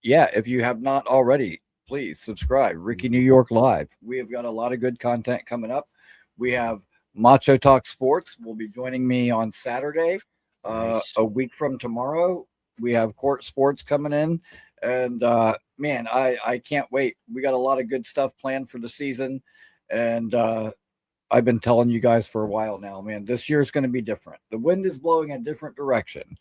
Yeah, if you have not already, please subscribe. Rickie New York Live. We have got a lot of good content coming up. We have Macho Talk Sports will be joining me on Saturday, Nice. a week from tomorrow. We have Court Sports coming in, and man, I can't wait. We got a lot of good stuff planned for the season, and I've been telling you guys for a while now, man, this year is going to be different. The wind is blowing a different direction,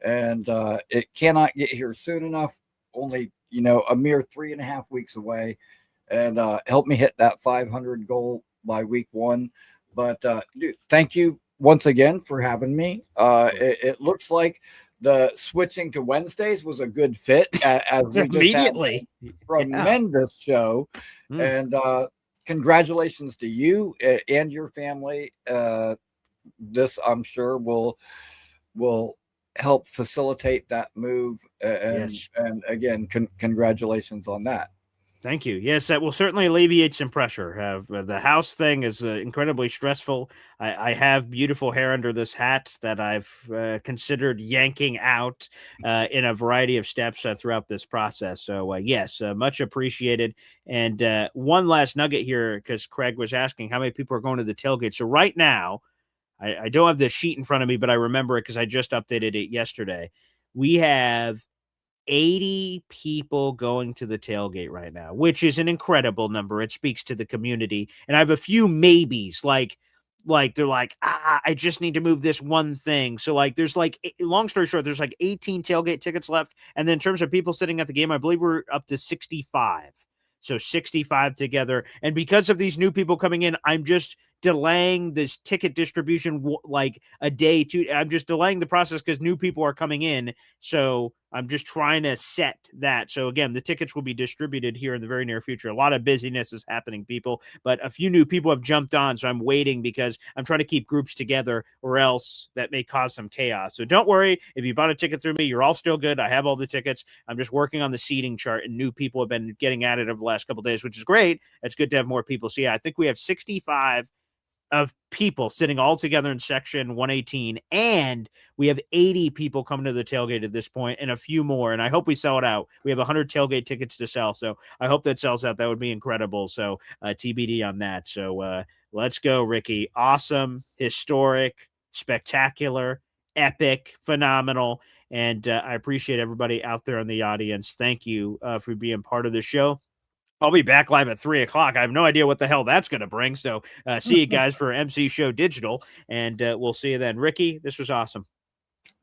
and it cannot get here soon enough. Only, a mere 3.5 weeks away, and help me hit that 500 goal by week 1. But dude, thank you once again for having me. It looks like the switching to Wednesdays was a good fit, as we just Immediately. had a tremendous show. And congratulations to you and your family. This, I'm sure, will help facilitate that move. And again, congratulations on that. Thank you. Yes, that will certainly alleviate some pressure. The house thing is incredibly stressful. I have beautiful hair under this hat that I've considered yanking out in a variety of steps throughout this process. So, yes, much appreciated. And one last nugget here, because Craig was asking how many people are going to the tailgate. So right now, I don't have the sheet in front of me, but I remember it because I just updated it yesterday. We have 80 people going to the tailgate right now, which is an incredible number. It speaks to the community. And I have a few maybes, like they're like, I just need to move this one thing. So there's long story short, there's 18 tailgate tickets left. And then in terms of people sitting at the game, I believe we're up to 65. So 65 together. And because of these new people coming in, I'm just delaying this ticket distribution a day. I'm just delaying the process because new people are coming in. So I'm just trying to set that. So again, the tickets will be distributed here in the very near future. A lot of busyness is happening, people, but a few new people have jumped on. So I'm waiting because I'm trying to keep groups together, or else that may cause some chaos. So don't worry. If you bought a ticket through me, you're all still good. I have all the tickets. I'm just working on the seating chart, and new people have been getting added over the last couple of days, which is great. It's good to have more people. So yeah, I think we have 65 of people sitting all together in section 118, and we have 80 people coming to the tailgate at this point, and a few more, and I hope we sell it out. We have 100 tailgate tickets to sell, so I hope that sells out. That would be incredible. So TBD on that. So let's go, Rickie. Awesome, historic, spectacular, epic, phenomenal, and I appreciate everybody out there in the audience. Thank you for being part of the show. I'll be back live at 3:00. I have no idea what the hell that's going to bring. So see you guys for MC Show Digital, and we'll see you then. Rickie, this was awesome.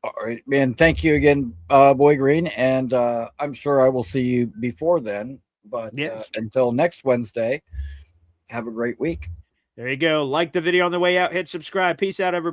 All right, man. Thank you again, Boy Green. And I'm sure I will see you before then. But until next Wednesday, have a great week. There you go. Like the video on the way out. Hit subscribe. Peace out, everybody.